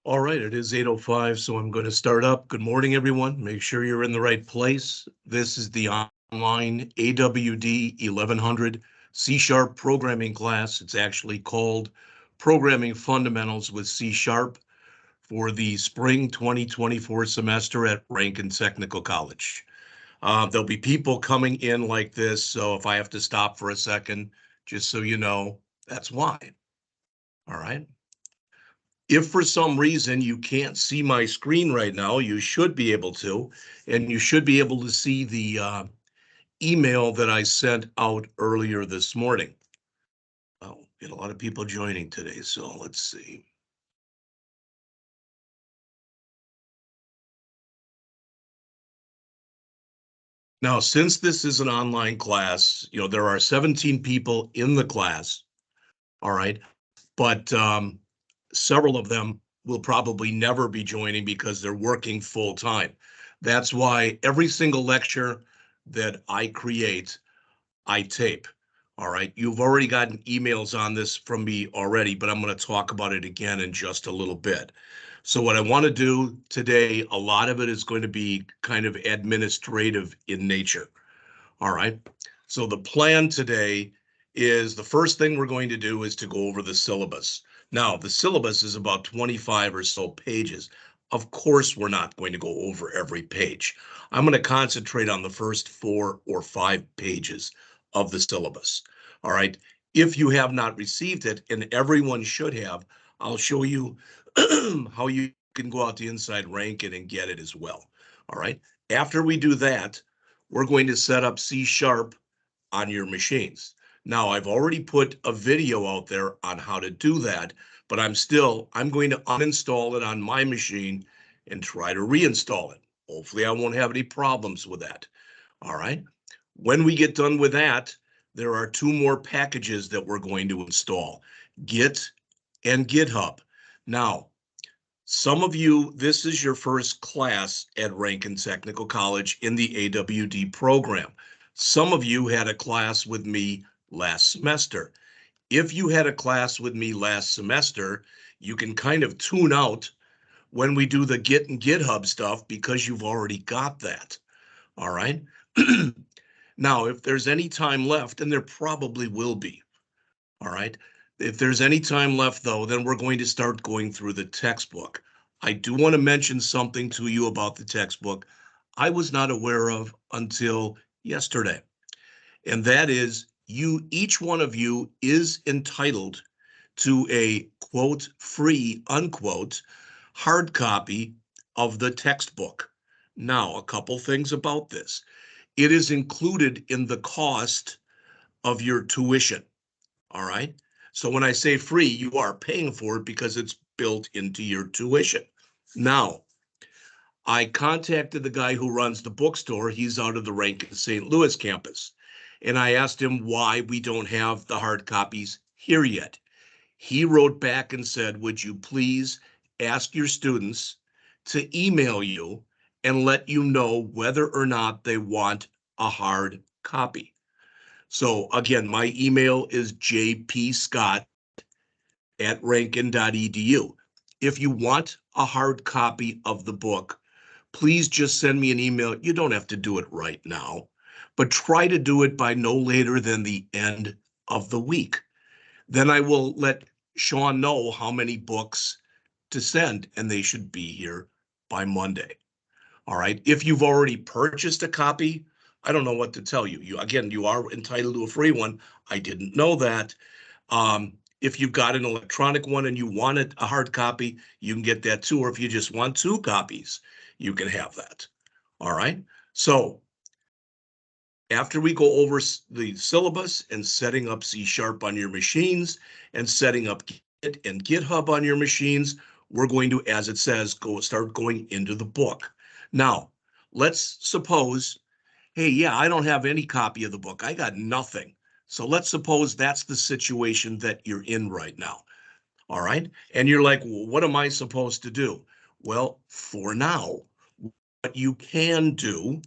All right, it is 8:05, so I'm going to start up. Good morning, everyone. Make sure you're in the right place. This is the online AWD 1100 C# programming class. It's actually called Programming Fundamentals with C# for the spring 2024 semester at Rankin Technical College. There'll be people coming in like this, so if I have to stop for a second, just so you know, that's why. All right. If for some reason you can't see my screen right now, you should be able to, and you should be able to see the email that I sent out earlier this morning. Oh, get a lot of people joining today, so let's see. Now, since this is an online class, there are 17 people in the class, all right, but several of them will probably never be joining because they're working full time. That's why every single lecture that I create, I tape. All right. You've already gotten emails on this from me already, but I'm going to talk about it again in just a little bit. So what I want to do today, a lot of it is going to be kind of administrative in nature. All right. So the plan today is the first thing we're going to do is to go over the syllabus. Now, the syllabus is about 25 or so pages. Of course, we're not going to go over every page. I'm going to concentrate on the first 4 or 5 pages of the syllabus. All right. If you have not received it, and everyone should have, I'll show you how you can go out to Inside Rankin and get it as well. All right. After we do that, we're going to set up C# on your machines. Now, I've already put a video out there on how to do that, but I'm going to uninstall it on my machine and try to reinstall it. Hopefully, I won't have any problems with that. All right. When we get done with that, there are 2 more packages that we're going to install, Git and GitHub. Now, some of you, this is your first class at Rankin Technical College in the AWD program. Some of you had a class with me last semester. If you had a class with me last semester, you can kind of tune out when we do the Git and GitHub stuff because you've already got that. All right. Now, if there's any time left, and there probably will be, all right. If there's any time left, though, then we're going to start going through the textbook. I do want to mention something to you about the textbook I was not aware of until yesterday. And that is each one of you is entitled to a quote, free, unquote, hard copy of the textbook. Now, a couple things about this. It is included in the cost of your tuition. All right. So when I say free, you are paying for it because it's built into your tuition. Now, I contacted the guy who runs the bookstore. He's out of the Rankin St. Louis campus. And I asked him why we don't have the hard copies here yet. He wrote back and said, would you please ask your students to email you and let you know whether or not they want a hard copy. So again, my email is jpscott@rankin.edu. If you want a hard copy of the book, please just send me an email. You don't have to do it right now, but try to do it by no later than the end of the week. Then I will let Sean know how many books to send, and they should be here by Monday. All right. If you've already purchased a copy, I don't know what to tell you. You are entitled to a free one. I didn't know that. If you've got an electronic one and you wanted a hard copy, you can get that too. Or if you just want 2 copies, you can have that. All right. So after we go over the syllabus and setting up C# on your machines and setting up Git and GitHub on your machines, we're going to, as it says, start going into the book. Now, let's suppose, hey, yeah, I don't have any copy of the book. I got nothing. So let's suppose that's the situation that you're in right now. All right. And you're like, well, what am I supposed to do? Well, for now, what you can do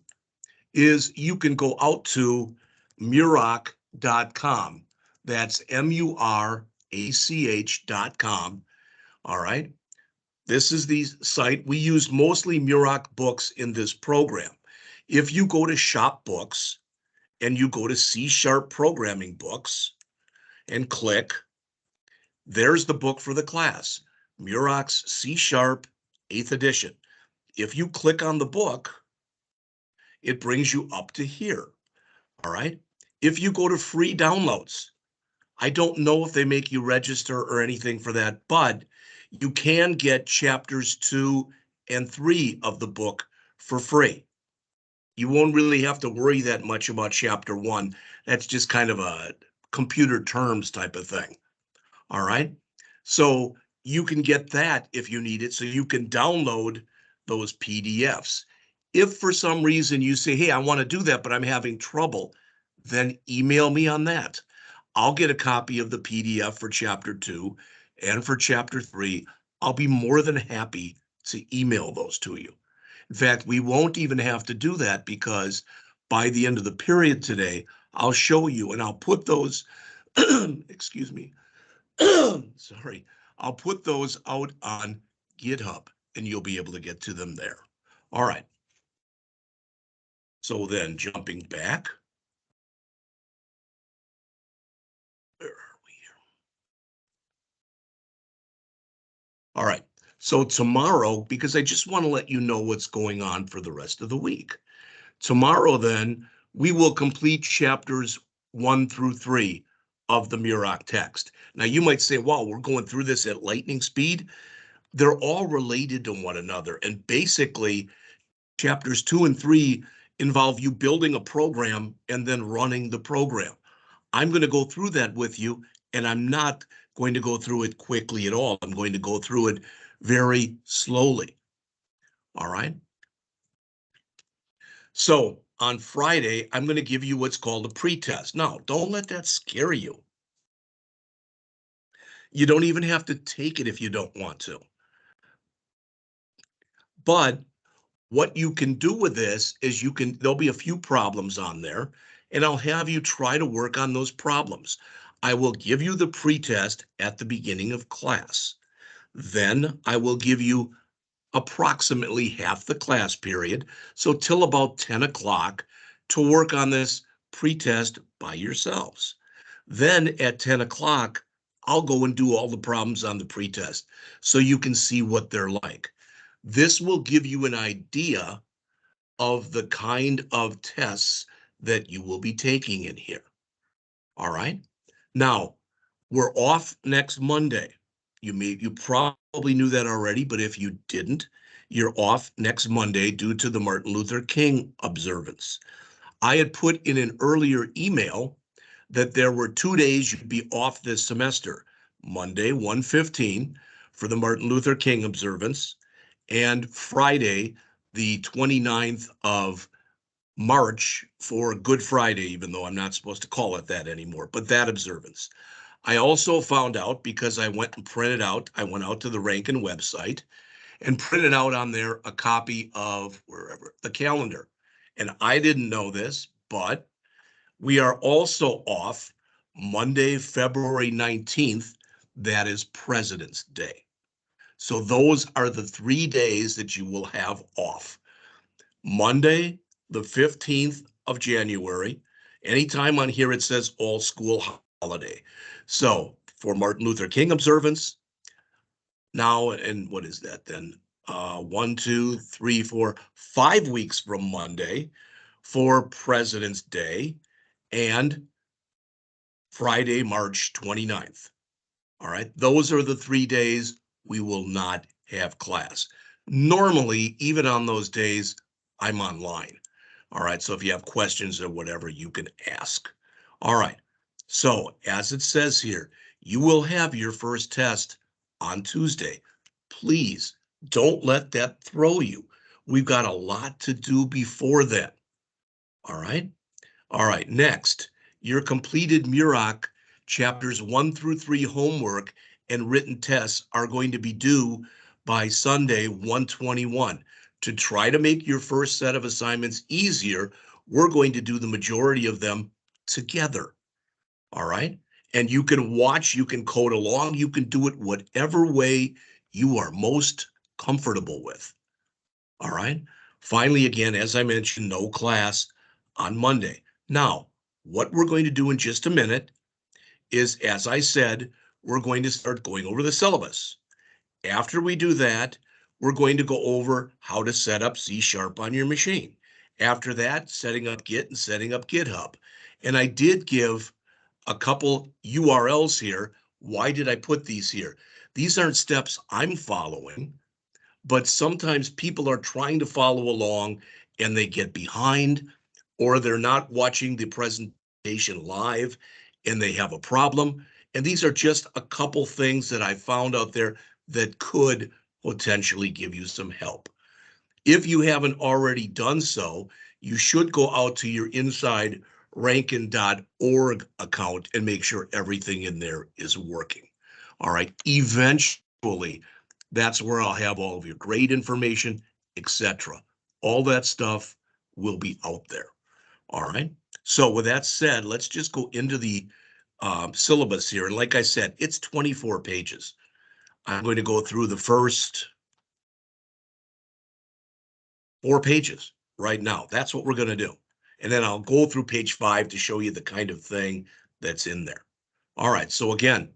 is you can go out to Murach.com. That's Murach.com. All right. This is the site. We use mostly Murach books in this program. If you go to Shop Books and you go to C# Programming Books and click, there's the book for the class, Murach's C# 8th edition. If you click on the book, it brings you up to here. All right. If you go to free downloads, I don't know if they make you register or anything for that, but you can get chapters 2 and 3 of the book for free. You won't really have to worry that much about chapter 1. That's just kind of a computer terms type of thing. All right. So you can get that if you need it. So you can download those PDFs. If for some reason you say, hey, I want to do that, but I'm having trouble, then email me on that. I'll get a copy of the PDF for chapter 2 and for chapter 3. I'll be more than happy to email those to you. In fact, we won't even have to do that because by the end of the period today, I'll show you and I'll put those, excuse me, sorry, I'll put those out on GitHub and you'll be able to get to them there. All right. So then jumping back. Where are we here? All right. So tomorrow, because I just want to let you know what's going on for the rest of the week. Tomorrow, then, we will complete chapters 1 through 3 of the Murach text. Now, you might say, wow, we're going through this at lightning speed. They're all related to one another. And basically, chapters 2 and 3 involve you building a program and then running the program. I'm going to go through that with you, and I'm not going to go through it quickly at all. I'm going to go through it very slowly. All right. So on Friday, I'm going to give you what's called a pretest. Now, don't let that scare you. You don't even have to take it if you don't want to. But what you can do with this is there'll be a few problems on there, and I'll have you try to work on those problems. I will give you the pretest at the beginning of class. Then I will give you approximately half the class period, so till about 10 o'clock, to work on this pretest by yourselves. Then at 10 o'clock, I'll go and do all the problems on the pretest so you can see what they're like. This will give you an idea of the kind of tests that you will be taking in here. All right. Now, we're off next Monday. You probably knew that already, but if you didn't, you're off next Monday due to the Martin Luther King observance. I had put in an earlier email that there were 2 days you'd be off this semester, Monday, 1/15 for the Martin Luther King observance, and Friday, the 29th of March for Good Friday, even though I'm not supposed to call it that anymore, but that observance. I also found out because I went and printed out, I went out to the Rankin website and printed out on there a copy of wherever the calendar. And I didn't know this, but we are also off Monday, February 19th. That is President's Day. So those are the 3 days that you will have off. Monday, the 15th of January. Anytime on here it says all school holiday. So for Martin Luther King observance, now, and what is that then? 1, 2, 3, 4, 5 weeks from Monday for President's Day and Friday, March 29th. All right, those are the 3 days we will not have class. Normally, even on those days, I'm online. All right, so if you have questions or whatever, you can ask. All right, so as it says here, you will have your first test on Tuesday. Please don't let that throw you. We've got a lot to do before that. All right. All right, next, your completed Murach chapters 1 through 3 homework and written tests are going to be due by Sunday, 1/21. To try to make your first set of assignments easier, we're going to do the majority of them together. All right. And you can watch, you can code along, you can do it whatever way you are most comfortable with. All right. Finally, again, as I mentioned, no class on Monday. Now, what we're going to do in just a minute is, as I said, we're going to start going over the syllabus. After we do that, we're going to go over how to set up C# on your machine. After that, setting up Git and setting up GitHub. And I did give a couple URLs here. Why did I put these here? These aren't steps I'm following, but sometimes people are trying to follow along and they get behind, or they're not watching the presentation live and they have a problem. And these are just a couple things that I found out there that could potentially give you some help. If you haven't already done so, you should go out to your inside Rankin.org account and make sure everything in there is working. All right. Eventually, that's where I'll have all of your grade information, etc. All that stuff will be out there. All right. So with that said, let's just go into the syllabus here. And like I said, it's 24 pages. I'm going to go through the first 4 pages right now. That's what we're going to do. And then I'll go through page 5 to show you the kind of thing that's in there. All right. So again,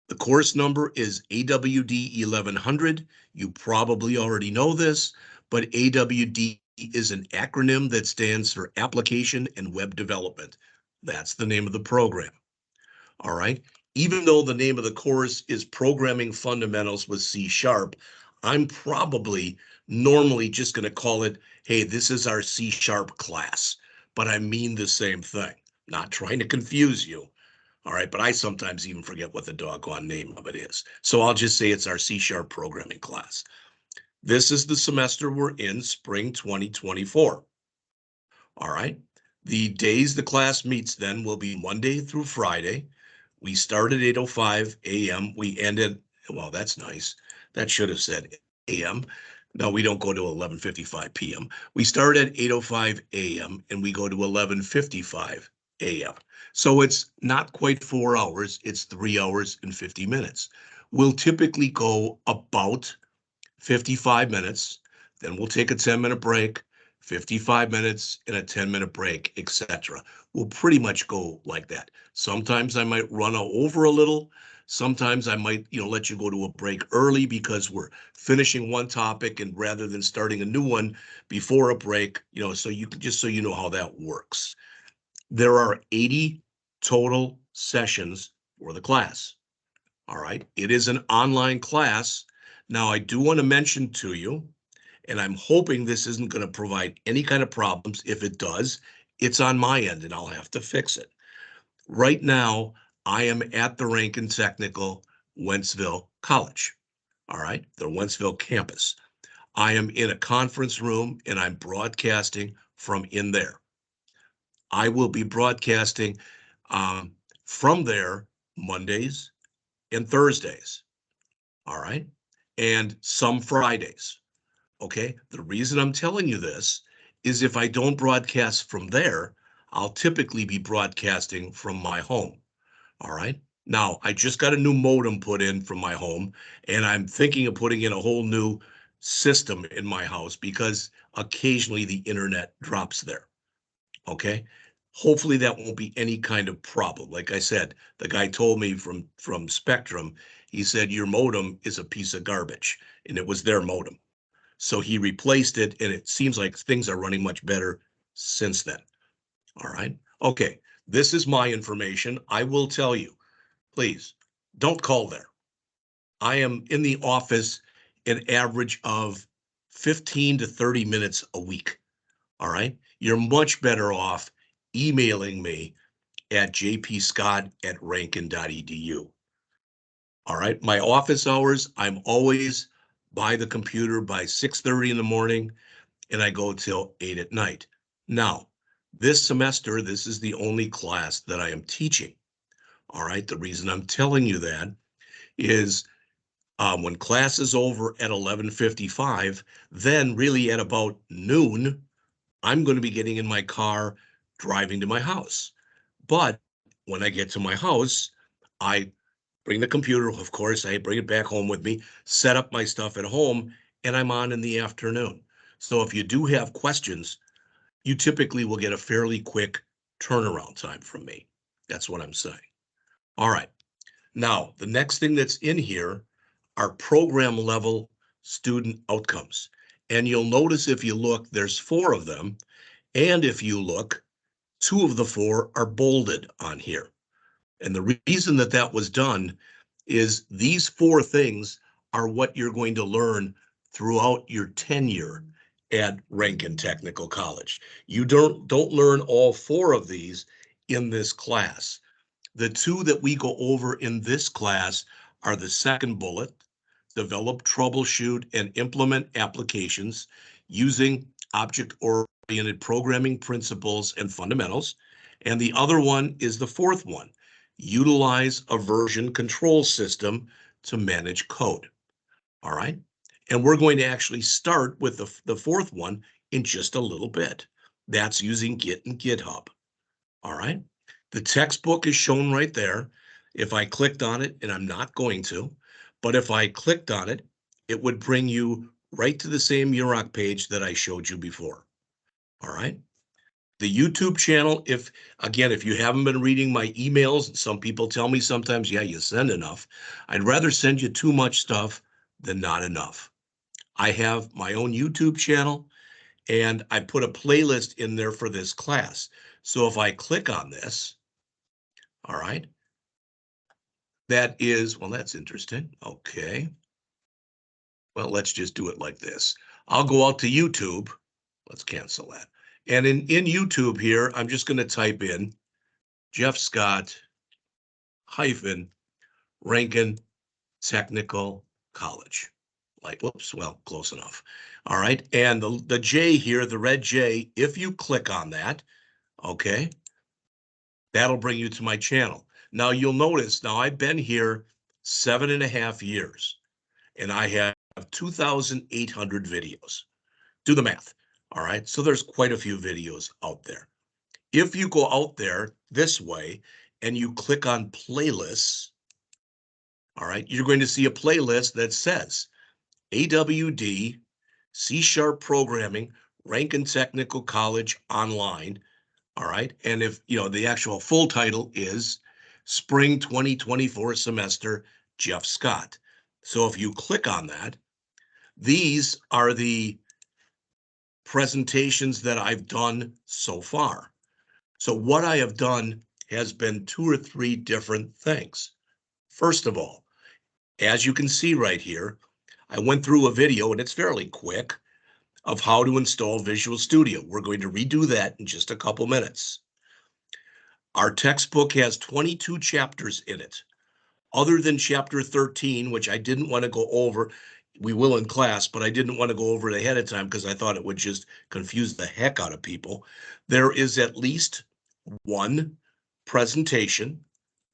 the course number is AWD1100. You probably already know this, but AWD is an acronym that stands for Application and Web Development. That's the name of the program. All right. Even though the name of the course is Programming Fundamentals with C#, I'm probably normally just going to call it, hey, this is our C# class, but I mean the same thing. Not trying to confuse you. All right, but I sometimes even forget what the doggone name of it is. So I'll just say it's our C# programming class. This is the semester we're in, spring 2024. All right. The days the class meets then will be Monday through Friday. We start at 8:05 a.m. We end at, well, that's nice. That should have said a.m. No, we don't go to 11:55 p.m. We start at 8:05 a.m. and we go to 11:55 a.m. So it's not quite 4 hours. It's 3 hours and 50 minutes. We'll typically go about 55 minutes. Then we'll take a 10-minute break, 55 minutes and a 10-minute break, etc. We'll pretty much go like that. Sometimes I might run over a little. Sometimes I might, let you go to a break early because we're finishing one topic, and rather than starting a new one before a break, so you can, just so you know how that works. There are 80 total sessions for the class. All right. It is an online class. Now, I do want to mention to you, and I'm hoping this isn't going to provide any kind of problems. If it does, it's on my end and I'll have to fix it. Right now, I am at the Rankin Technical Wentzville College. All right, the Wentzville campus. I am in a conference room and I'm broadcasting from in there. I will be broadcasting from there Mondays and Thursdays. All right, and some Fridays. Okay, the reason I'm telling you this is if I don't broadcast from there, I'll typically be broadcasting from my home. All right. Now, I just got a new modem put in from my home, and I'm thinking of putting in a whole new system in my house because occasionally the internet drops there. Okay. Hopefully that won't be any kind of problem. Like I said, the guy told me from Spectrum, he said, your modem is a piece of garbage, and it was their modem. So he replaced it, and it seems like things are running much better since then. All right. Okay. This is my information. I will tell you, please don't call there. I am in the office an average of 15 to 30 minutes a week. All right. You're much better off emailing me at jpscott@rankin.edu. All right. My office hours, I'm always by the computer by 6:30 in the morning, and I go till 8 at night. Now, this semester, this is the only class that I am teaching. All right. The reason I'm telling you that is when class is over at 11:55, then really at about noon, I'm going to be getting in my car, driving to my house. But when I get to my house, I bring the computer, of course, I bring it back home with me, set up my stuff at home, and I'm on in the afternoon. So if you do have questions, you typically will get a fairly quick turnaround time from me. That's what I'm saying. All right. Now, the next thing that's in here are program level student outcomes. And you'll notice if you look, there's 4 of them. And if you look, 2 of the 4 are bolded on here. And the reason that that was done is these 4 things are what you're going to learn throughout your tenure at Rankin Technical College. You don't learn all 4 of these in this class. The 2 that we go over in this class are the second bullet, develop, troubleshoot, and implement applications using object-oriented programming principles and fundamentals. And the other one is the 4th one, utilize a version control system to manage code. All right. And we're going to actually start with the 4th one in just a little bit. That's using Git and GitHub. All right. The textbook is shown right there. If I clicked on it, and I'm not going to, but if I clicked on it, it would bring you right to the same Murach page that I showed you before. All right. The YouTube channel, if you haven't been reading my emails, some people tell me sometimes, yeah, you send enough. I'd rather send you too much stuff than not enough. I have my own YouTube channel, and I put a playlist in there for this class. So if I click on this, all right, that is, well, that's interesting. Okay. Well, let's just do it like this. I'll go out to YouTube. Let's cancel that. And in YouTube here, I'm just going to type in Jeff Scott hyphen Rankin Technical College. Like, whoops, well, close enough. All right. And the J here, the red J, if you click on that, okay, that'll bring you to my channel. Now you'll notice, now I've been here 7.5 years and I have 2,800 videos. Do the math. All right. So there's quite a few videos out there. If you go out there this way and you click on playlists, all right, you're going to see a playlist that says AWD, C# programming, Rankin Technical College online. All right. And if, the actual full title is Spring 2024 Semester, Jeff Scott. So if you click on that, these are the presentations that I've done so far. So what I have done has been 2 or 3 different things. First of all, as you can see right here, I went through a video, and it's fairly quick, of how to install Visual Studio. We're going to redo that in just a couple minutes. Our textbook has 22 chapters in it. Other than chapter 13, which I didn't want to go over, we will in class, but I didn't want to go over it ahead of time because I thought it would just confuse the heck out of people. There is at least 1 presentation,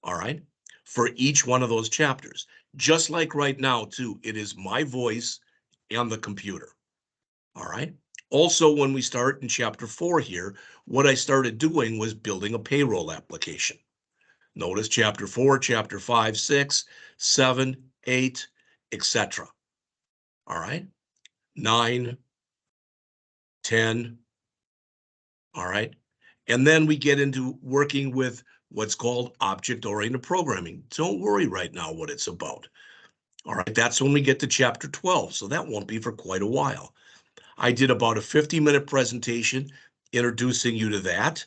all right, for each one of those chapters. Just like right now, too, it is my voice and the computer, all right? Also, when we start in chapter 4 here, what I started doing was building a payroll application. Notice chapter 4, chapter 5, 6, 7, 8, etc. All right, 9, 10, all right. And then we get into working with what's called object-oriented programming. Don't worry right now what it's about. All right, that's when we get to chapter 12, so that won't be for quite a while. I did about a 50-minute presentation introducing you to that.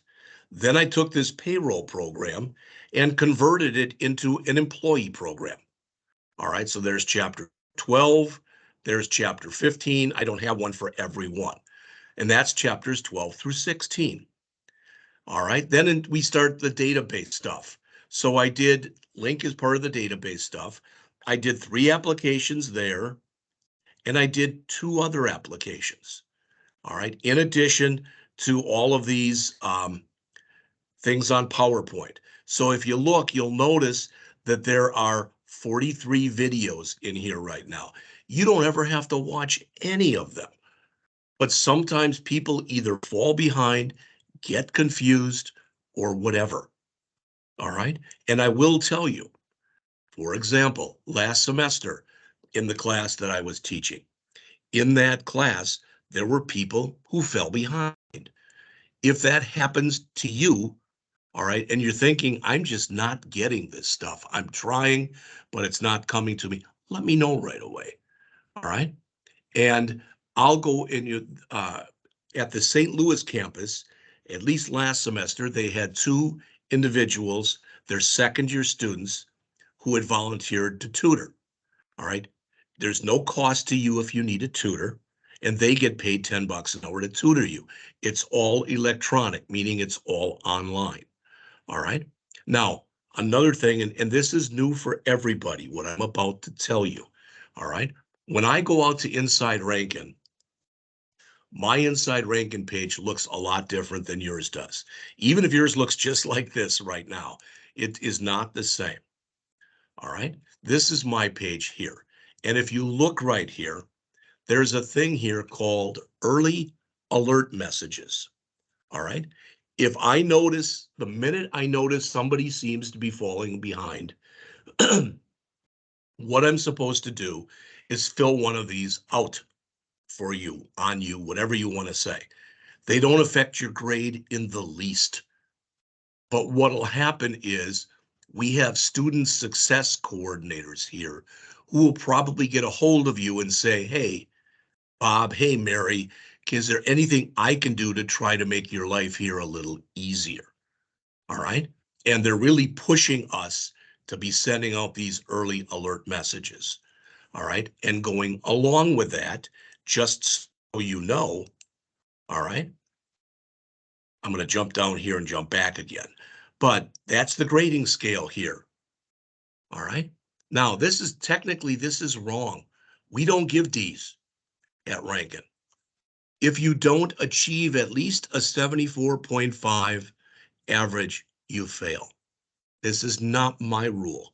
Then I took this payroll program and converted it into an employee program. All right, so there's chapter 12, there's chapter 15. I don't have one for every one. And that's chapters 12 through 16. All right, then we start the database stuff. So I did Link as part of the database stuff. I did 3 applications there, and I did 2 other applications. All right, in addition to all of these things on PowerPoint. So if you look, you'll notice that there are 43 videos in here right now. You don't ever have to watch any of them. But sometimes people either fall behind, get confused, or whatever. All right. And I will tell you, For example, last semester in the class that I was teaching, in that class, there were people who fell behind. If that happens to you, all right, and you're thinking, I'm just not getting this stuff. I'm trying, but it's not coming to me. Let me know right away. All right. And I'll go in you at the St. Louis campus, at least last semester, they had two individuals, they're second year students, who had volunteered to tutor. All right. There's no cost to you if you need a tutor, and they get paid $10 an hour to tutor you. It's all electronic, meaning it's all online. All right. Now, another thing, and this is new for everybody, what I'm about to tell you. All right. When I go out to Inside Rankin, my Inside Rankin page looks a lot different than yours does. Even if yours looks just like this right now, it is not the same. All right. This is my page here. And if you look right here, there's a thing here called early alert messages. All right. If I notice, the minute I notice somebody seems to be falling behind, what I'm supposed to do is fill one of these out for you, on you, whatever you want to say. They don't affect your grade in the least. But what'll happen is we have student success coordinators here who will probably get a hold of you and say, hey, Bob, hey, Mary, is there anything I can do to try to make your life here a little easier? All right. And they're really pushing us to be sending out these early alert messages. All right. And going along with that, just so you know, all right, I'm going to jump down here and jump back again. But that's the grading scale here. All right. Now, this is wrong. We don't give D's at Rankin. If you don't achieve at least a 74.5 average, you fail. This is not my rule.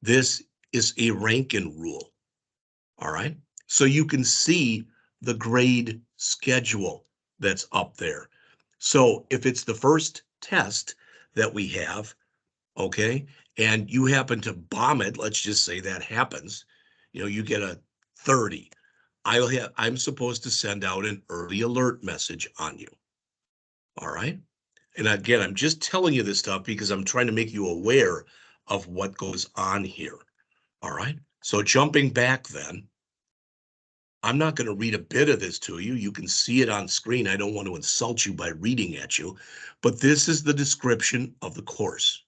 This is a Rankin rule. All right. So you can see the grade schedule that's up there. So if it's the first test that we have, okay, and you happen to bomb it, let's just say that happens, you get a 30. I'm supposed to send out an early alert message on you. All right. And again, I'm just telling you this stuff because I'm trying to make you aware of what goes on here. All right. So jumping back then, I'm not going to read a bit of this to you. You can see it on screen. I don't want to insult you by reading at you, but this is the description of the course.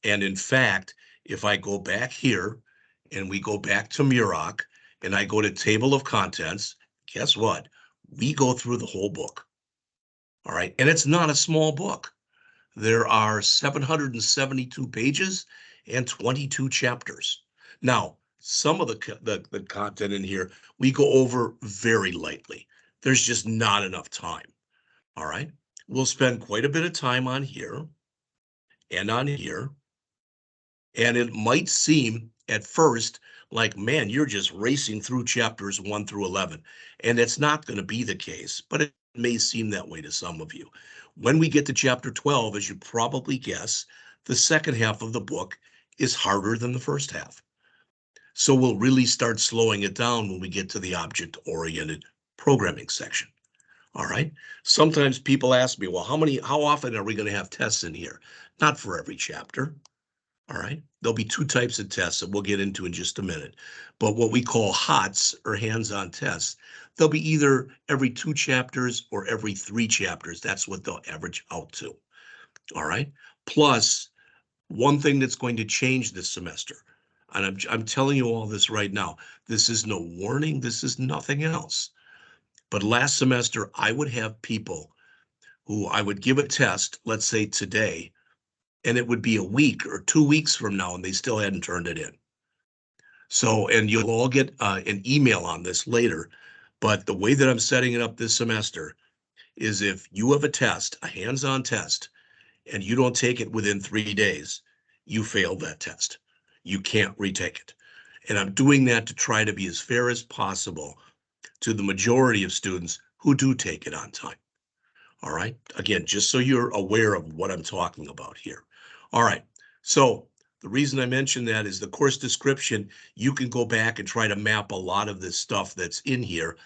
And in fact, if I go back here and we go back to Murach and I go to table of contents, guess what? We go through the whole book. All right. And it's not a small book. There are 772 pages and 22 chapters. Now, some of the content in here, we go over very lightly. There's just not enough time. All right. We'll spend quite a bit of time on here and on here. And it might seem at first like, man, you're just racing through chapters 1 through 11. And it's not going to be the case, but it may seem that way to some of you. When we get to chapter 12, as you probably guess, the second half of the book is harder than the first half. So we'll really start slowing it down when we get to the object-oriented programming section. All right. Sometimes people ask me, well, how often are we going to have tests in here? Not for every chapter. All right. There'll be two types of tests that we'll get into in just a minute. But what we call HOTS, or hands-on tests, they'll be either every 2 chapters or every 3 chapters. That's what they'll average out to. All right. Plus, one thing that's going to change this semester, and I'm telling you all this right now, this is no warning. This is nothing else. But last semester, I would have people who I would give a test, let's say today, and it would be a week or 2 weeks from now, and they still hadn't turned it in. So, and you'll all get an email on this later, but the way that I'm setting it up this semester is if you have a test, a hands-on test, and you don't take it within 3 days, you failed that test. You can't retake it. And I'm doing that to try to be as fair as possible to the majority of students who do take it on time. All right. Again, just so you're aware of what I'm talking about here. All right. So The reason I mention that is the course description, you can go back and try to map a lot of this stuff that's in here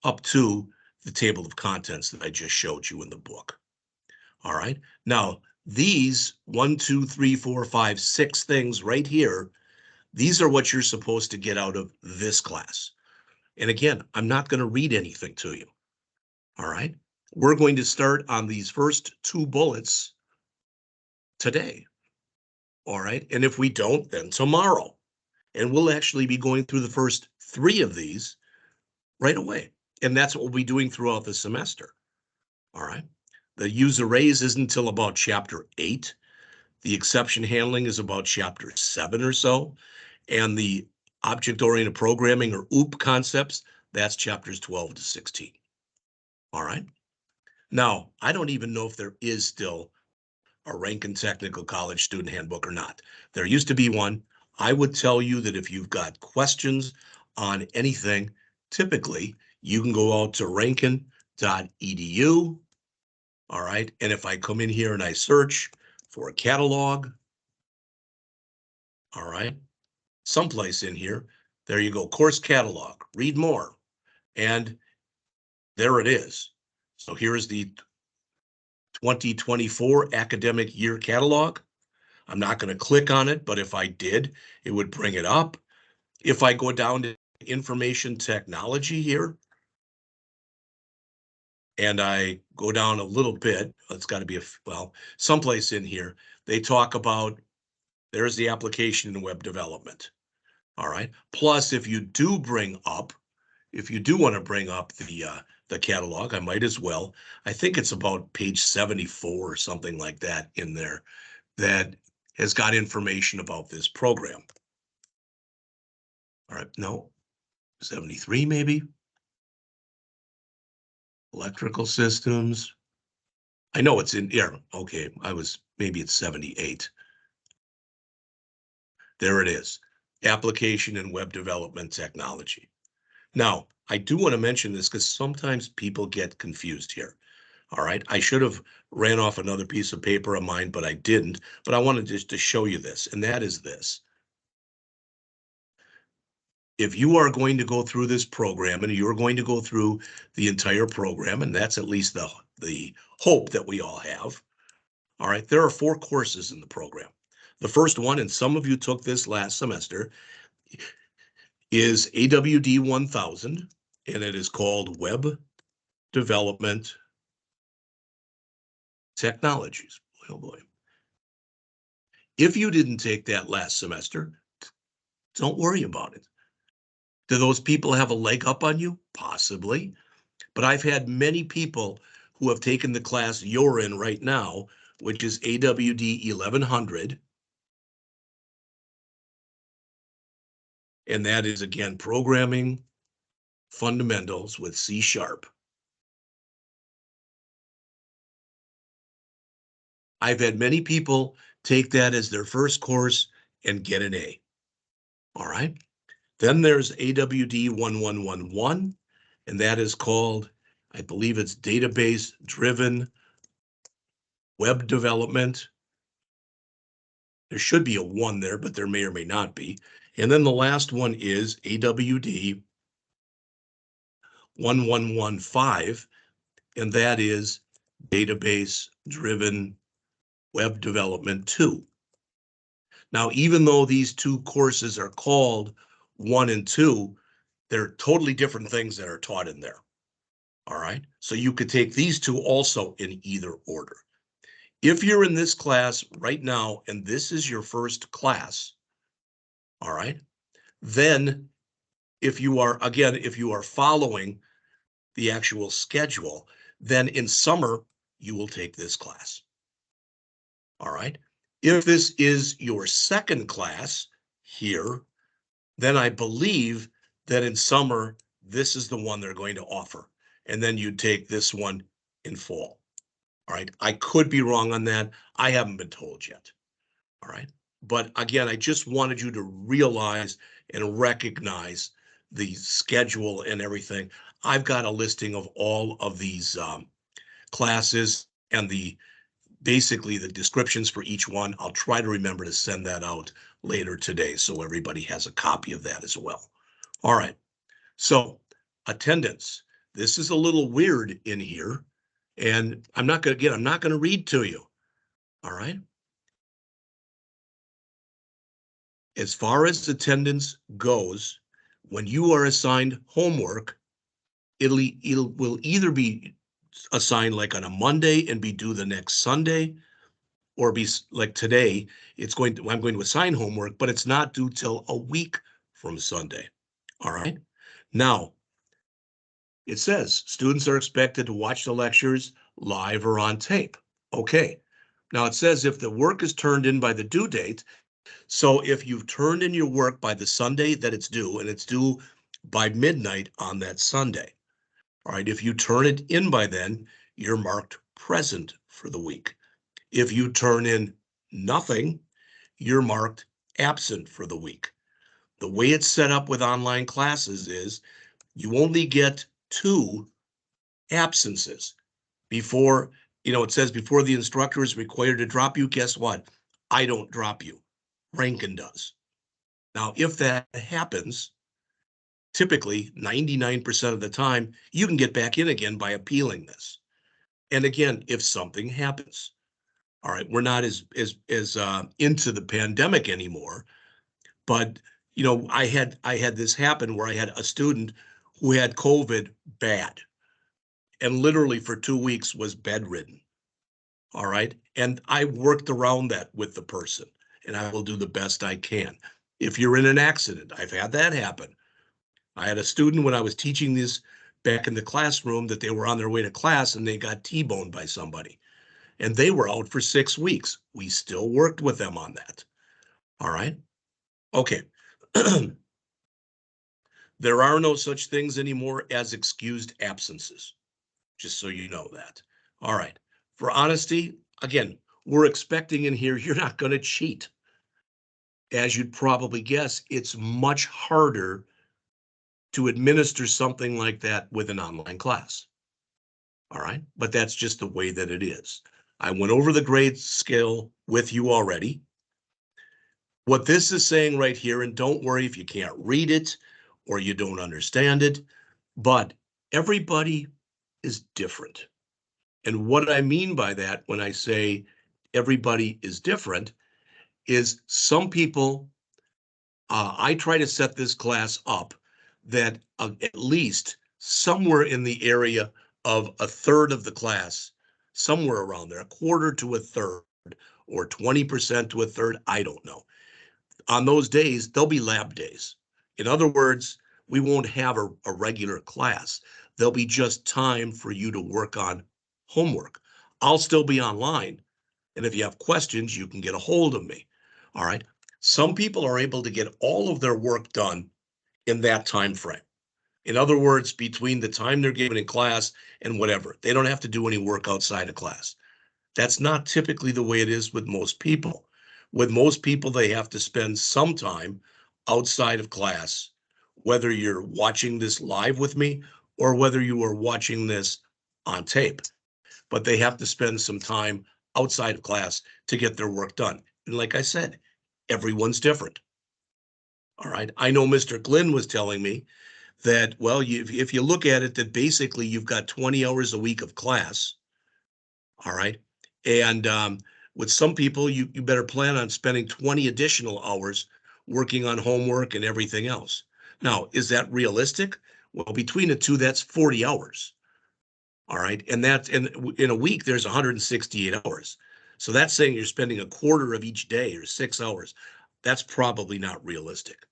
up to the table of contents that I just showed you in the book. All right. Now, these 1, 2, 3, 4, 5, 6 things right here, these are what you're supposed to get out of this class. And again, I'm not going to read anything to you. All right. We're going to start on these first 2 bullets today. All right. And if we don't, then tomorrow. And we'll actually be going through the first 3 of these right away. And that's what we'll be doing throughout the semester. All right. The use arrays isn't until about chapter 8. The exception handling is about chapter 7 or so. And the object-oriented programming, or OOP concepts, that's chapters 12 to 16. All right. Now, I don't even know if there is still a Rankin Technical College student handbook or not. There used to be one. I would tell you that if you've got questions on anything, typically you can go out to rankin.edu. All right. And if I come in here and I search for a catalog, all right, someplace in here, there you go, course catalog, read more. And there it is. So here is the 2024 academic year catalog. I'm not going to click on it, but if I did, it would bring it up. If I go down to information technology here, and I go down a little bit, it's got to be well, someplace in here, they talk about, there's the application and web development. All right. Plus, if you do want to bring up the catalog, I might as well. I think it's about page 74 or something like that in there that has got information about this program. All right. No, 73 maybe. Electrical systems. I know it's in here. Okay, maybe it's 78. There it is. Application and web development technology. Now, I do want to mention this because sometimes people get confused here. All right, I should have ran off another piece of paper of mine, but I didn't. But I wanted just to show you this, and that is this. If you are going to go through this program and you're going to go through the entire program, and that's at least the hope that we all have. All right, there are 4 courses in the program. The first one, and some of you took this last semester, is AWD1000, and it is called Web Development Technologies. Oh boy. If you didn't take that last semester, don't worry about it. Do those people have a leg up on you? Possibly. But I've had many people who have taken the class you're in right now, which is AWD1100. And that is, again, programming fundamentals with C#. I've had many people take that as their first course and get an A. All right. Then there's AWD1111, and that is called, I believe it's database-driven web development. There should be a 1 there, but there may or may not be. And then the last one is AWD 1115, and that is database-driven web development 2. Now, even though these 2 courses are called 1 and 2, they're totally different things that are taught in there. All right. So you could take these 2 also in either order. If you're in this class right now, and this is your first class, all right, then if you are following the actual schedule, then in summer, you will take this class. All right. If this is your second class here, then I believe that in summer, this is the one they're going to offer. And then you take this one in fall. All right. I could be wrong on that. I haven't been told yet. All right. But again, I just wanted you to realize and recognize the schedule and everything. I've got a listing of all of these classes and basically the descriptions for each one. I'll try to remember to send that out later today, so everybody has a copy of that as well. All right, so attendance. This is a little weird in here, and I'm not going to read to you. All right. As far as attendance goes, when you are assigned homework, it will either be assigned like on a Monday and be due the next Sunday, or be like today, I'm going to assign homework, but it's not due till a week from Sunday. All right. Now, it says students are expected to watch the lectures live or on tape. Okay. Now it says if the work is turned in by the due date, so if you've turned in your work by the Sunday that it's due, and it's due by midnight on that Sunday, all right, if you turn it in by then, you're marked present for the week. If you turn in nothing, you're marked absent for the week. The way it's set up with online classes is you only get 2 absences before, it says before the instructor is required to drop you. Guess what? I don't drop you. Rankin does. Now, if that happens, typically 99% of the time, you can get back in again by appealing this. And again, if something happens, all right, we're not as into the pandemic anymore, but I had this happen where I had a student who had COVID bad and literally for 2 weeks was bedridden. All right. And I worked around that with the person, and I will do the best I can. If you're in an accident, I've had that happen. I had a student when I was teaching this back in the classroom that they were on their way to class and they got T-boned by somebody, and they were out for 6 weeks. We still worked with them on that. All right. Okay. There are no such things anymore as excused absences, just so you know that. All right. For honesty, again, we're expecting in here, you're not going to cheat. As you'd probably guess, it's much harder to administer something like that with an online class. All right, but that's just the way that it is. I went over the grade scale with you already. What this is saying right here, and don't worry if you can't read it or you don't understand it, but everybody is different. And what I mean by that when I say everybody is different is some people, I try to set this class up that at least somewhere in the area of a third of the class, somewhere around there, a quarter to a third, or 20% to a third, I don't know. On those days, there'll be lab days. In other words, we won't have a regular class. There'll be just time for you to work on homework. I'll still be online, and if you have questions, you can get a hold of me. All right. Some people are able to get all of their work done in that time frame. In other words, between the time they're given in class and whatever, they don't have to do any work outside of class. That's not typically the way it is with most people. With most people, they have to spend some time outside of class, whether you're watching this live with me or whether you are watching this on tape. But they have to spend some time outside of class to get their work done. And like I said, everyone's different. All right. I know Mr. Glynn was telling me that, well, if you look at it, that basically you've got 20 hours a week of class. All right. And with some people, you better plan on spending 20 additional hours working on homework and everything else. Now, is that realistic? Well, between the two, that's 40 hours. All right. And that's in a week, there's 168 hours. So that's saying you're spending a quarter of each day or 6 hours. That's probably not realistic.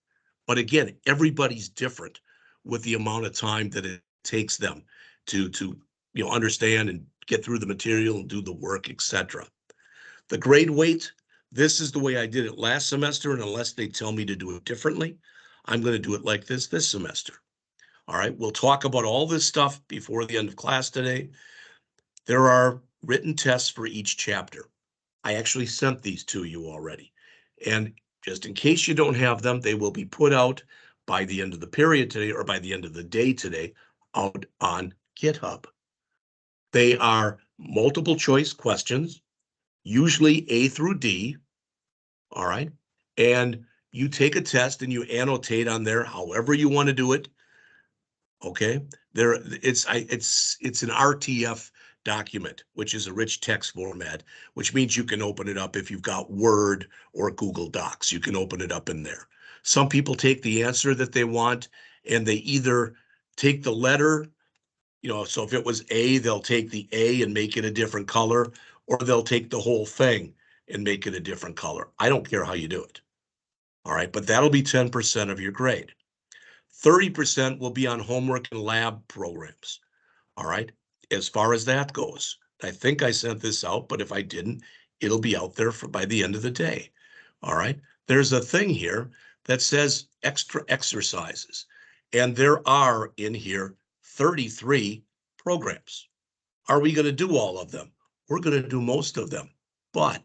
But again, everybody's different with the amount of time that it takes them to understand and get through the material and do the work, etc. The grade weight, this is the way I did it last semester, and unless they tell me to do it differently, I'm going to do it like this semester. All right, we'll talk about all this stuff before the end of class today. There are written tests for each chapter. I actually sent these to you already. And just in case you don't have them, they will be put out by the end of the period today or by the end of the day today out on GitHub. They are multiple choice questions, usually A through D. All right. and you take a test and you annotate on there however you want to do it. Okay, it's an RTF document, which is a rich text format, which means you can open it up if you've got Word or Google Docs. You can open it up in there. Some people take the answer that they want and they either take the letter, so if it was A, they'll take the A and make it a different color, or they'll take the whole thing and make it a different color. I don't care how you do it. All right, but that'll be 10% of your grade. 30% will be on homework and lab programs. All right, as far as that goes, I think I sent this out, but if I didn't, it'll be out there by the end of the day. All right, there's a thing here that says extra exercises, and there are in here 33 programs. Are we going to do all of them? We're going to do most of them, but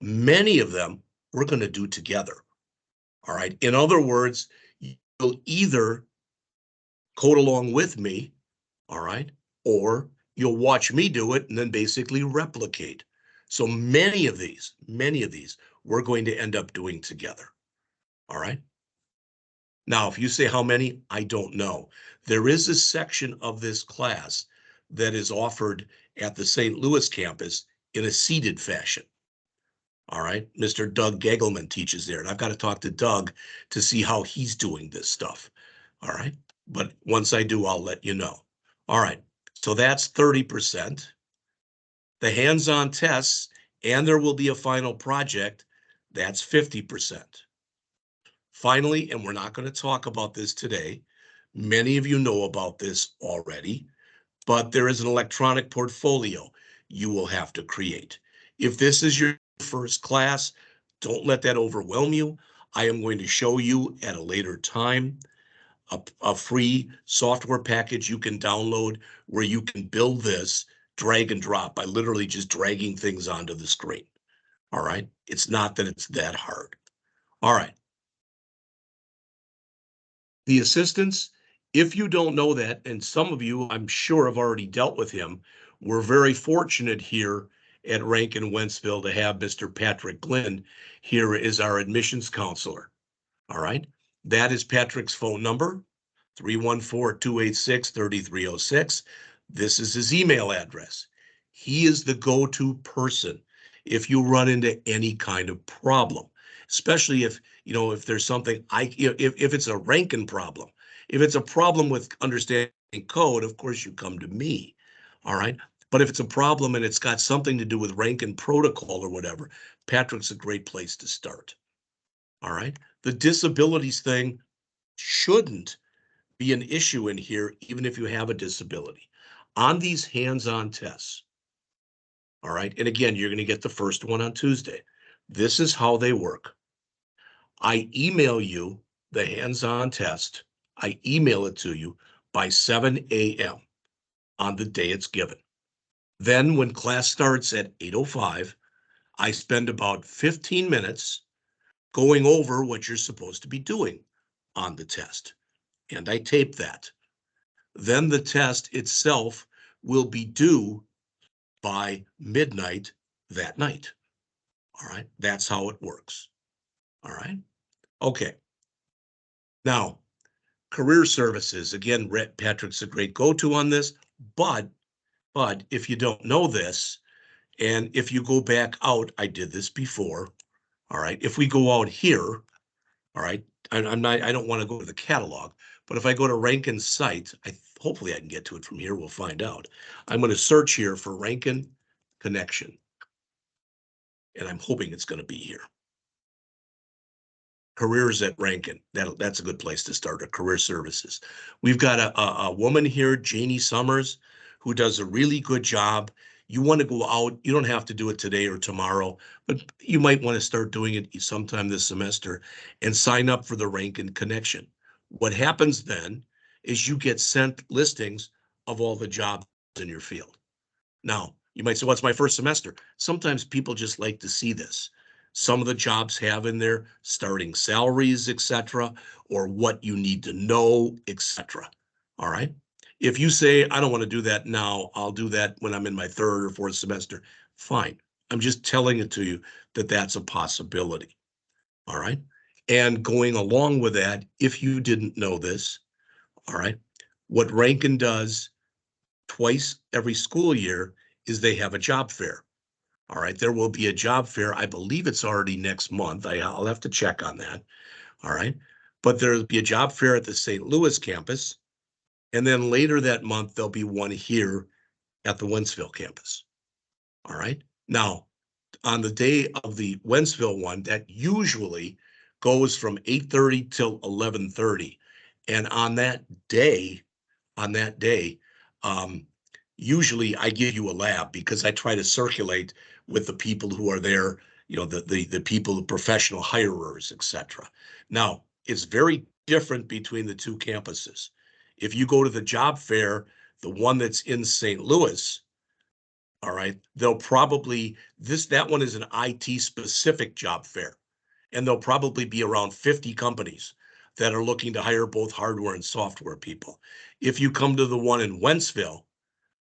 many of them we're going to do together. All right, in other words, you'll either code along with me, all right, or you'll watch me do it and then basically replicate. So many of these, we're going to end up doing together, all right? Now, if you say how many, I don't know. There is a section of this class that is offered at the St. Louis campus in a seated fashion. All right, Mr. Doug Gegelman teaches there, and I've got to talk to Doug to see how he's doing this stuff. All right, but once I do, I'll let you know. All right, so that's 30%. The hands-on tests, and there will be a final project, that's 50%. Finally, and we're not going to talk about this today, many of you know about this already, but there is an electronic portfolio you will have to create. If this is your first class, don't let that overwhelm you. I am going to show you at a later time a free software package you can download where you can build this drag and drop by literally just dragging things onto the screen. All right, it's not that it's that hard. All right. The assistants, if you don't know that, and some of you I'm sure have already dealt with him, we're very fortunate here at Rankin-Wentzville to have Mr. Patrick Glynn here as our admissions counselor. All right, that is Patrick's phone number, 314-286-3306. This is his email address. He is the go-to person if you run into any kind of problem, especially if there's something if it's a Rankin problem. If it's a problem with understanding code, of course you come to me. All right, but if it's a problem and it's got something to do with Rankin protocol or whatever, Patrick's a great place to start. All right, the disabilities thing shouldn't be an issue in here, even if you have a disability. On these hands-on tests, all right, and again, you're going to get the first one on Tuesday. This is how they work. I email you the hands-on test. I email it to you by 7 a.m. on the day it's given. Then when class starts at 8:05, I spend about 15 minutes going over what you're supposed to be doing on the test, and I tape that. Then the test itself will be due by midnight that night. All right, that's how it works. All right, okay. Now, career services, again, Patrick's a great go-to on this, but if you don't know this, and if you go back out, I did this before, all right, if we go out here, all right, I don't want to go to the catalog, but if I go to Rankin's site, hopefully I can get to it from here, we'll find out. I'm going to search here for Rankin connection, and I'm hoping it's going to be here. Careers at Rankin, that's a good place to start, a career services. We've got a woman here, Janie Summers, who does a really good job. You want to go out, you don't have to do it today or tomorrow, but you might want to start doing it sometime this semester and sign up for the Rankin Connection. What happens then is you get sent listings of all the jobs in your field. Now, you might say, what's my first semester? Sometimes people just like to see this. Some of the jobs have in there starting salaries, etc., or what you need to know, etc. All right. If you say, I don't want to do that now, I'll do that when I'm in my third or fourth semester, fine. I'm just telling it to you that that's a possibility. all right? And going along with that, if you didn't know this, all right, what Rankin does twice every school year is they have a job fair. All right, there will be a job fair. I believe it's already next month. I'll have to check on that. All right, but there'll be a job fair at the St. Louis campus. And then later that month, there'll be one here at the Wentzville campus. All right. Now, on the day of the Wentzville one, that usually goes from 8:30 till 11:30. And on that day, um, usually I give you a lab because I try to circulate with the people who are there, the people, the professional hirers, etc. Now, it's very different between the two campuses. If you go to the job fair, the one that's in St. Louis, all right, they'll probably that one is an IT specific job fair, and there'll probably be around 50 companies that are looking to hire both hardware and software people. If you come to the one in Wentzville,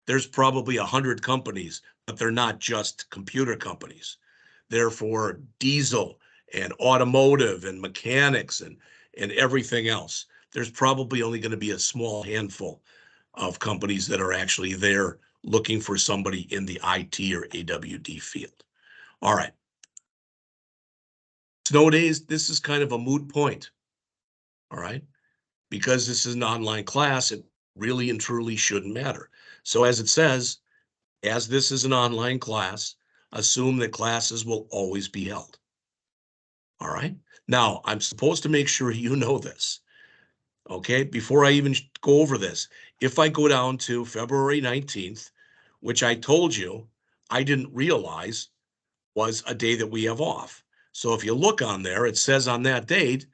there's probably 100 companies, but they're not just computer companies. They're for diesel and automotive and mechanics and everything else. There's probably only going to be a small handful of companies that are actually there looking for somebody in the IT or AWD field. All right. Snow days, this is kind of a moot point. All right. Because this is an online class, it really and truly shouldn't matter. So as it says, as this is an online class, assume that classes will always be held. All right. Now, I'm supposed to make sure you know this. Okay. Before I even go over this, if I go down to February 19th, which I told you I didn't realize was a day that we have off. So if you look on there, it says on that date,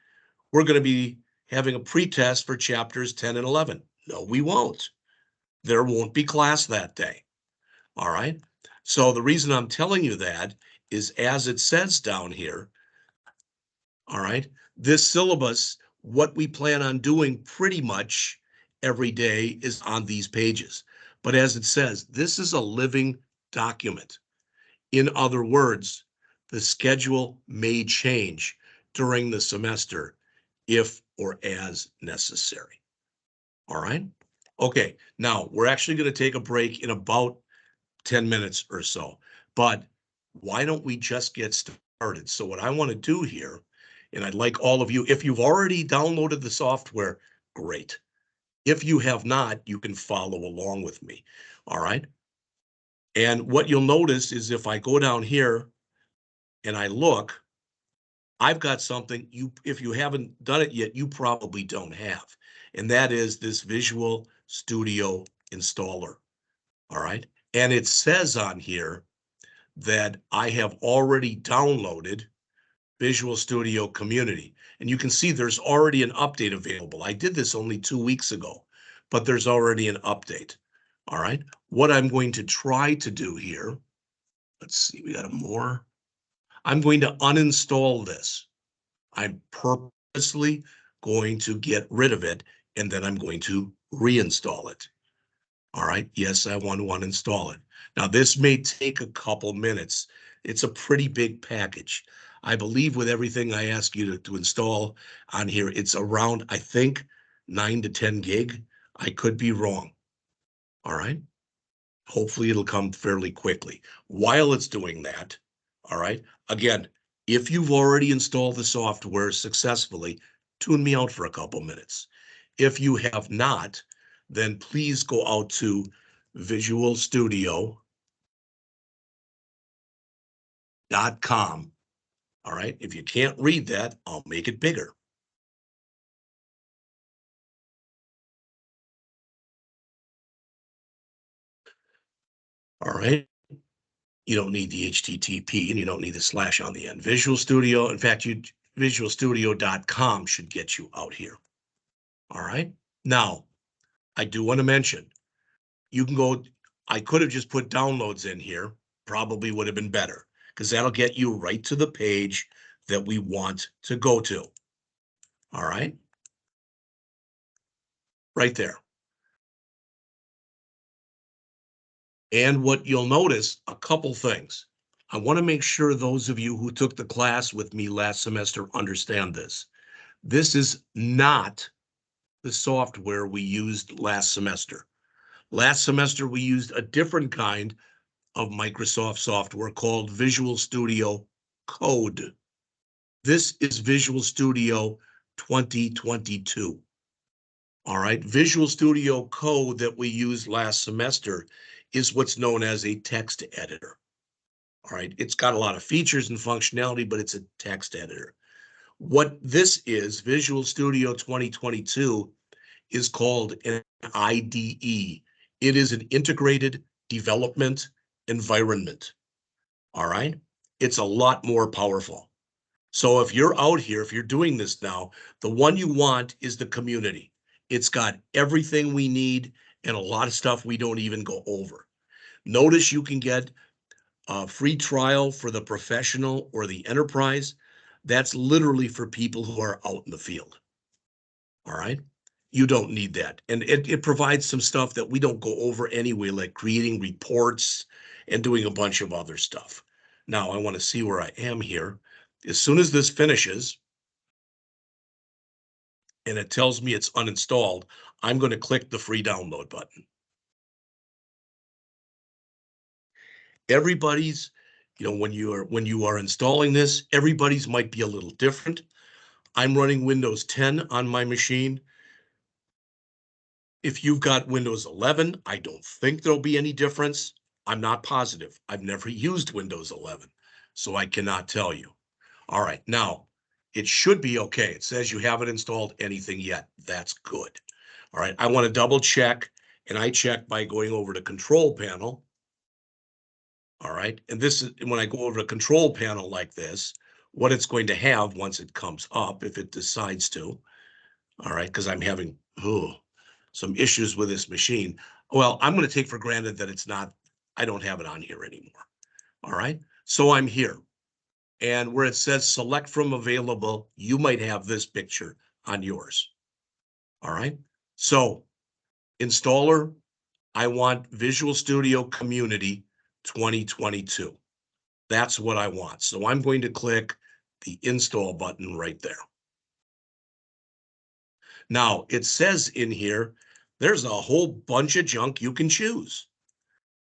we're going to be having a pretest for chapters 10 and 11. No, we won't. There won't be class that day. All right. So the reason I'm telling you that is as it says down here, all right, this syllabus, what we plan on doing pretty much every day is on these pages. But as it says, this is a living document. In other words, the schedule may change during the semester if or as necessary. All right. Okay. Now we're actually going to take a break in about 10 minutes or so, but why don't we just get started? So what I want to do here, and I'd like all of you, if you've already downloaded the software, great. If you have not, you can follow along with me. All right. And what you'll notice is if I go down here and I look, I've got something if you haven't done it yet, you probably don't have. And that is this Visual Studio installer. All right. And it says on here that I have already downloaded Visual Studio Community. And you can see there's already an update available. I did this only 2 weeks ago, but there's already an update. All right. What I'm going to try to do here, let's see, we got more. I'm going to uninstall this. I'm purposely going to get rid of it, and then I'm going to reinstall it. All right. Yes, I want to uninstall it. Now, this may take a couple minutes. It's a pretty big package. I believe with everything I ask you to install on here, it's around, I think, 9 to 10 gig. I could be wrong. All right. Hopefully it'll come fairly quickly. While it's doing that, all right, again, if you've already installed the software successfully, tune me out for a couple minutes. If you have not, then please go out to visualstudio.com. All right, if you can't read that, I'll make it bigger. All right. You don't need the HTTP and you don't need the slash on the end. Visual Studio, in fact, visualstudio.com should get you out here. All right. Now, I do want to mention, you can go, I could have just put downloads in here, probably would have been better, because that'll get you right to the page that we want to go to. All right. Right there. And what you'll notice, a couple things. I want to make sure those of you who took the class with me last semester understand this. This is not the software we used last semester. Last semester, we used a different kind of Microsoft software called Visual Studio Code. This is Visual Studio 2022. All right, Visual Studio Code that we used last semester is what's known as a text editor. All right, it's got a lot of features and functionality, but it's a text editor. What this is, Visual Studio 2022, is called an IDE. It is an integrated development environment. All right, it's a lot more powerful. So if you're out here, if you're doing this now, the one you want is the community. It's got everything we need and a lot of stuff we don't even go over. Notice you can get a free trial for the professional or the enterprise. That's literally for people who are out in the field. All right. You don't need that. And it provides some stuff that we don't go over anyway, like creating reports and doing a bunch of other stuff. Now I want to see where I am here. As soon as this finishes and it tells me it's uninstalled, I'm going to click the free download button. Everybody's, when you are installing this, everybody's might be a little different. I'm running Windows 10 on my machine. If you've got Windows 11, I don't think there'll be any difference. I'm not positive. I've never used Windows 11, so I cannot tell you. All right, now it should be okay. It says you haven't installed anything yet. That's good. All right, I want to double check, and I check by going over to Control Panel. All right, and this is when I go over to Control Panel like this, what it's going to have once it comes up, if it decides to. All right, because I'm having some issues with this machine. Well, I'm going to take for granted that it's not, I don't have it on here anymore. All right, so I'm here. And where it says select from available, you might have this picture on yours. All right, so installer, I want Visual Studio Community 2022. That's what I want. So I'm going to click the install button right there. Now it says in here, there's a whole bunch of junk you can choose.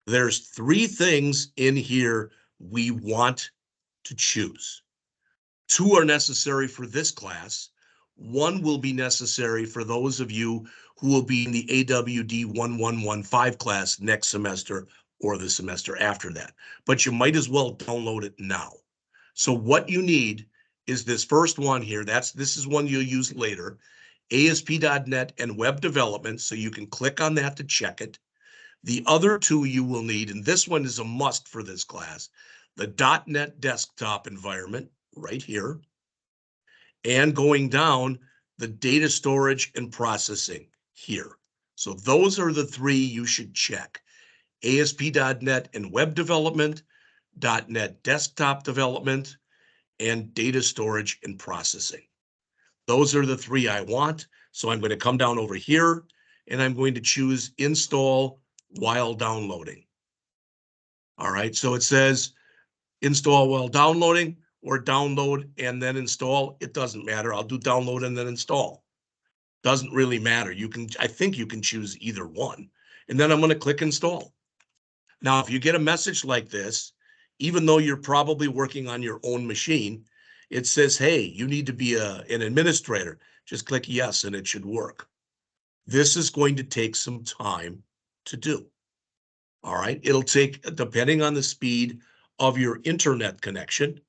There's 3 things in here we want to choose. 2 are necessary for this class. 1 will be necessary for those of you who will be in the AWD1100 class next semester or the semester after that. But you might as well download it now. So what you need is this first one here. This is one you'll use later. ASP.NET and web development. So you can click on that to check it. The other 2 you will need, and this one is a must for this class, the .NET desktop environment right here, and going down, the data storage and processing here. So those are the 3 you should check. ASP.NET and web development, .NET desktop development, and data storage and processing. Those are the 3 I want. So I'm going to come down over here and I'm going to choose install while downloading. All right, so it says install while downloading or download and then install. It doesn't matter. I'll do download and then install. Doesn't really matter. I think you can choose either one. And then I'm going to click install. Now, if you get a message like this, even though you're probably working on your own machine, it says, hey, you need to be an administrator. Just click yes, and it should work. This is going to take some time to do. All right, it'll take, depending on the speed of your internet connection,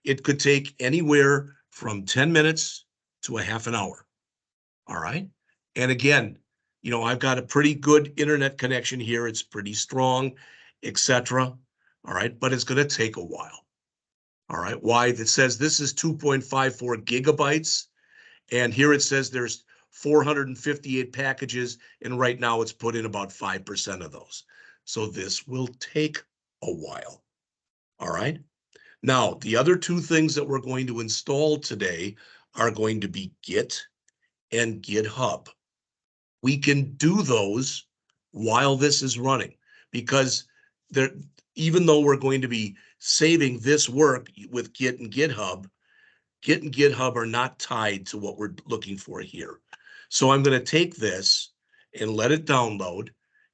it could take anywhere from 10 minutes to a half an hour. All right, and again, I've got a pretty good internet connection here. It's pretty strong, etc. All right, but it's going to take a while. All right, why? It says this is 2.54 gigabytes, and here it says there's 458 packages, and right now it's put in about 5% of those. So this will take a while. All right. Now, the other 2 things that we're going to install today are going to be Git and GitHub. We can do those while this is running because even though we're going to be saving this work with Git and GitHub. Git and GitHub are not tied to what we're looking for here. So I'm going to take this and let it download,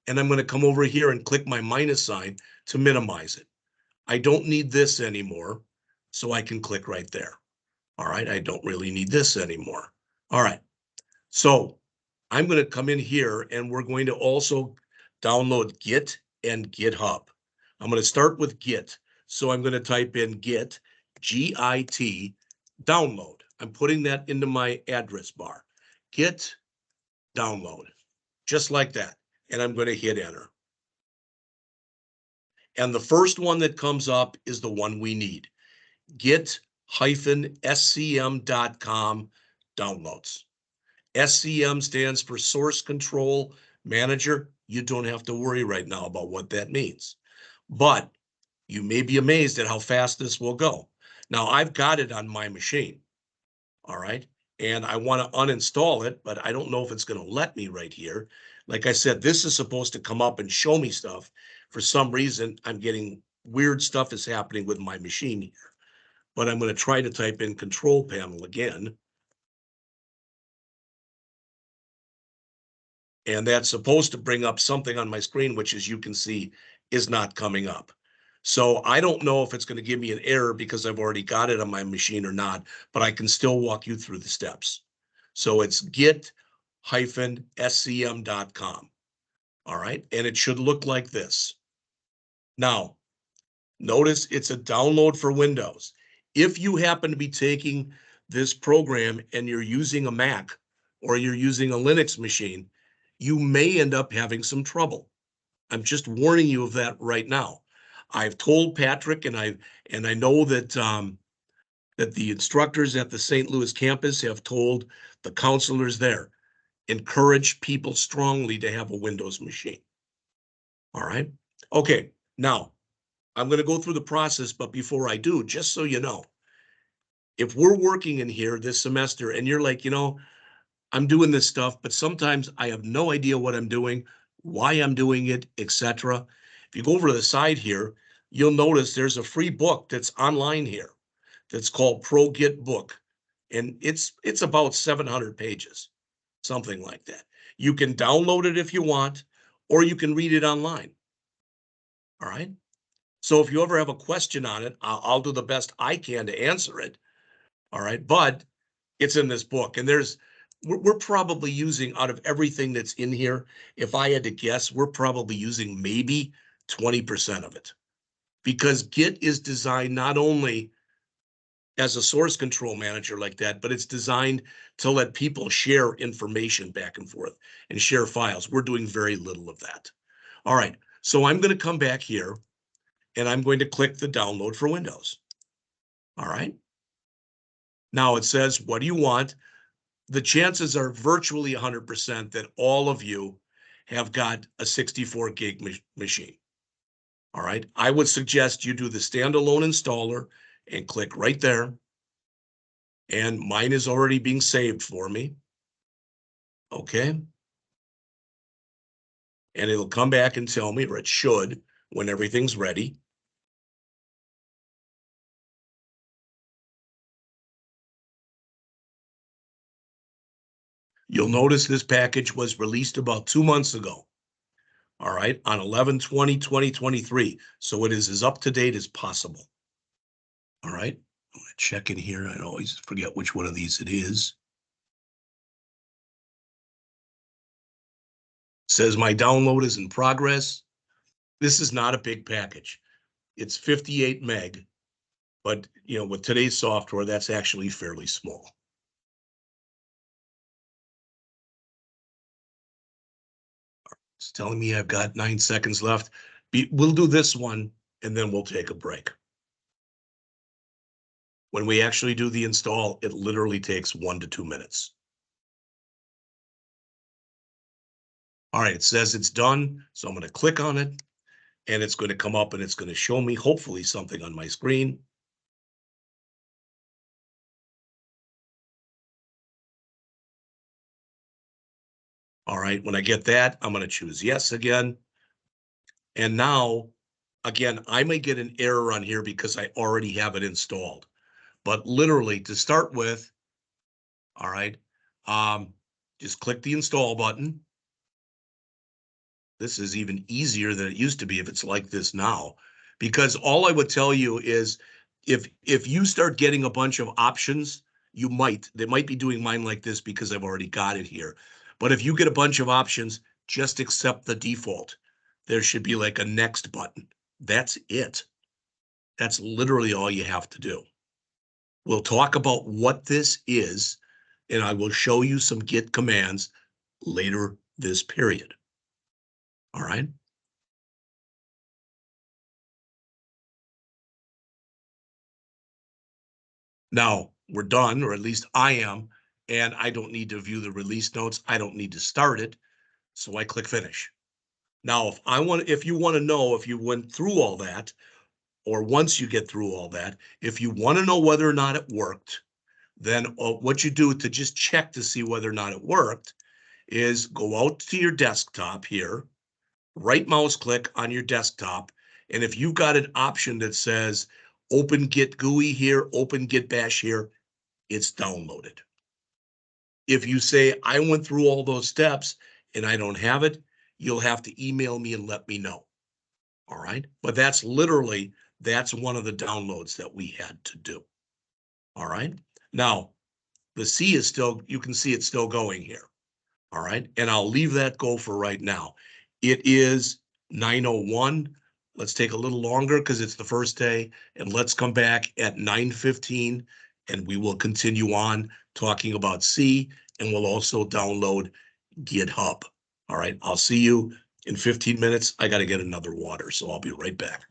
and I'm going to come over here and click my minus sign to minimize it. I don't need this anymore, so I can click right there. All right, I don't really need this anymore. All right, so I'm going to come in here and we're going to also download Git and GitHub. I'm going to start with Git. So I'm going to type in Git, Git, download. I'm putting that into my address bar. Git, download, just like that. And I'm going to hit enter. And the first one that comes up is the one we need. Git-scm.com downloads. SCM stands for Source Control Manager. You don't have to worry right now about what that means. But you may be amazed at how fast this will go. Now, I've got it on my machine, all right? And I want to uninstall it, but I don't know if it's going to let me right here. Like I said, this is supposed to come up and show me stuff. For some reason, I'm getting weird stuff is happening with my machine here. But I'm going to try to type in Control Panel again. And that's supposed to bring up something on my screen, which, as you can see, is not coming up. So I don't know if it's going to give me an error because I've already got it on my machine or not, but I can still walk you through the steps. So it's git-scm.com. All right, and it should look like this. Now, notice it's a download for Windows. If you happen to be taking this program and you're using a Mac or you're using a Linux machine, you may end up having some trouble. I'm just warning you of that right now. I've told Patrick, and I know that that the instructors at the St. Louis campus have told the counselors there, encourage people strongly to have a Windows machine. All right. Okay. Now I'm going to go through the process, but before I do, just so you know, if we're working in here this semester and you're like, I'm doing this stuff, but sometimes I have no idea what I'm doing, why I'm doing it, etc. If you go over to the side here, you'll notice there's a free book that's online here that's called Pro Git Book. And it's about 700 pages, something like that. You can download it if you want, or you can read it online. All right. So if you ever have a question on it, I'll do the best I can to answer it. All right. But it's in this book, and we're probably using, out of everything that's in here, if I had to guess, we're probably using maybe 20% of it, because Git is designed not only as a source control manager like that, but it's designed to let people share information back and forth and share files. We're doing very little of that. All right, so I'm going to come back here and I'm going to click the download for Windows. All right. Now it says, what do you want? The chances are virtually 100% that all of you have got a 64 gig machine. All right. I would suggest you do the standalone installer and click right there. And mine is already being saved for me. Okay. And it'll come back and tell me, or it should, when everything's ready. You'll notice this package was released about 2 months ago. All right, on 11/20/2023. So it is as up to date as possible. All right, I'm going to check in here. I always forget which one of these it is. It says my download is in progress. This is not a big package. It's 58 meg, but with today's software, that's actually fairly small. It's telling me I've got 9 seconds left. We'll do this one and then we'll take a break. When we actually do the install, it literally takes 1 to 2 minutes. All right, it says it's done. So I'm going to click on it and it's going to come up and it's going to show me hopefully something on my screen. All right, when I get that, I'm going to choose yes again. And now Again, I may get an error on here because I already have it installed. But literally, to start with, all right, just click the install button. This is even easier than it used to be if it's like this now, because all I would tell you is if you start getting a bunch of options, they might be doing mine like this because I've already got it here. But if you get a bunch of options, just accept the default. There should be like a next button. That's it. That's literally all you have to do. We'll talk about what this is, and I will show you some Git commands later this period. All right. Now we're done, or at least I am, and I don't need to view the release notes. I don't need to start it. So I click finish. Now, if you want to know if you went through all that, or once you get through all that, if you want to know whether or not it worked, then what you do to just check to see whether or not it worked is go out to your desktop here, right mouse click on your desktop. And if you've got an option that says open Git GUI here, open Git Bash here, it's downloaded. If you say, I went through all those steps and I don't have it, you'll have to email me and let me know. All right. But that's one of the downloads that we had to do. All right. Now, the C is still, you can see it's still going here. All right. And I'll leave that go for right now. It is 9:01. Let's take a little longer because it's the first day. And let's come back at 9:15 and we will continue on talking about C, and we'll also download GitHub. All right. I'll see you in 15 minutes. I got to get another water, so I'll be right back.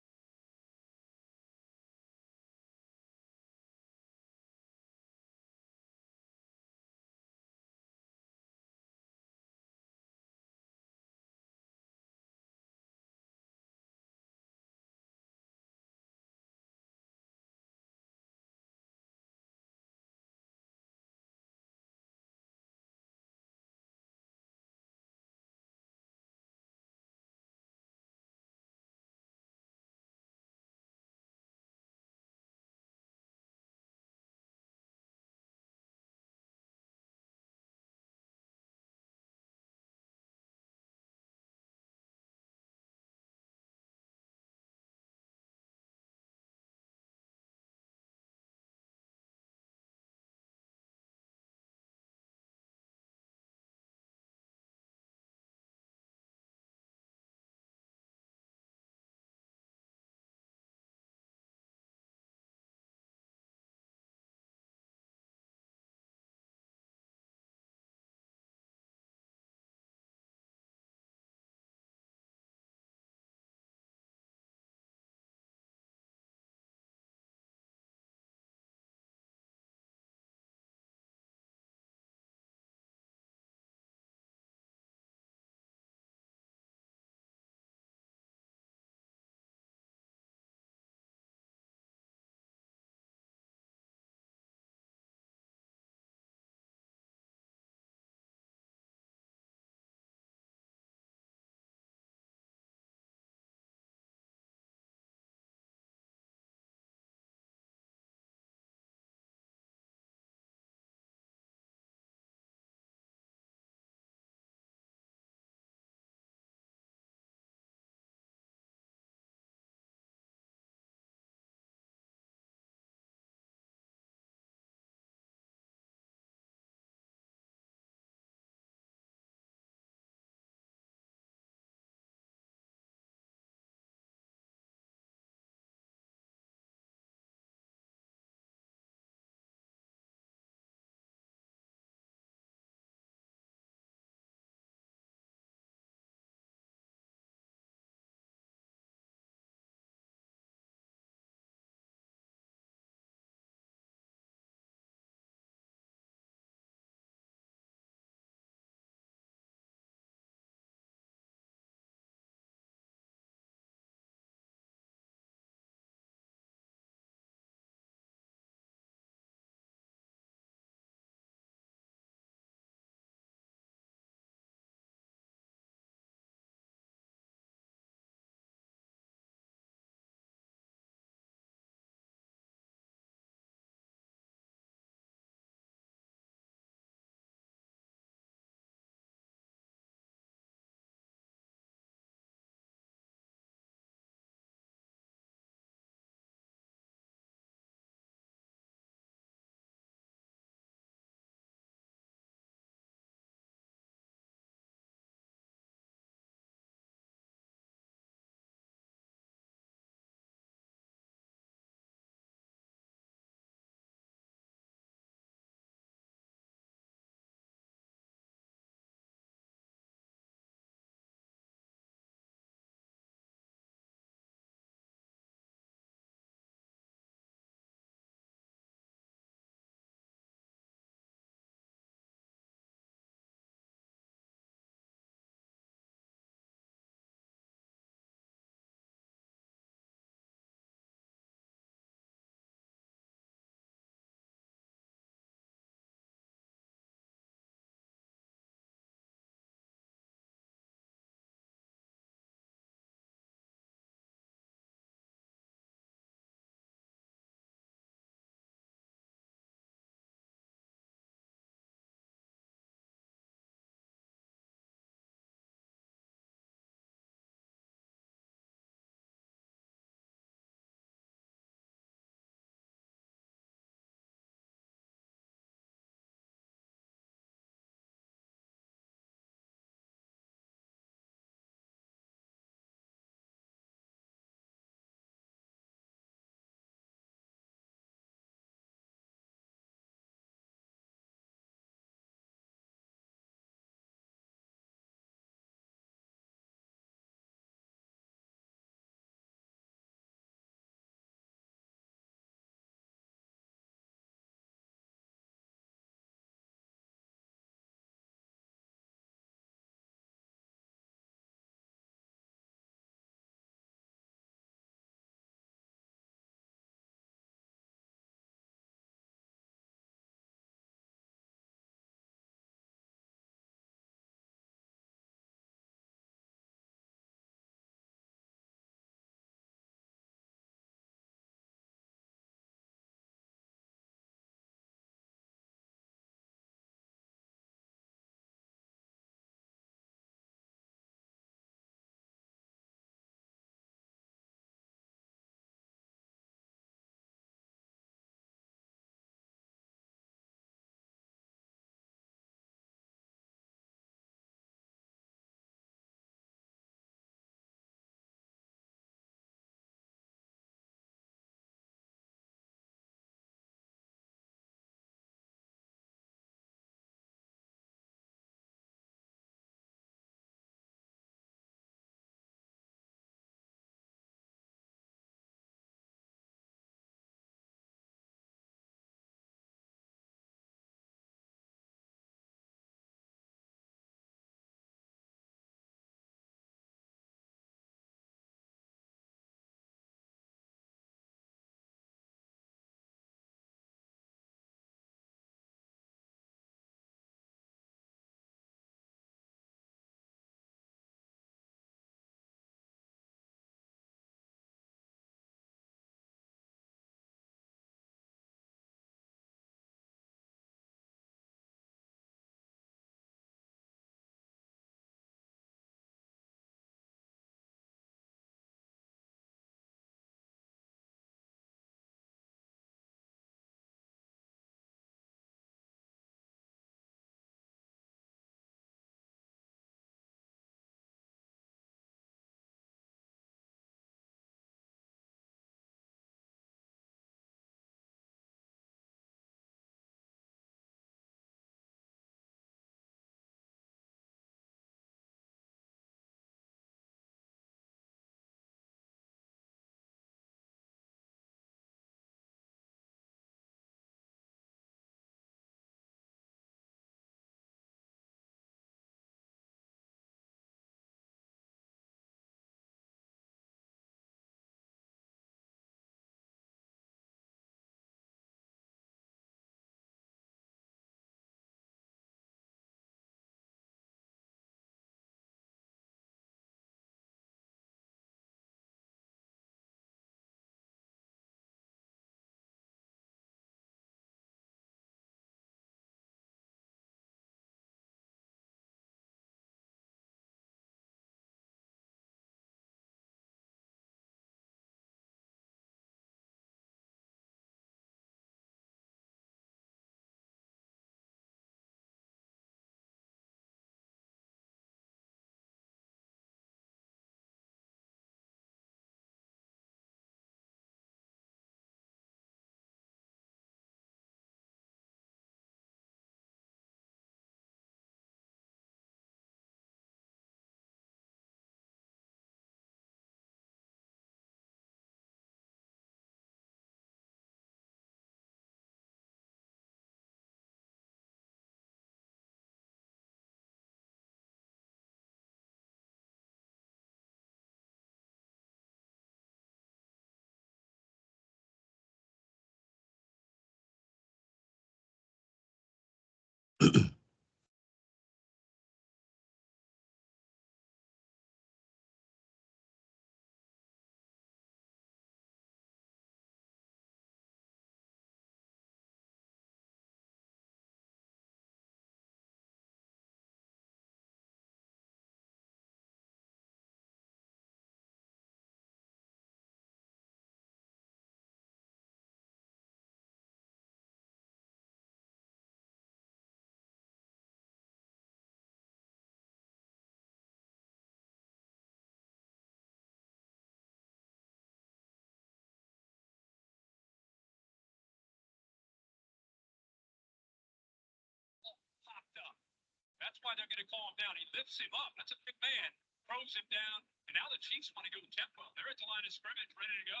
That's why they're going to call him down. He lifts him up. That's a big man. Throws him down. And now the Chiefs want to go tempo. They're at the line of scrimmage, ready to go.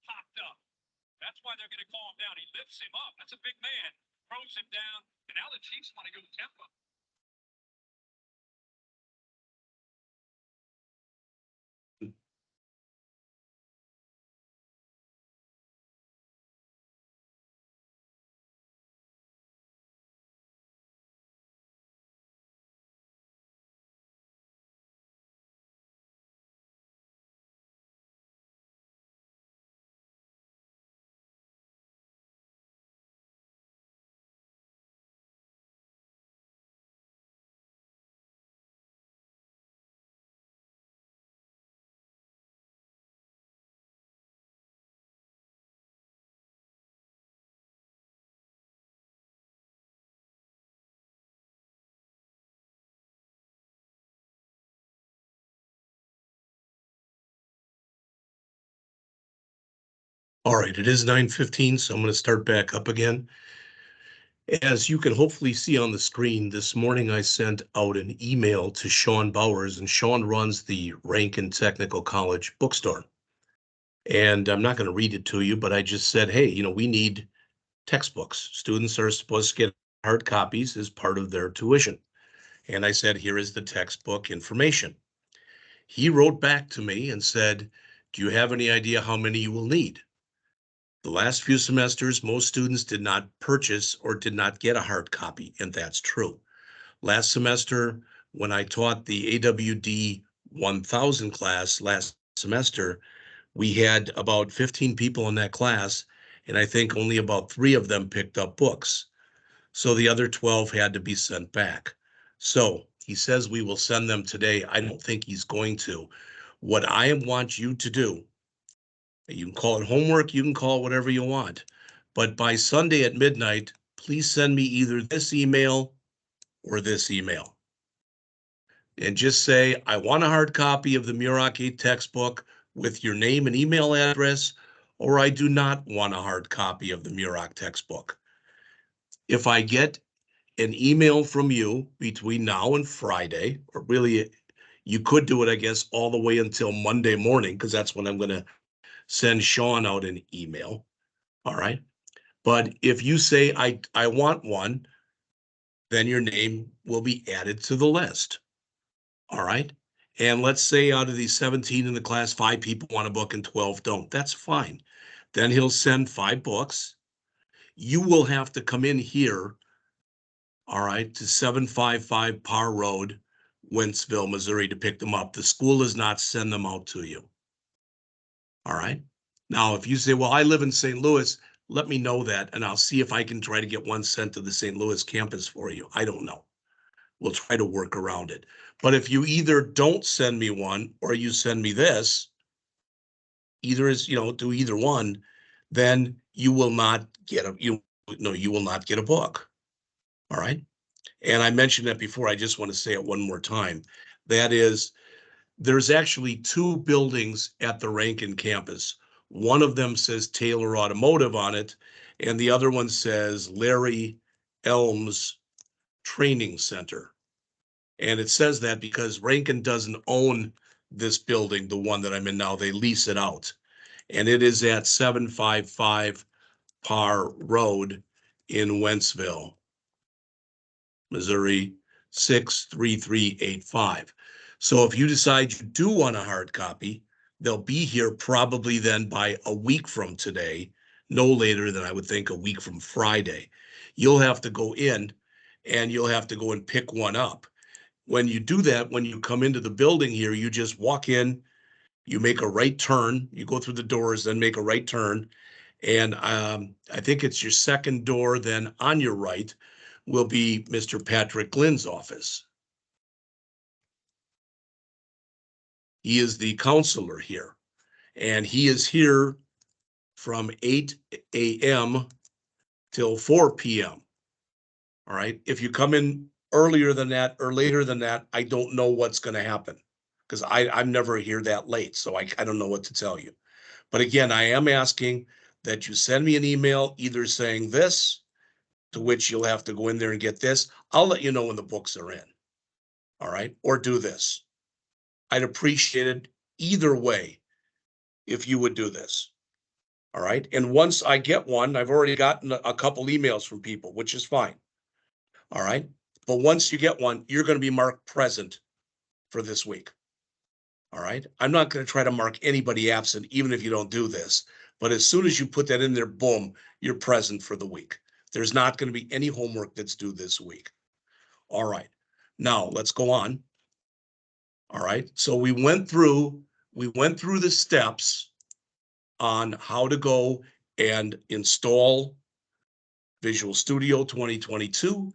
Popped up. That's why they're going to call him down. He lifts him up. That's a big man. Throws him down. And now the Chiefs want to go tempo. All right, it is 9:15, so I'm going to start back up again. As you can hopefully see on the screen, this morning I sent out an email to Sean Bowers, and Sean runs the Rankin Technical College bookstore. And I'm not going to read it to you, but I just said, hey, we need textbooks. Students are supposed to get hard copies as part of their tuition. And I said, here is the textbook information. He wrote back to me and said, do you have any idea how many you will need? The last few semesters, most students did not purchase or did not get a hard copy, and that's true. Last semester, when I taught the AWD1000 class last semester, we had about 15 people in that class, and I think only about 3 of them picked up books. So the other 12 had to be sent back. So he says we will send them today. I don't think he's going to. What I want you to do, you can call it homework, you can call it whatever you want, but by Sunday at midnight, please send me either this email or this email. And just say, I want a hard copy of the Murach 8 textbook with your name and email address, or I do not want a hard copy of the Murach textbook. If I get an email from you between now and Friday, or really, you could do it, I guess, all the way until Monday morning, because that's when I'm going to send Sean out an email. All right. But if you say, I want one, then your name will be added to the list. All right. And let's say out of these 17 in the class, 5 people want a book and 12 don't. That's fine. Then he'll send 5 books. You will have to come in here, all right, to 755 Parr Road, Wentzville, Missouri, to pick them up. The school does not send them out to you. All right. Now, if you say, well, I live in St. Louis, let me know that, and I'll see if I can try to get one sent to the St. Louis campus for you. I don't know. We'll try to work around it. But if you either don't send me one or you send me this, either is, do either one, then you will not get you will not get a book. All right. And I mentioned that before. I just want to say it one more time. That is, there's actually 2 buildings at the Rankin campus. One of them says Taylor Automotive on it, and the other one says Larry Elms Training Center. And it says that because Rankin doesn't own this building, the one that I'm in now, they lease it out. And it is at 755 Parr Road in Wentzville, Missouri, 63385. So if you decide you do want a hard copy, they'll be here probably then by a week from today no later than I would think a week from Friday. You'll have to go in and you'll have to go and pick one up. When you do that, when you come into the building here, you just walk in, you make a right turn, you go through the doors, then make a right turn. And I think it's your second door, then on your right will be Mr. Patrick Glynn's office. He is the counselor here, and he is here from 8 a.m. till 4 p.m. All right. If you come in earlier than that or later than that, I don't know what's going to happen because I'm never here that late. So I don't know what to tell you. But again, I am asking that you send me an email either saying this, to which you'll have to go in there and get this. I'll let you know when the books are in. All right. Or do this. I'd appreciate it either way if you would do this. All right. And once I get one, I've already gotten a couple emails from people, which is fine. All right. But once you get one, you're going to be marked present for this week. All right. I'm not going to try to mark anybody absent, even if you don't do this. But as soon as you put that in there, boom, you're present for the week. There's not going to be any homework that's due this week. All right. Now let's go on. All right. So we went through the steps on how to go and install Visual Studio 2022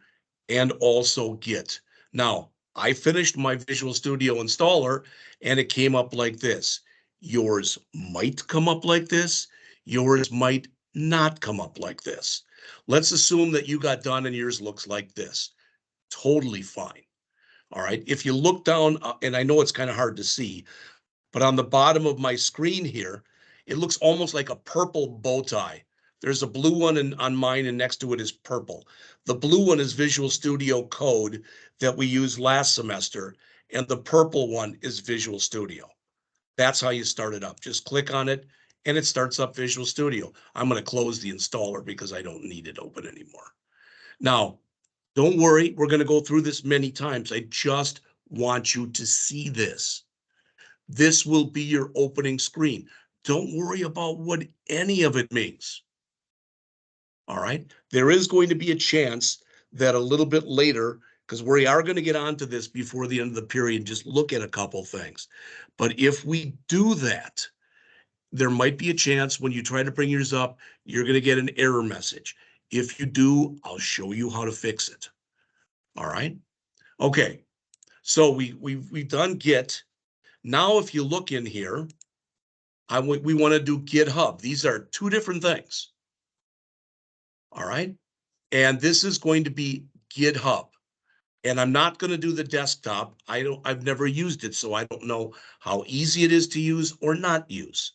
and also Git. Now, I finished my Visual Studio installer and it came up like this. Yours might come up like this. Yours might not come up like this. Let's assume that you got done and yours looks like this. Totally fine. All right. If you look down, and I know it's kind of hard to see, but on the bottom of my screen here, it looks almost like a purple bow tie. There's a blue one on mine, and next to it is purple. The blue one is Visual Studio Code that we used last semester, and the purple one is Visual Studio. That's how you start it up. Just click on it, and it starts up Visual Studio. I'm going to close the installer because I don't need it open anymore. Now, don't worry, we're going to go through this many times. I just want you to see this. This will be your opening screen. Don't worry about what any of it means. All right. There is going to be a chance that a little bit later, because we are going to get onto this before the end of the period, just look at a couple things. But if we do that, there might be a chance when you try to bring yours up, you're going to get an error message. If you do, I'll show you how to fix it. All right. Okay. So we've done Git. Now, if you look in here, we want to do GitHub. These are two different things. All right. And this is going to be GitHub. And I'm not going to do the desktop. I've never used it, so I don't know how easy it is to use or not use.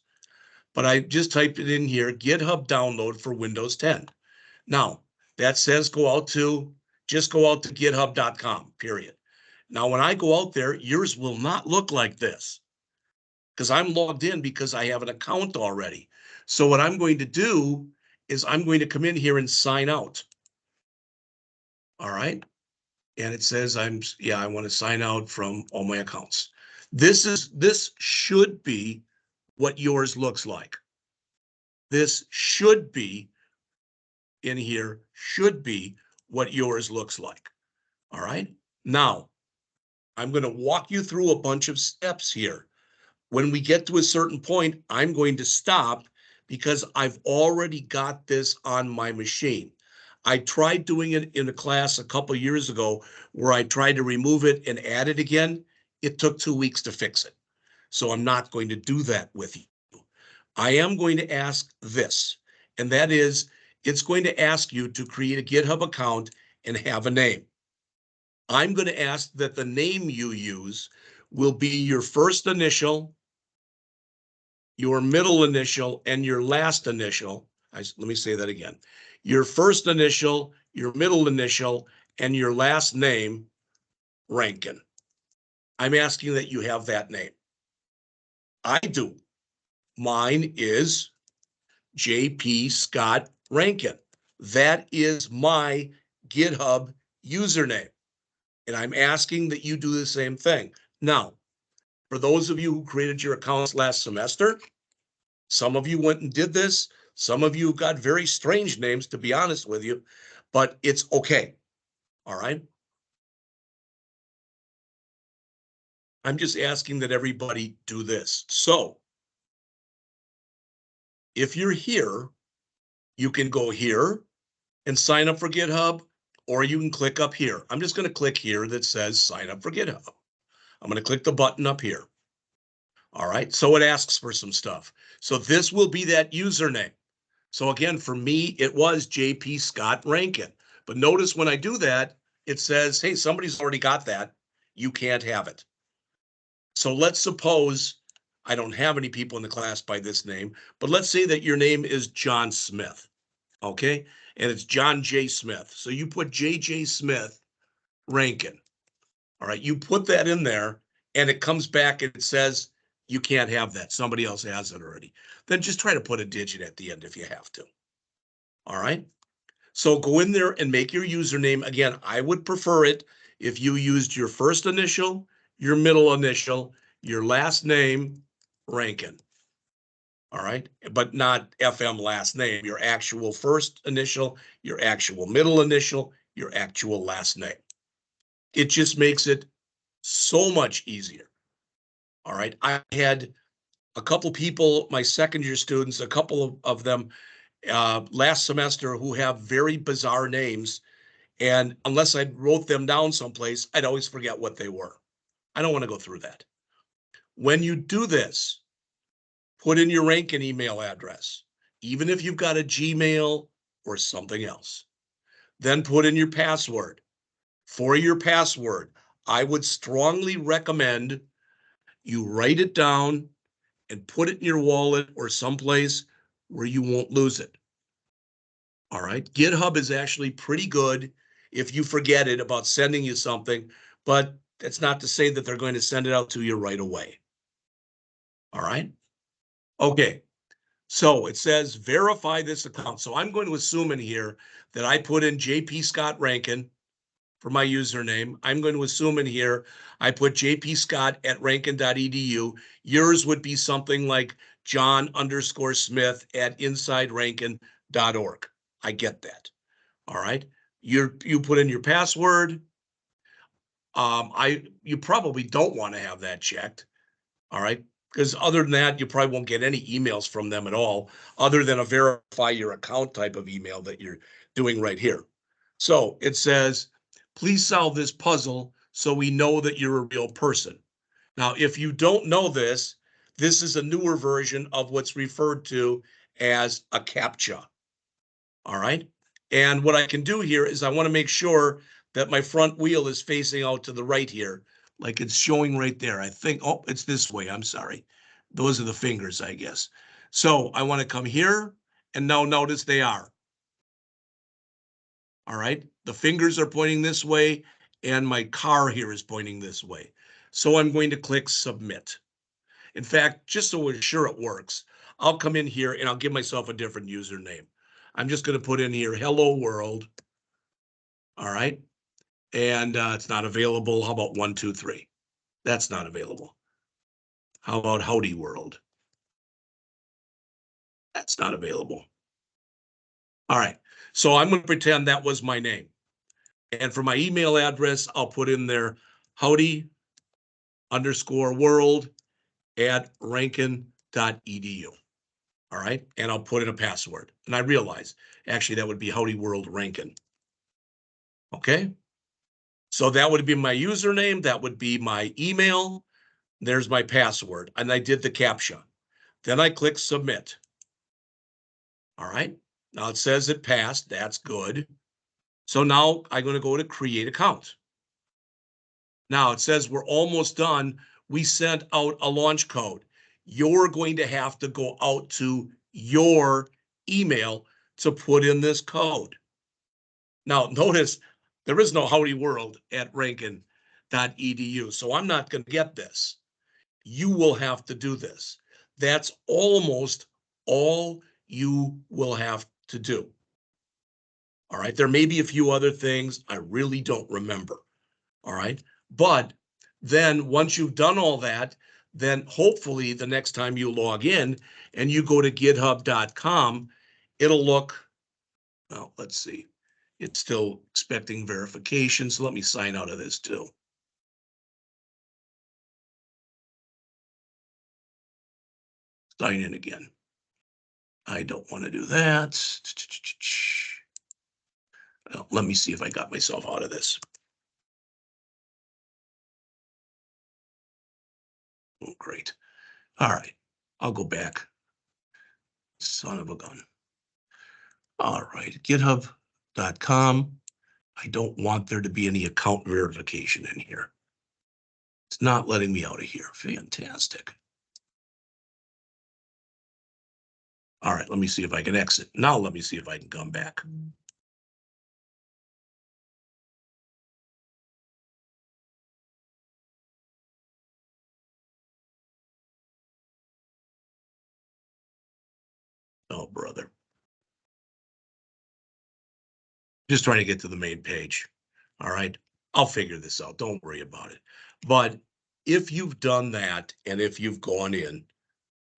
But I just typed it in here, GitHub download for Windows 10. Now, that says just go out to github.com, period. Now, when I go out there, yours will not look like this because I'm logged in because I have an account already. So what I'm going to do is I'm going to come in here and sign out. All right. And it says I want to sign out from all my accounts. This should be what yours looks like. This should be in here, should be what yours looks like. All right. Now, I'm going to walk you through a bunch of steps here. When we get to a certain point, I'm going to stop because I've already got this on my machine. I tried doing it in a class a couple years ago where I tried to remove it and add it again. It took 2 weeks to fix it. So I'm not going to do that with you. I am going to ask this, and that is, it's going to ask you to create a GitHub account and have a name. I'm going to ask that the name you use will be your first initial, your middle initial, and your last initial. Let me say that again. Your first initial, your middle initial, and your last name, Rankin. I'm asking that you have that name. I do. Mine is JP Scott Rankin. That is my GitHub username. And I'm asking that you do the same thing. Now, for those of you who created your accounts last semester, some of you went and did this. Some of you have got very strange names, to be honest with you, but it's okay. All right. I'm just asking that everybody do this. So if you're here, you can go here and sign up for GitHub, or you can click up here. I'm just going to click here that says sign up for GitHub. I'm going to click the button up here. All right. So it asks for some stuff. So this will be that username. So again, for me, it was JP Scott Rankin. But notice when I do that, it says, hey, somebody's already got that. You can't have it. So let's suppose I don't have any people in the class by this name, but let's say that your name is John Smith. Okay. And it's John J. Smith. So you put JJ Smith Rankin. All right. You put that in there and it comes back and it says, you can't have that. Somebody else has it already. Then just try to put a digit at the end if you have to. All right. So go in there and make your username. Again, I would prefer it if you used your first initial, your middle initial, your last name, Rankin. All right. But not FM last name, your actual first initial, your actual middle initial, your actual last name. It just makes it so much easier. All right. I had a couple people, my second year students, a couple of them last semester who have very bizarre names. And unless I wrote them down someplace, I'd always forget what they were. I don't want to go through that. When you do this, put in your Rankin email address, even if you've got a Gmail or something else. Then put in your password. For your password, I would strongly recommend you write it down and put it in your wallet or someplace where you won't lose it. All right. GitHub is actually pretty good if you forget it about sending you something, but that's not to say that they're going to send it out to you right away. All right. Okay. So it says verify this account. So I'm going to assume in here that I put in JP Scott Rankin for my username. I'm going to assume in here I put jpscott@rankin.edu. Yours would be something like John_Smith@insiderankin.org. I get that. All right. You put in your password. You probably don't want to have that checked. All right. Because other than that, you probably won't get any emails from them at all, other than a verify your account type of email that you're doing right here. So it says, please solve this puzzle so we know that you're a real person. Now, if you don't know this, this is a newer version of what's referred to as a CAPTCHA. All right. And what I can do here is I want to make sure that my front wheel is facing out to the right here, like it's showing right there. I think, oh, it's this way. I'm sorry. Those are the fingers, I guess. So I want to come here and now notice they are. All right. The fingers are pointing this way and my car here is pointing this way. So I'm going to click submit. In fact, just so we're sure it works, I'll come in here and I'll give myself a different username. I'm just going to put in here, hello world. All right. And it's not available. How about 123? That's not available. How about howdy world? That's not available. All right. So I'm going to pretend that was my name. And for my email address, I'll put in there howdy_world@rankin.edu. All right. And I'll put in a password. And I realize actually that would be howdy world Rankin. Okay. So that would be my username. That would be my email. There's my password. And I did the CAPTCHA. Then I click submit. All right. Now it says it passed. That's good. So now I'm going to go to create account. Now it says we're almost done. We sent out a launch code. You're going to have to go out to your email to put in this code. Now notice there is no howdyworld@rankin.edu. So I'm not going to get this. You will have to do this. That's almost all you will have to do. All right. There may be a few other things. I really don't remember. All right. But then once you've done all that, then hopefully the next time you log in and you go to github.com, it'll look, well, let's see. It's still expecting verification, so let me sign out of this too. Sign in again. I don't want to do that. Well, let me see if I got myself out of this. Oh, great. All right, I'll go back. Son of a gun. All right, github.com. I don't want there to be any account verification in here. It's not letting me out of here. Fantastic. All right, let me see if I can exit. Now let me see if I can come back. Oh, brother. Just trying to get to the main page. All right, I'll figure this out. Don't worry about it. But if you've done that and if you've gone in,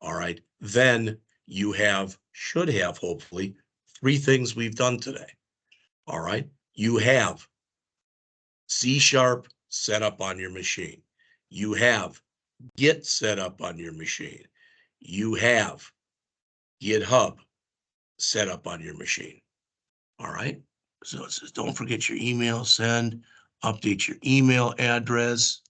all right, then you should have hopefully 3 things we've done today. All right, you have C# set up on your machine. You have Git set up on your machine. You have GitHub set up on your machine. All right. So it says, don't forget your email, send, update your email address.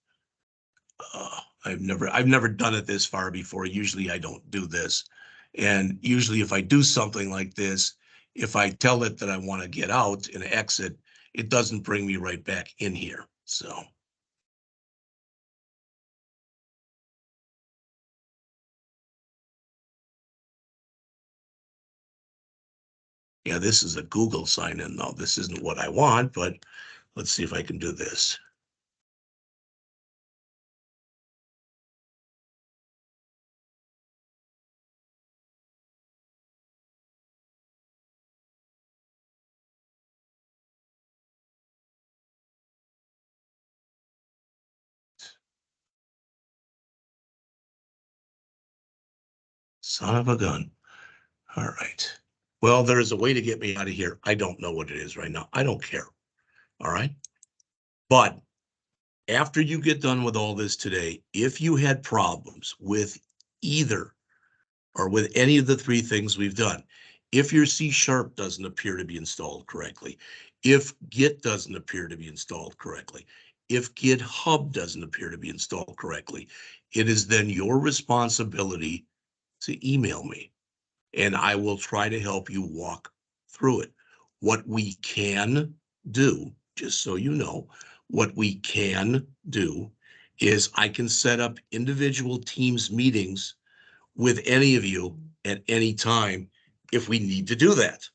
I've never done it this far before. Usually I don't do this. And usually if I do something like this, if I tell it that I want to get out and exit, it doesn't bring me right back in here. So. Yeah, this is a Google sign in though. This isn't what I want, but let's see if I can do this. Son of a gun. All right. Well, there is a way to get me out of here. I don't know what it is right now. I don't care. All right. But after you get done with all this today, if you had problems with either or with any of the 3 things we've done, if your C# doesn't appear to be installed correctly, if Git doesn't appear to be installed correctly, if GitHub doesn't appear to be installed correctly, it is then your responsibility to email me, and I will try to help you walk through it. What we can do, just so you know, what we can do is I can set up individual Teams meetings with any of you at any time if we need to do that.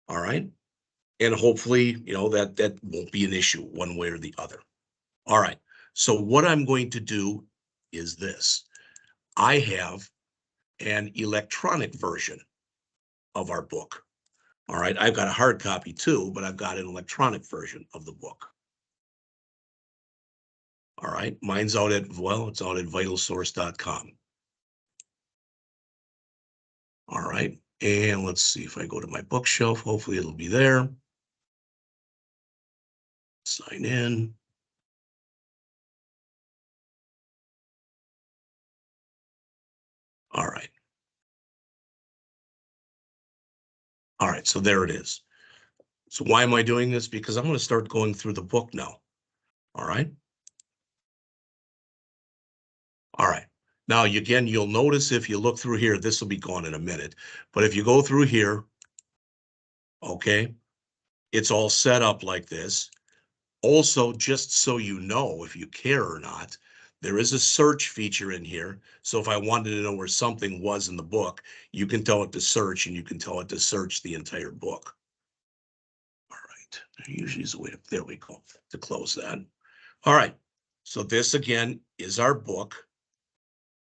All right. And hopefully, that won't be an issue one way or the other. All right. So what I'm going to do is this. I have an electronic version of our book. All right. I've got a hard copy too, but I've got an electronic version of the book. All right. Mine's out at, it's out at vitalsource.com. All right. And let's see if I go to my bookshelf, hopefully it'll be there. Sign in. All right. All right, so there it is. So why am I doing this? Because I'm going to start going through the book now. All right. All right. Now, again, you'll notice if you look through here, this will be gone in a minute. But if you go through here, okay, it's all set up like this. Also, just so you know, if you care or not, there is a search feature in here. So if I wanted to know where something was in the book, you can tell it to search, and you can tell it to search the entire book. All right. There usually is a way to, there we go, to close that. All right. So this again is our book.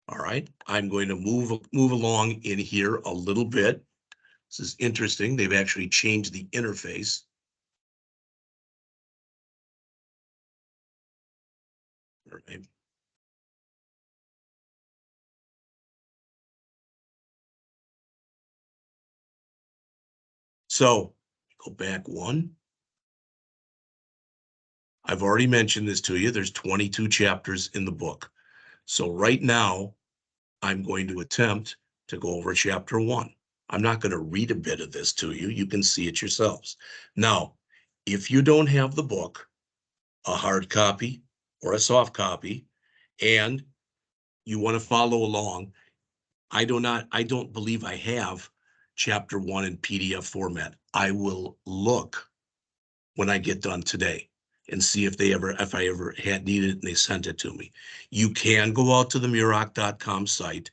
All right. I'm going to move along in here a little bit. This is interesting. They've actually changed the interface. All right. So go back one. I've already mentioned this to you. There's 22 chapters in the book. So right now, I'm going to attempt to go over chapter one. I'm not going to read a bit of this to you. You can see it yourselves. Now, if you don't have the book, a hard copy or a soft copy, and you want to follow along, I don't believe I have chapter one in PDF format. I will look when I get done today and see if I ever had needed it and they sent it to me. You can go out to the Murach.com site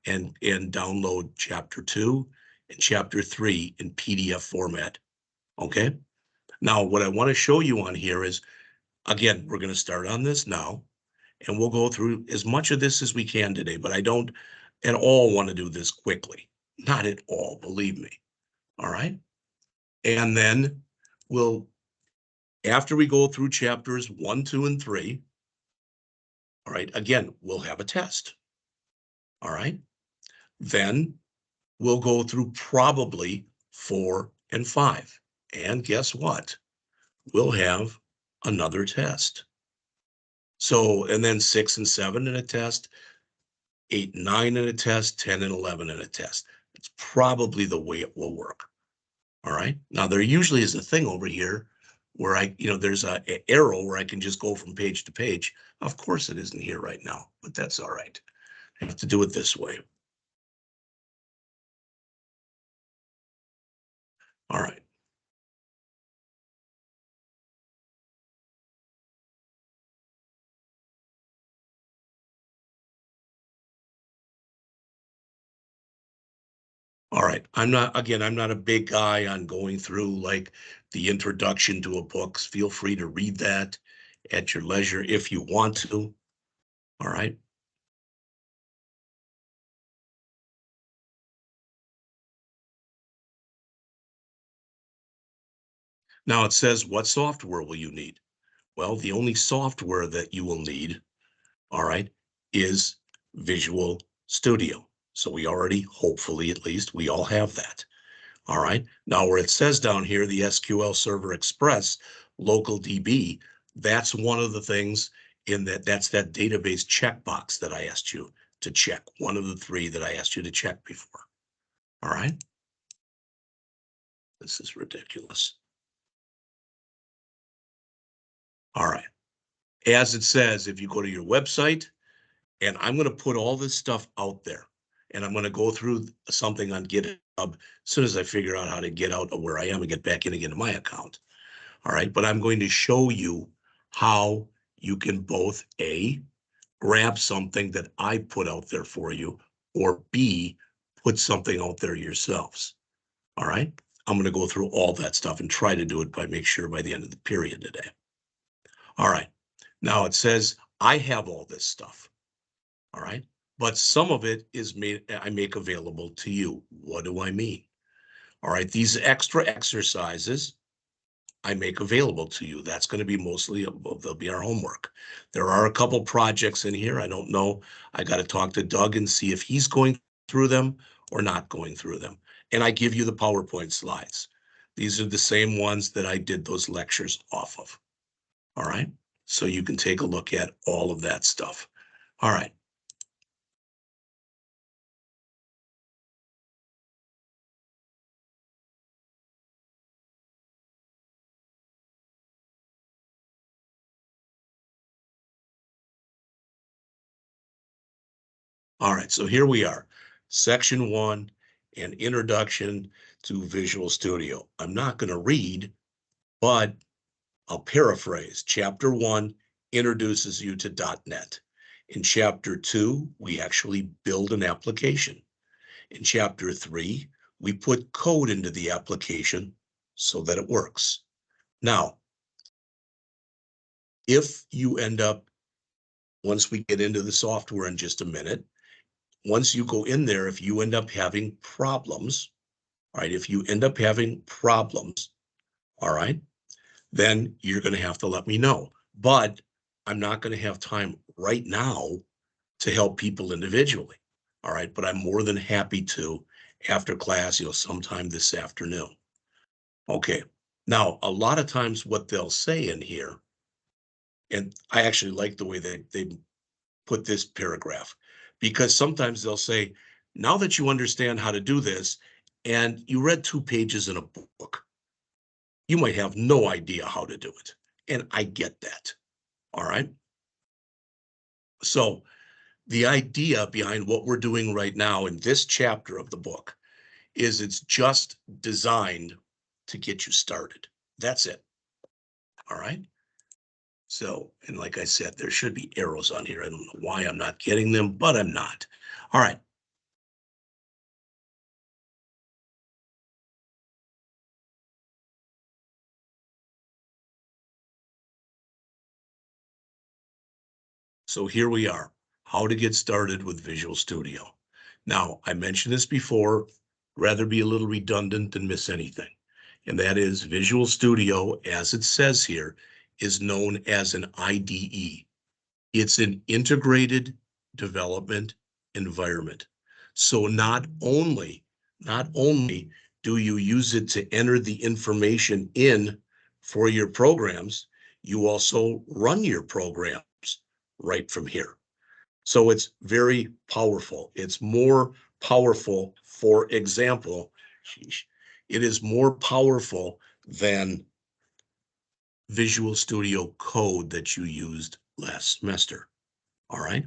and download chapter 2 and chapter 3 in PDF format. Okay. Now, what I want to show you on here is, again, we're going to start on this now, and we'll go through as much of this as we can today, but I don't at all want to do this quickly. Not at all, believe me. All right. And then after we go through chapters 1, 2, and 3, all right, again, we'll have a test. All right. Then we'll go through probably 4 and 5. And guess what? We'll have another test. So, and then 6 and 7 in a test, 8, 9 in a test, 10 and 11 in a test. It's probably the way it will work. All right. Now, there usually is a thing over here where there's a arrow where I can just go from page to page. Of course, it isn't here right now, but that's all right. I have to do it this way. All right. All right. I'm not a big guy on going through like the introduction to a book. Feel free to read that at your leisure if you want to. All right. Now it says, what software will you need? Well, the only software that you will need, all right, is Visual Studio. So we already, hopefully at least, we all have that. All right. Now where it says down here, the SQL Server Express local DB, that's one of the things that's that database checkbox that I asked you to check. One of the 3 that I asked you to check before. All right. This is ridiculous. All right. As it says, if you go to your website, and I'm going to put all this stuff out there, and I'm going to go through something on GitHub as soon as I figure out how to get out of where I am and get back in again to my account. All right. But I'm going to show you how you can both A, grab something that I put out there for you, or B, put something out there yourselves. All right. I'm going to go through all that stuff and try to do it by the end of the period today. All right. Now it says I have all this stuff. All right. But some of it I make available to you. What do I mean? All right. These extra exercises I make available to you. That's going to be they'll be our homework. There are a couple projects in here. I don't know. I got to talk to Doug and see if he's going through them or not going through them. And I give you the PowerPoint slides. These are the same ones that I did those lectures off of. All right. So you can take a look at all of that stuff. All right. All right, so here we are, section 1, an introduction to Visual Studio. I'm not going to read, but I'll paraphrase. Chapter 1 introduces you to .NET. In chapter 2, we actually build an application. In chapter 3, we put code into the application so that it works. Now, if you end up, once we get into the software in just a minute, once you go in there, if you end up having problems, all right, if you end up having problems, all right, then you're going to have to let me know. But I'm not going to have time right now to help people individually. All right, but I'm more than happy to after class, sometime this afternoon. Okay, now a lot of times what they'll say in here, and I actually like the way they put this paragraph, because sometimes they'll say, now that you understand how to do this, and you read 2 pages in a book, you might have no idea how to do it. And I get that. All right. So the idea behind what we're doing right now in this chapter of the book is it's just designed to get you started. That's it. All right. So, and like I said, there should be arrows on here. I don't know why I'm not getting them, but I'm not. All right. So here we are, how to get started with Visual Studio. Now, I mentioned this before, rather be a little redundant than miss anything. And that is Visual Studio, as it says here, is known as an IDE. It's an integrated development environment. So not only do you use it to enter the information in for your programs, you also run your programs right from here. So it's very powerful. It's more powerful, for example, it is more powerful than Visual Studio Code that you used last semester. All right.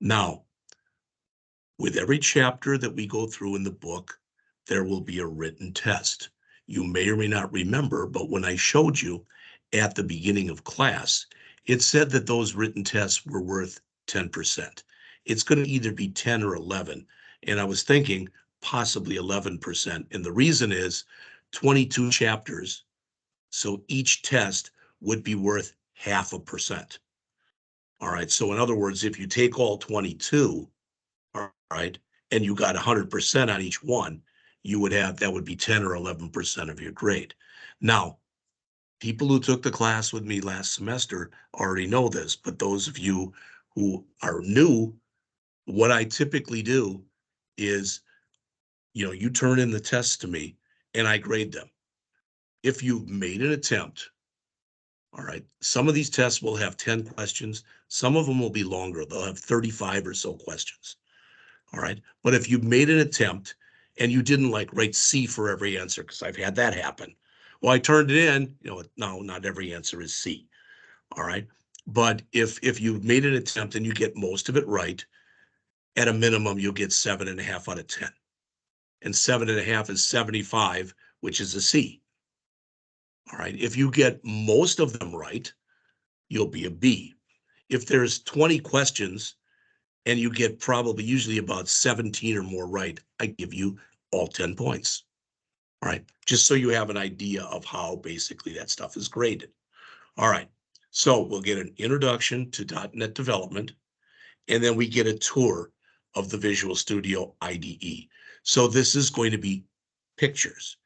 Now, with every chapter that we go through in the book, there will be a written test. You may or may not remember, but when I showed you at the beginning of class, it said that those written tests were worth 10%. It's going to either be 10 or 11. And I was thinking possibly 11%. And the reason is 22 chapters. So each test would be worth 0.5%. All right. So in other words, if you take all 22, all right, and you got 100% on each one, you would have, that would be 10 or 11% of your grade. Now, people who took the class with me last semester already know this, but those of you who are new, what I typically do is, you turn in the tests to me and I grade them. If you've made an attempt, all right, some of these tests will have 10 questions. Some of them will be longer. They'll have 35 or so questions. All right. But if you made an attempt and you didn't like write C for every answer, because I've had that happen. Well, I turned it in, no, not every answer is C. All right. But if you made an attempt and you get most of it right, at a minimum, you'll get 7.5 out of 10. And 7.5 is 75, which is a C. All right. If you get most of them right, you'll be a B. If there's 20 questions and you get probably usually about 17 or more right, I give you all 10 points. All right, just so you have an idea of how basically that stuff is graded. All right, so we'll get an introduction to .NET development, and then we get a tour of the Visual Studio IDE. So this is going to be pictures.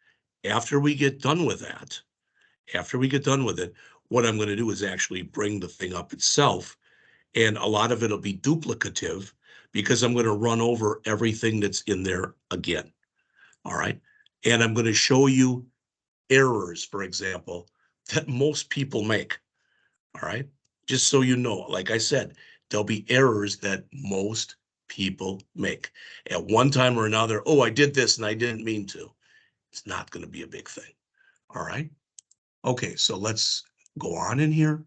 After we get done with that, what I'm going to do is actually bring the thing up itself, and a lot of it'll be duplicative because I'm going to run over everything that's in there again. All right. And I'm going to show you errors, for example, that most people make. All right. Just so you know, like I said, there'll be errors that most people make at one time or another. Oh, I did this and I didn't mean to. It's not going to be a big thing. All right. Okay. So let's go on in here.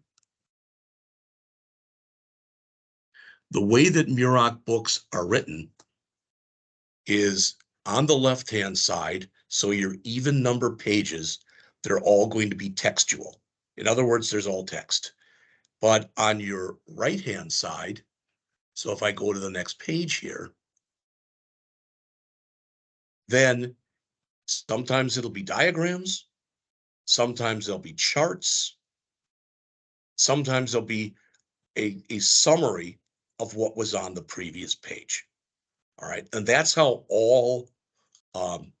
The way that Murach books are written is on the left-hand side. So your even number pages, they're all going to be textual. In other words, there's all text. But on your right-hand side, so if I go to the next page here, then sometimes it'll be diagrams, sometimes there'll be charts, sometimes there'll be a summary of what was on the previous page. All right, and um,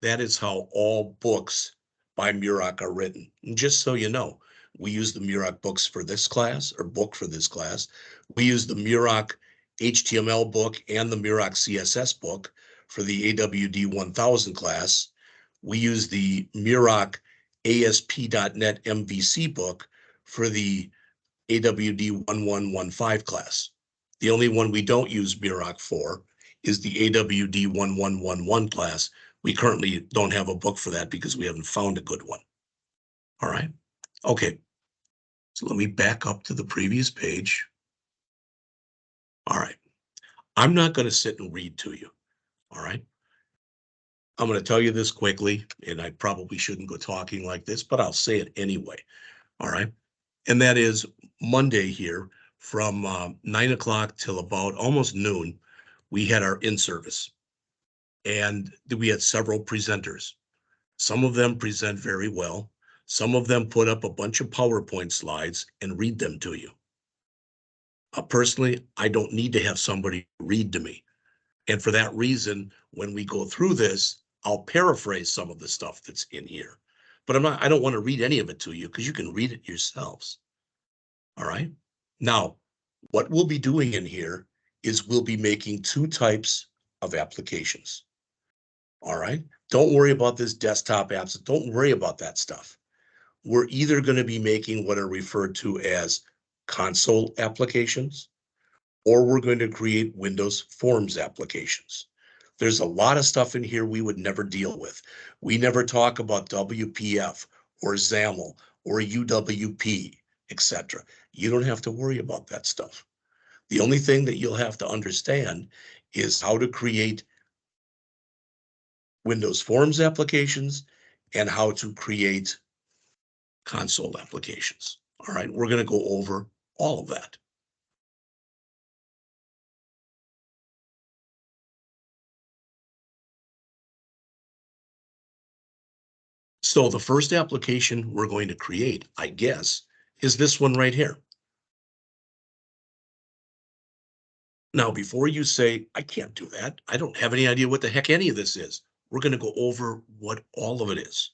that is how all books by Murach are written. And just so you know, we use the Murach books for this class, or book for this class. We use the Murach HTML book and the Murach CSS book for the AWD1000 class. we use the Murach ASP.NET MVC book for the AWD1115 class. The only one we don't use Murach for is the AWD1111 class. We currently don't have a book for that because we haven't found a good one. All right. Okay. So let me back up to the previous page. All right. I'm not going to sit and read to you. All right. I'm going to tell you this quickly, and I probably shouldn't go talking like this, but I'll say it anyway. All right. And that is Monday here from 9 o'clock till about almost noon. We had our in-service, and we had several presenters. Some of them present very well. Some of them put up a bunch of PowerPoint slides and read them to you. Personally, I don't need to have somebody read to me. And for that reason, when we go through this, I'll paraphrase some of the stuff that's in here. But I don't want to read any of it to you because you can read it yourselves. All right. Now, what we'll be doing in here is we'll be making two types of applications. All right. Don't worry about this desktop apps. Don't worry about that stuff. We're either going to be making what are referred to as console applications, or we're going to create Windows Forms applications. There's a lot of stuff in here we would never deal with. We never talk about WPF or XAML or UWP, etc. You don't have to worry about that stuff. The only thing that you'll have to understand is how to create Windows Forms applications and how to create console applications. All right, we're going to go over all of that. So the first application we're going to create, I guess, is this one right here. Now, before you say, I can't do that, I don't have any idea what the heck any of this is, we're going to go over what all of it is.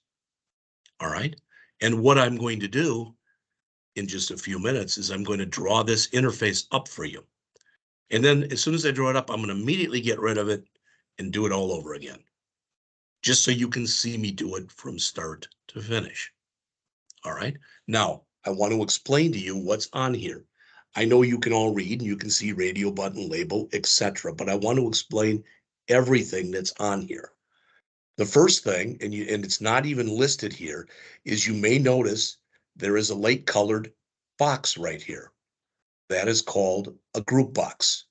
All right. And what I'm going to do in just a few minutes is I'm going to draw this interface up for you. And then as soon as I draw it up, I'm going to immediately get rid of it and do it all over again, just so you can see me do it from start to finish. All right. Now, I want to explain to you what's on here. I know you can all read and you can see radio button, label, etc., but I want to explain everything that's on here. The first thing, and it's not even listed here, is you may notice there is a light colored box right here. That is called a group box.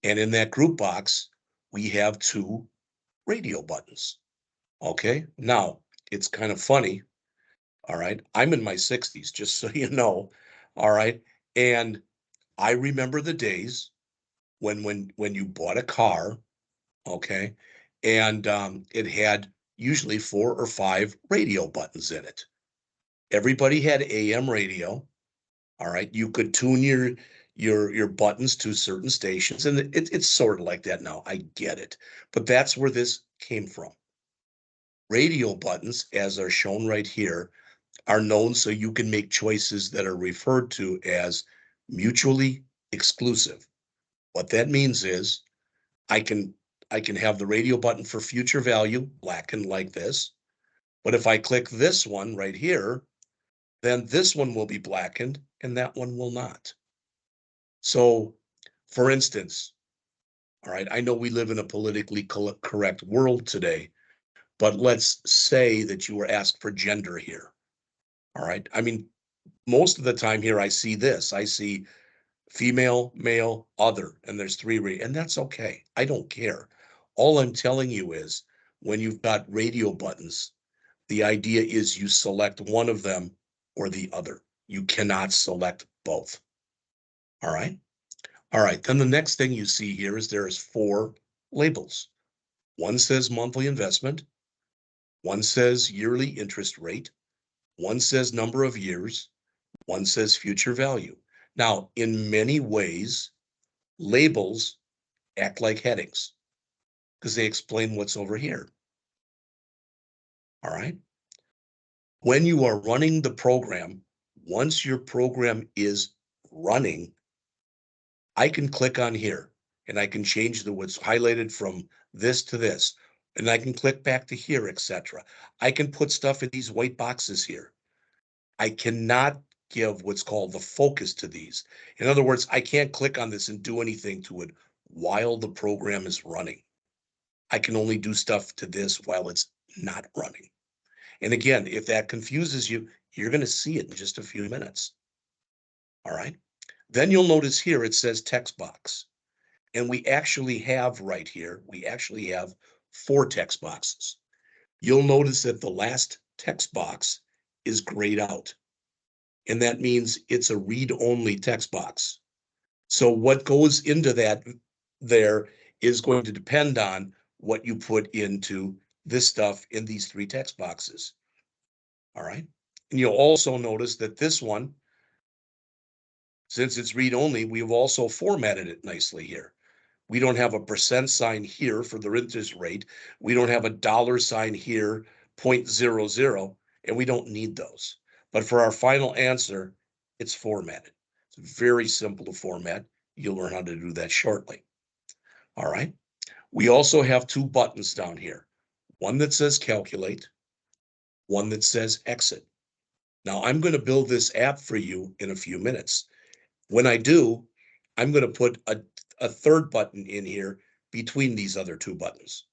And in that group box, we have two radio buttons. Okay. Now, it's kind of funny. All right. I'm in my 60s, just so you know. All right. And I remember the days when you bought a car, okay, and it had usually 4 or 5 radio buttons in it. Everybody had AM radio. All right. You could tune your buttons to certain stations, and it's sort of like that now. I get it. But that's where this came from. Radio buttons, as are shown right here, are known so you can make choices that are referred to as mutually exclusive. What that means is I can have the radio button for future value blackened like this, but if I click this one right here, then this one will be blackened and that one will not. So, for instance, all right, I know we live in a politically correct world today, but let's say that you were asked for gender here. All right. I mean, most of the time here, I see this. I see female, male, other, and there's 3, and that's okay. I don't care. All I'm telling you is when you've got radio buttons, the idea is you select one of them or the other. You cannot select both. All right. All right. Then the next thing you see here is there's 4 labels. One says monthly investment. One says yearly interest rate. One says number of years. One says future value. Now, in many ways, labels act like headings because they explain what's over here. All right. When you are running the program, once your program is running, I can click on here and I can change what's highlighted from this to this, and I can click back to here, etc. I can put stuff in these white boxes here. I cannot give what's called the focus to these. In other words, I can't click on this and do anything to it while the program is running. I can only do stuff to this while it's not running. And again, if that confuses you, you're going to see it in just a few minutes. All right. Then you'll notice here it says text box. And we actually have right here, we actually have 4 text boxes. You'll notice that the last text box is grayed out. And that means it's a read-only text box. So what goes into that there is going to depend on what you put into this stuff in these 3 text boxes. All right. And you'll also notice that this one, since it's read-only, we've also formatted it nicely here. We don't have a percent sign here for the interest rate. We don't have a dollar sign here, 0.00, and we don't need those. But for our final answer, it's formatted. It's very simple to format. You'll learn how to do that shortly. All right. We also have 2 buttons down here. One that says calculate, one that says exit. Now I'm going to build this app for you in a few minutes. When I do, I'm going to put a third button in here between these other 2 buttons.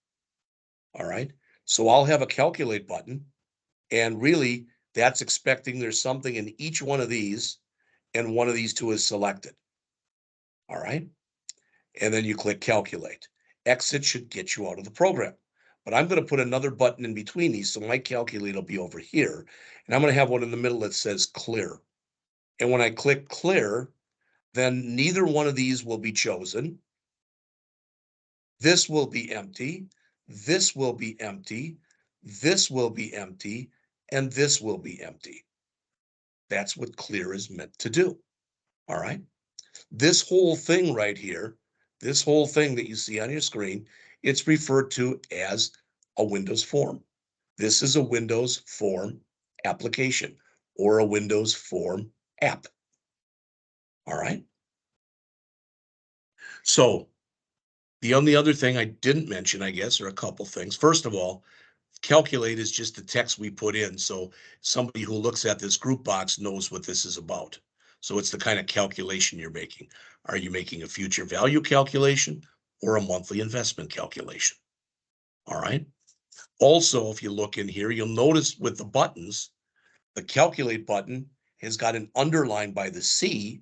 All right. So I'll have a calculate button, and really that's expecting there's something in each one of these, and one of these 2 is selected. All right. And then you click calculate. Exit should get you out of the program. But I'm going to put another button in between these, so my calculate will be over here. And I'm going to have one in the middle that says clear. And when I click clear, then neither one of these will be chosen. This will be empty. This will be empty. This will be empty. And this will be empty. That's what clear is meant to do. All right. This whole thing right here, this whole thing that you see on your screen, it's referred to as a Windows form. This is a Windows form application or a Windows form app. All right. So the only other thing I didn't mention, I guess, are a couple things. First of all, calculate is just the text we put in. So somebody who looks at this group box knows what this is about. So it's the kind of calculation you're making. Are you making a future value calculation or a monthly investment calculation? All right. Also, if you look in here, you'll notice with the buttons, the calculate button has got an underline by the C,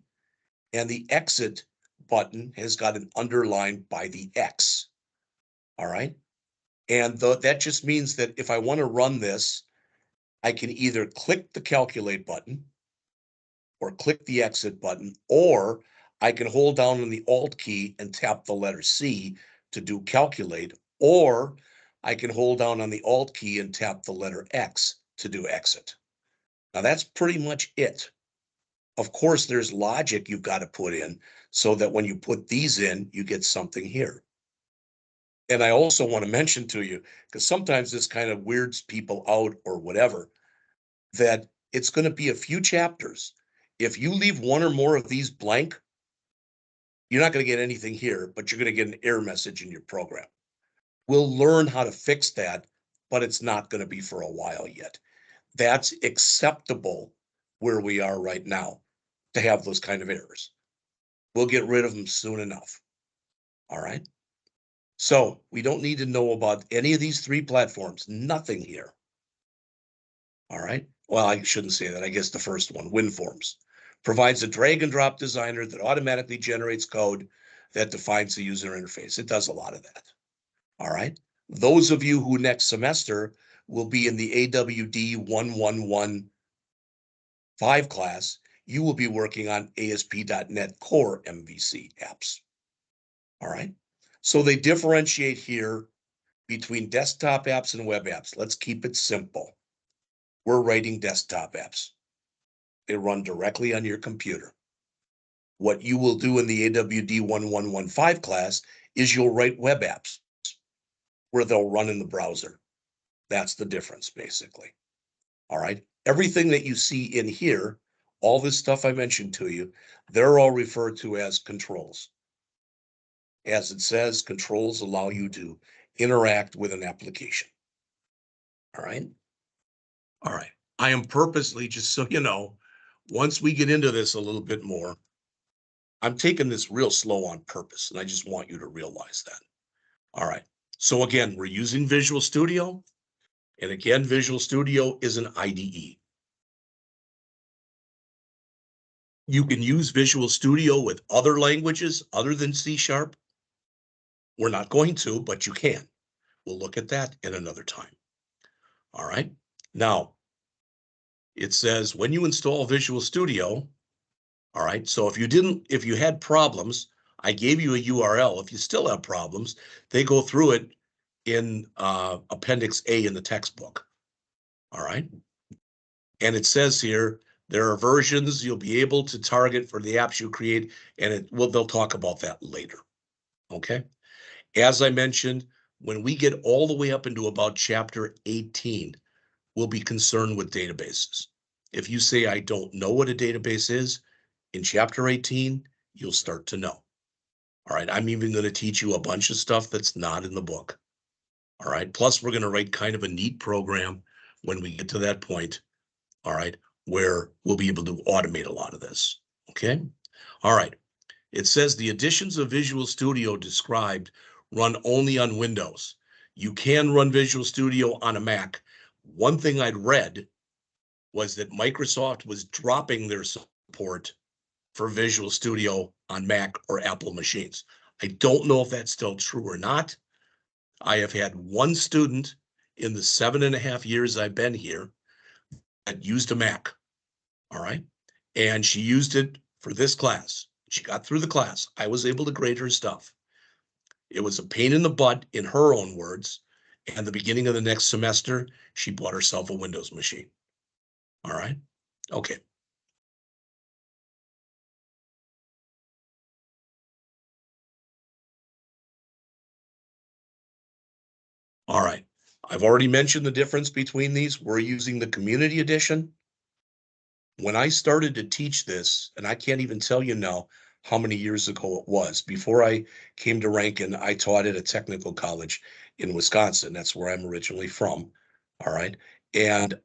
and the exit button has got an underline by the X. All right. And that just means that if I want to run this, I can either click the calculate button or click the exit button, or I can hold down on the Alt key and tap the letter C to do calculate, or I can hold down on the Alt key and tap the letter X to do exit. Now that's pretty much it. Of course, there's logic you've got to put in so that when you put these in, you get something here. And I also want to mention to you, because sometimes this kind of weirds people out or whatever, that it's going to be a few chapters. If you leave one or more of these blank, you're not going to get anything here, but you're going to get an error message in your program. We'll learn how to fix that, but it's not going to be for a while yet. That's acceptable where we are right now to have those kind of errors. We'll get rid of them soon enough. All right. So we don't need to know about any of these 3 platforms, nothing here. All right. Well, I shouldn't say that. I guess the first one, WinForms, provides a drag and drop designer that automatically generates code that defines the user interface. It does a lot of that. All right. Those of you who next semester will be in the AWD1100 class, you will be working on ASP.NET Core MVC apps. All right. So they differentiate here between desktop apps and web apps. Let's keep it simple. We're writing desktop apps. They run directly on your computer. What you will do in the AWD1100 class is you'll write web apps where they'll run in the browser. That's the difference, basically. All right. Everything that you see in here, all this stuff I mentioned to you, they're all referred to as controls. As it says, controls allow you to interact with an application. All right. All right. I am purposely, just so you know, once we get into this a little bit more, I'm taking this real slow on purpose, and I just want you to realize that. All right. So again, we're using Visual Studio. And again, Visual Studio is an IDE. You can use Visual Studio with other languages other than C#. We're not going to, but you can. We'll look at that in another time. All right. Now, it says when you install Visual Studio, all right, so if you had problems, I gave you a URL. If you still have problems, they go through it in Appendix A in the textbook. All right. And it says here, there are versions you'll be able to target for the apps you create, and they'll talk about that later. Okay. As I mentioned, when we get all the way up into about chapter 18, we'll be concerned with databases. If you say, I don't know what a database is, in chapter 18, you'll start to know. All right. I'm even going to teach you a bunch of stuff that's not in the book. All right. Plus, we're going to write kind of a neat program when we get to that point. All right. Where we'll be able to automate a lot of this. Okay. All right. It says the additions of Visual Studio described run only on Windows. You can run Visual Studio on a Mac. One thing I'd read was that Microsoft was dropping their support for Visual Studio on Mac or Apple machines. I don't know if that's still true or not. I have had one student in the 7.5 years I've been here that used a Mac. All right. And she used it for this class. She got through the class. I was able to grade her stuff. It was a pain in the butt, in her own words. And the beginning of the next semester, she bought herself a Windows machine. All right. Okay. All right. I've already mentioned the difference between these. We're using the community edition. When I started to teach this, and I can't even tell you now how many years ago it was, before I came to Rankin, I taught at a technical college in Wisconsin. That's where I'm originally from. All right. And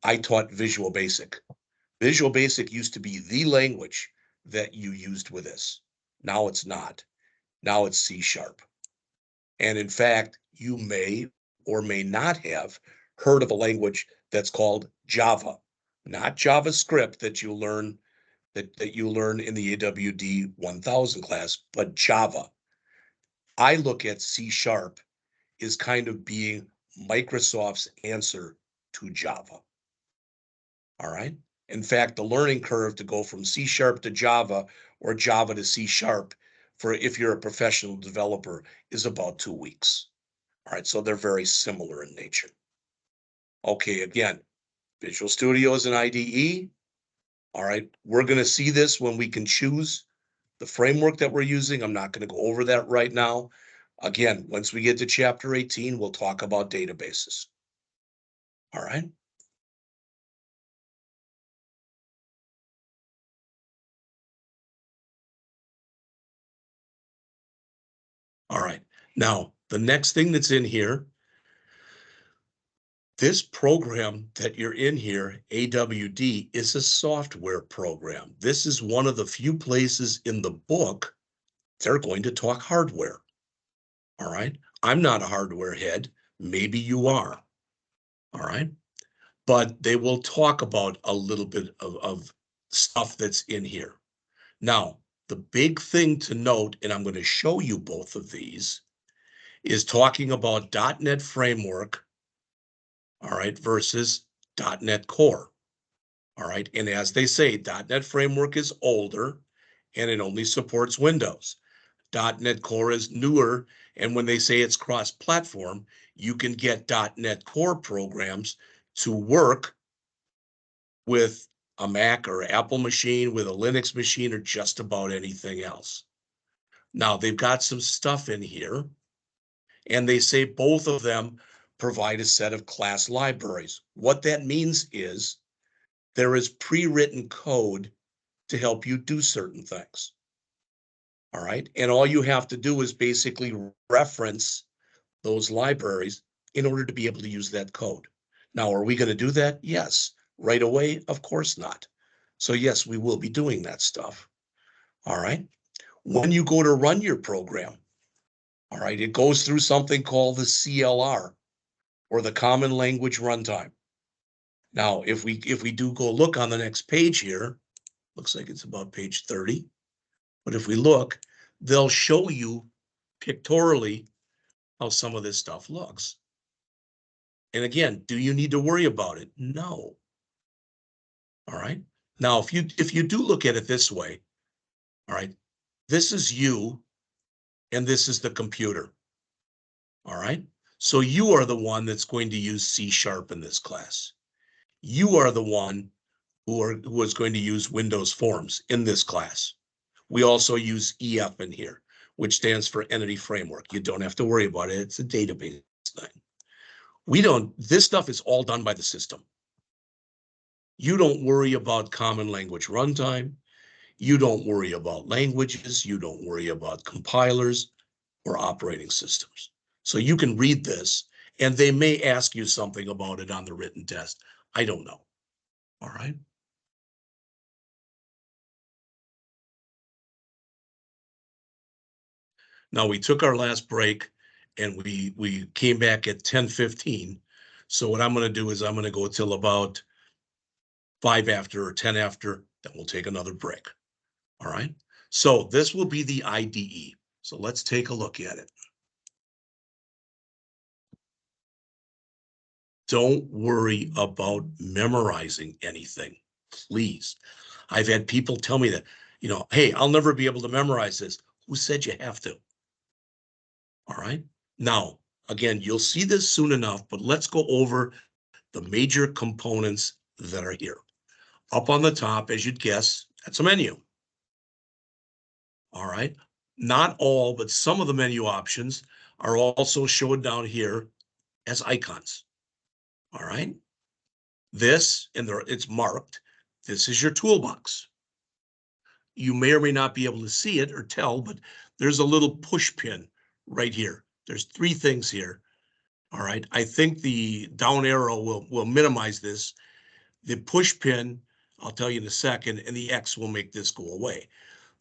I taught Visual Basic. Visual Basic used to be the language that you used with this. Now it's not. Now it's C#. And in fact, you may or may not have heard of a language that's called Java, not JavaScript that you learn in the AWD1000 class, but Java. I look at C# as kind of being Microsoft's answer to Java. All right. In fact, the learning curve to go from C# to Java or Java to C# for if you're a professional developer is about 2 weeks. All right. So they're very similar in nature. Okay. Again, Visual Studio is an IDE. All right. We're going to see this when we can choose the framework that we're using. I'm not going to go over that right now. Again, once we get to chapter 18, we'll talk about databases. All right. All right. Now, the next thing that's in here, this program that you're in here, AWD, is a software program. This is one of the few places in the book they're going to talk hardware. All right. I'm not a hardware head. Maybe you are. All right. But they will talk about a little bit of stuff that's in here. Now, the big thing to note, and I'm going to show you both of these, is talking about .NET Framework, all right, versus .NET Core, all right? And as they say, .NET Framework is older, and it only supports Windows. .NET Core is newer, and when they say it's cross-platform, you can get .NET Core programs to work with a Mac or Apple machine, with a Linux machine, or just about anything else. Now, they've got some stuff in here, and they say both of them provide a set of class libraries. What that means is there is pre-written code to help you do certain things. All right. And all you have to do is basically reference those libraries in order to be able to use that code. Now, are we going to do that? Yes. Right away? Of course not. So yes, we will be doing that stuff. All right. When you go to run your program, all right, it goes through something called the CLR, or the Common Language Runtime. Now, if we do go look on the next page here, looks like it's about page 30. But if we look, they'll show you pictorially how some of this stuff looks. And again, do you need to worry about it? No. All right. Now, if you do look at it this way, all right, this is you and this is the computer. All right. So you are the one that's going to use C# in this class. You are the one who is going to use Windows Forms in this class. We also use EF in here, which stands for Entity Framework. You don't have to worry about it. It's a database thing. This stuff is all done by the system. You don't worry about Common Language Runtime. You don't worry about languages. You don't worry about compilers or operating systems. So you can read this, and they may ask you something about it on the written test. I don't know. All right. Now, we took our last break and we came back at 10:15. So what I'm going to do is I'm going to go till about 5 after or 10 after, then we'll take another break. All right. So this will be the IDE. So let's take a look at it. Don't worry about memorizing anything, please. I've had people tell me that, hey, I'll never be able to memorize this. Who said you have to? All right. Now, again, you'll see this soon enough, but let's go over the major components that are here. Up on the top, as you'd guess, that's a menu. All right. Not all, but some of the menu options are also shown down here as icons. All right. This, and it's marked, this is your toolbox. You may or may not be able to see it or tell, but there's a little push pin right here. There's 3 things here. All right. I think the down arrow will minimize this. The push pin, I'll tell you in a second, and the X will make this go away.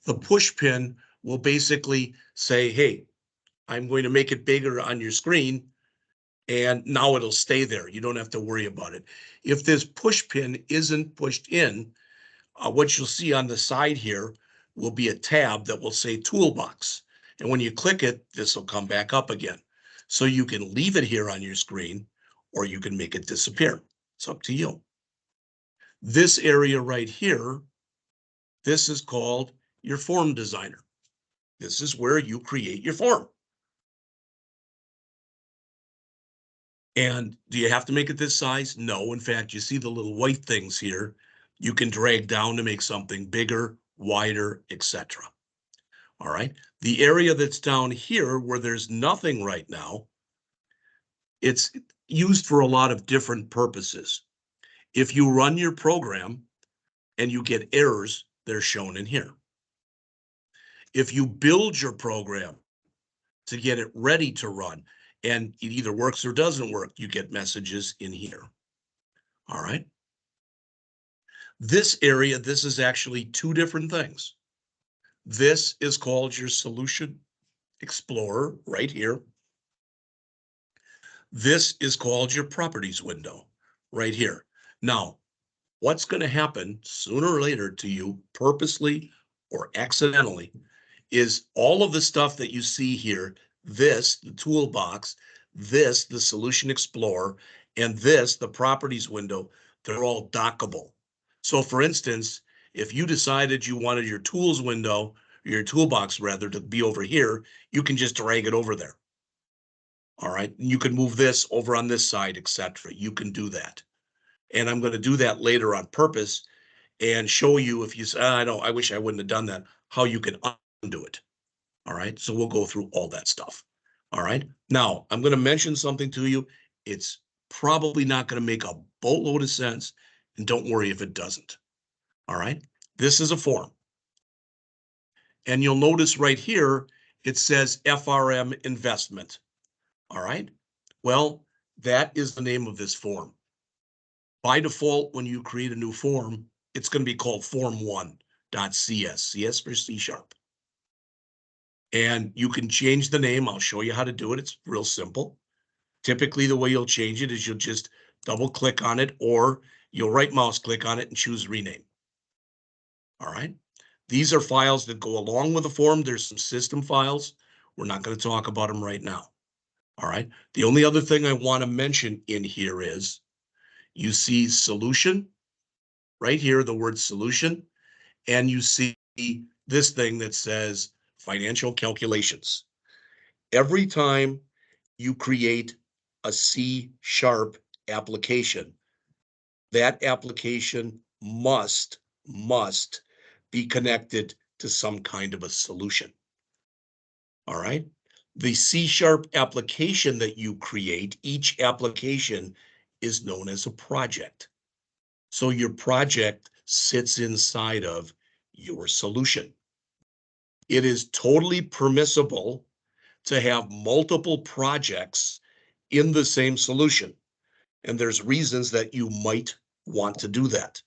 The push pin will basically say, hey, I'm going to make it bigger on your screen, and now it'll stay there. You don't have to worry about it. If this push pin isn't pushed in, what you'll see on the side here will be a tab that will say Toolbox. And when you click it, this will come back up again. So you can leave it here on your screen, or you can make it disappear. It's up to you. This area right here, this is called your form designer. This is where you create your form. And do you have to make it this size? No. In fact, you see the little white things here. You can drag down to make something bigger, wider, etc. All right. The area that's down here where there's nothing right now, it's used for a lot of different purposes. If you run your program and you get errors, they're shown in here. If you build your program to get it ready to run and it either works or doesn't work, you get messages in here. All right. This area, this is actually 2 different things. This is called your Solution Explorer right here. This is called your Properties window right here. Now, what's going to happen sooner or later to you, purposely or accidentally, is all of the stuff that you see here, this, the toolbox, this, the Solution Explorer, and this, the Properties window, they're all dockable. So for instance, if you decided you wanted your tools window, or your toolbox rather, to be over here, you can just drag it over there. All right. You can move this over on this side, etc. You can do that. And I'm going to do that later on purpose and show you, if you say, I wish I wouldn't have done that, how you can undo it. All right. So we'll go through all that stuff. All right. Now I'm going to mention something to you. It's probably not going to make a boatload of sense, and don't worry if it doesn't. All right. This is a form. And you'll notice right here, it says FRM investment. All right. Well, that is the name of this form. By default, when you create a new form, it's going to be called form1.cs, CS for C#. And you can change the name. I'll show you how to do it. It's real simple. Typically, the way you'll change it is you'll just double click on it, or you'll right mouse click on it and choose rename. All right. These are files that go along with the form. There's some system files. We're not going to talk about them right now. All right. The only other thing I want to mention in here is you see solution right here, the word solution, and you see this thing that says financial calculations. Every time you create a C# application, that application must be connected to some kind of a solution. All right. The C# application that you create, each application is known as a project. So your project sits inside of your solution. It is totally permissible to have multiple projects in the same solution. And there's reasons that you might want to do that.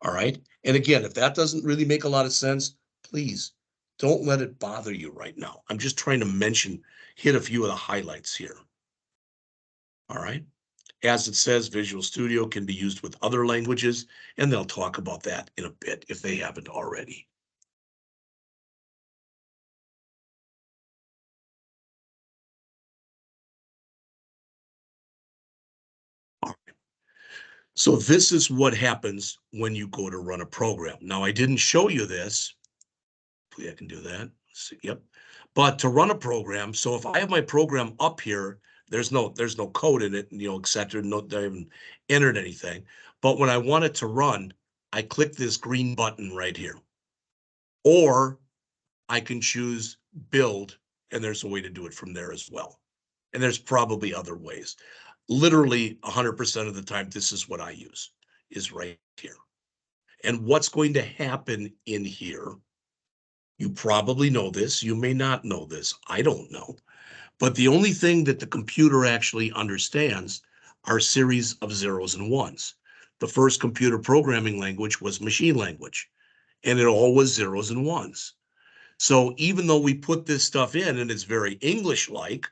All right. And again, if that doesn't really make a lot of sense, please don't let it bother you right now. I'm just trying to hit a few of the highlights here. All right. As it says, Visual Studio can be used with other languages, and they'll talk about that in a bit if they haven't already. All right. So this is what happens when you go to run a program. Now, I didn't show you this. Hopefully I can do that. Let's see. Yep. But to run a program, so if I have my program up here, there's no code in it, et cetera. No, I haven't entered anything. But when I want it to run, I click this green button right here. Or I can choose build, and there's a way to do it from there as well. And there's probably other ways. Literally 100% of the time, this is what I use, is right here. And what's going to happen in here, you probably know this, you may not know this, I don't know. But the only thing that the computer actually understands are series of zeros and ones. The first computer programming language was machine language, and it all was zeros and ones. So even though we put this stuff in and it's very English-like,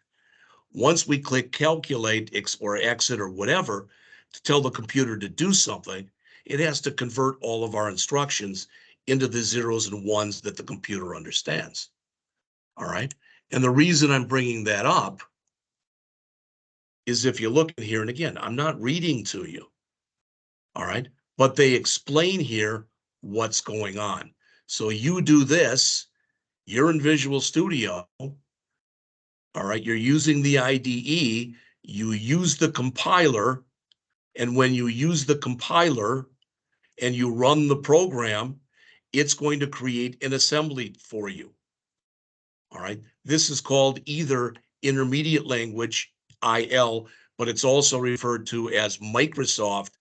once we click calculate or exit or whatever to tell the computer to do something, it has to convert all of our instructions into the zeros and ones that the computer understands. All right. And the reason I'm bringing that up is if you look in here, and again, I'm not reading to you. All right. But they explain here what's going on. So you do this, you're in Visual Studio. All right, you're using the IDE, you use the compiler, and when you use the compiler and you run the program, it's going to create an assembly for you. All right, this is called either intermediate language, IL, but it's also referred to as Microsoft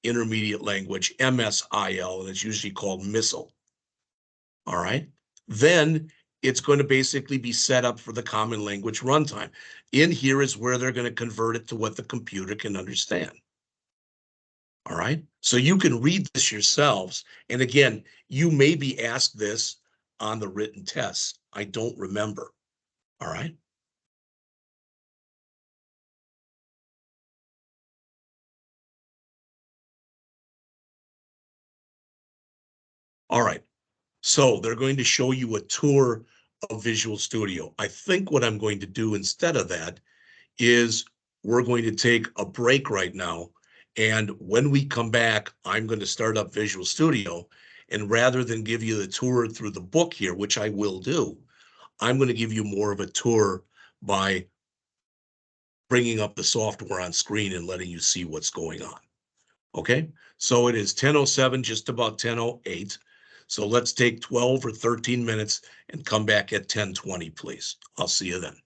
Intermediate Language, MSIL, and it's usually called Missile. All right, then it's going to basically be set up for the common language runtime. In here is where they're going to convert it to what the computer can understand. All right. So you can read this yourselves. And again, you may be asked this on the written tests. I don't remember. All right. All right. So they're going to show you a tour of Visual Studio. I think what I'm going to do instead of that is we're going to take a break right now. And when we come back, I'm going to start up Visual Studio. And rather than give you the tour through the book here, which I will do, I'm going to give you more of a tour by bringing up the software on screen and letting you see what's going on. Okay, so it is 10:07, just about 10:08. So let's take 12 or 13 minutes and come back at 10:20, please. I'll see you then.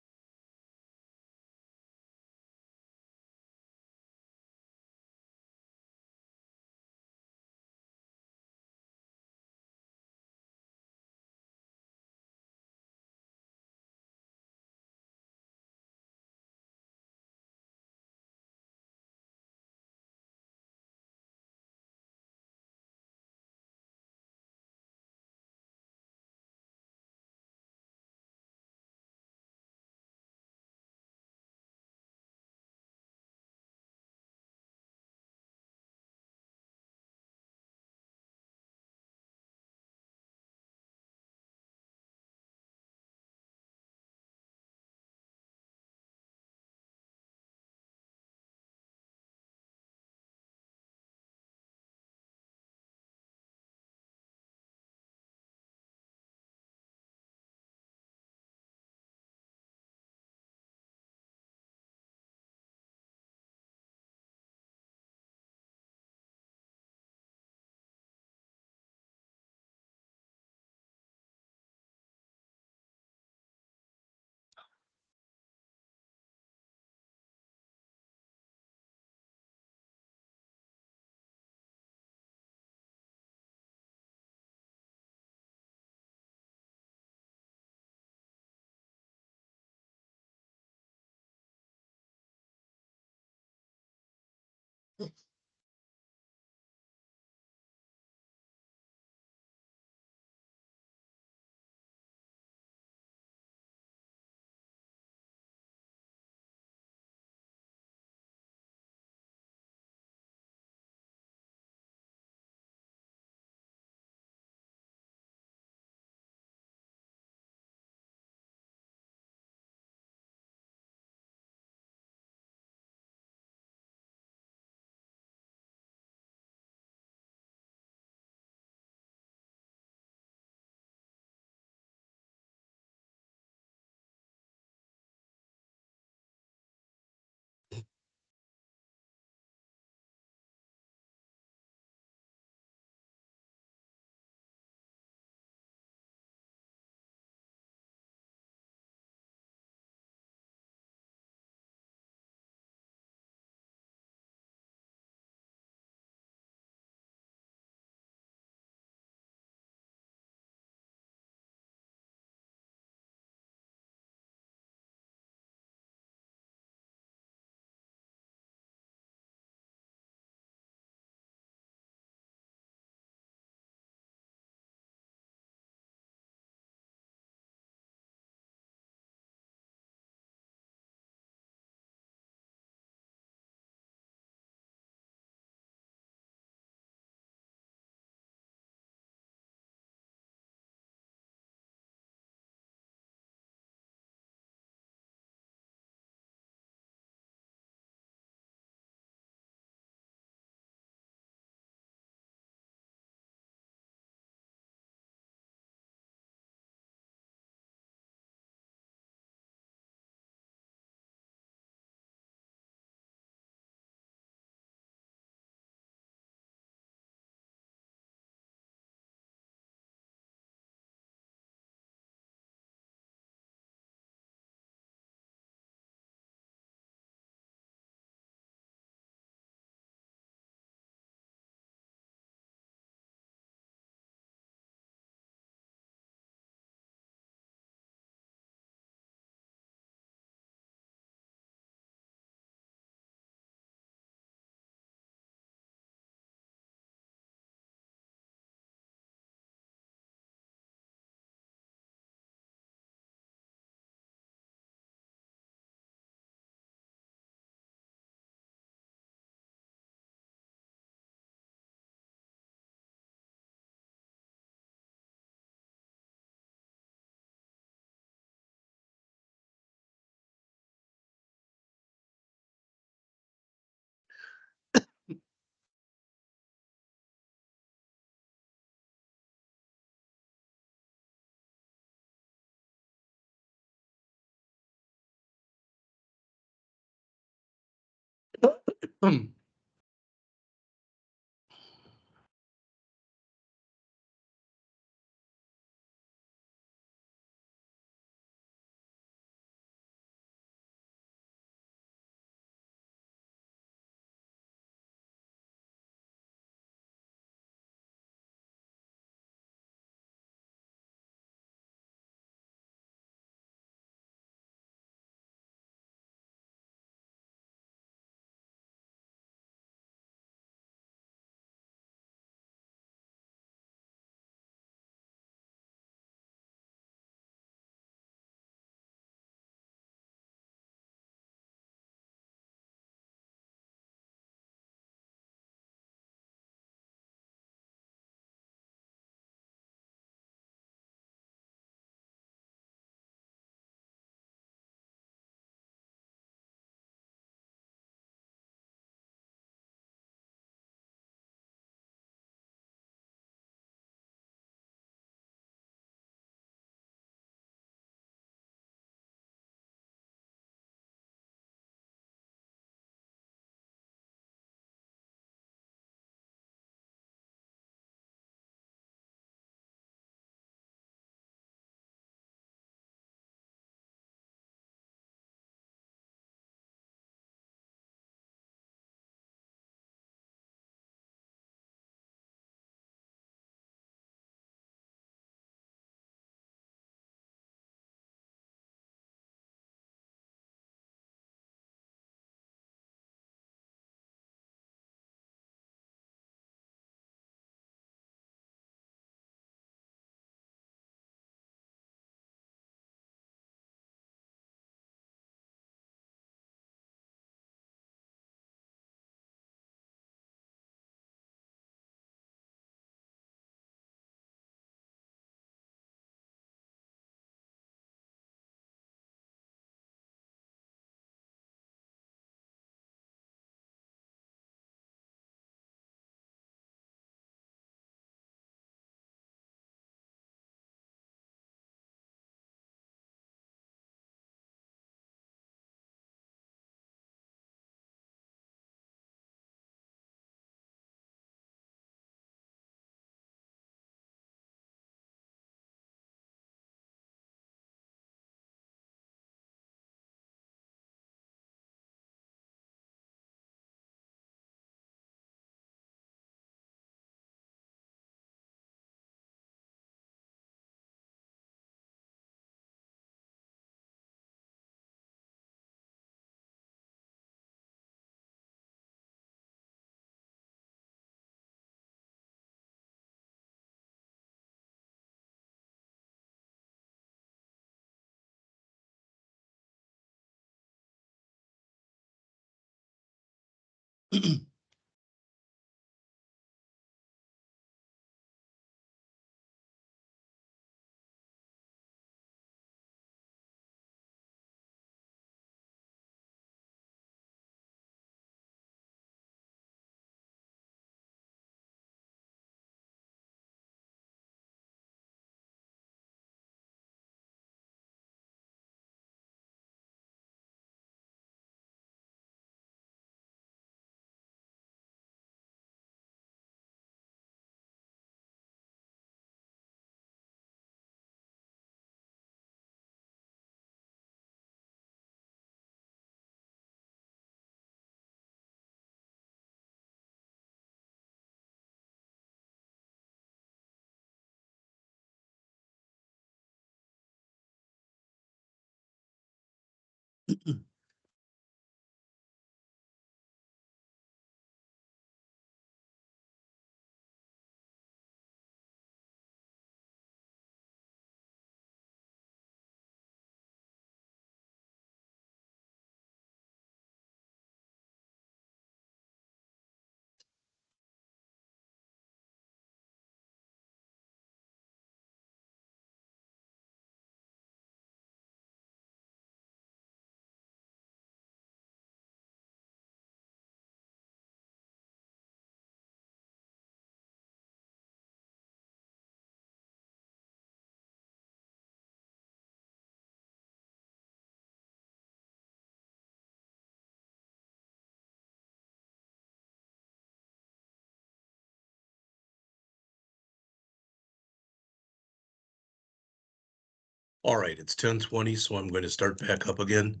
All right, it's 10:20, so I'm going to start back up again.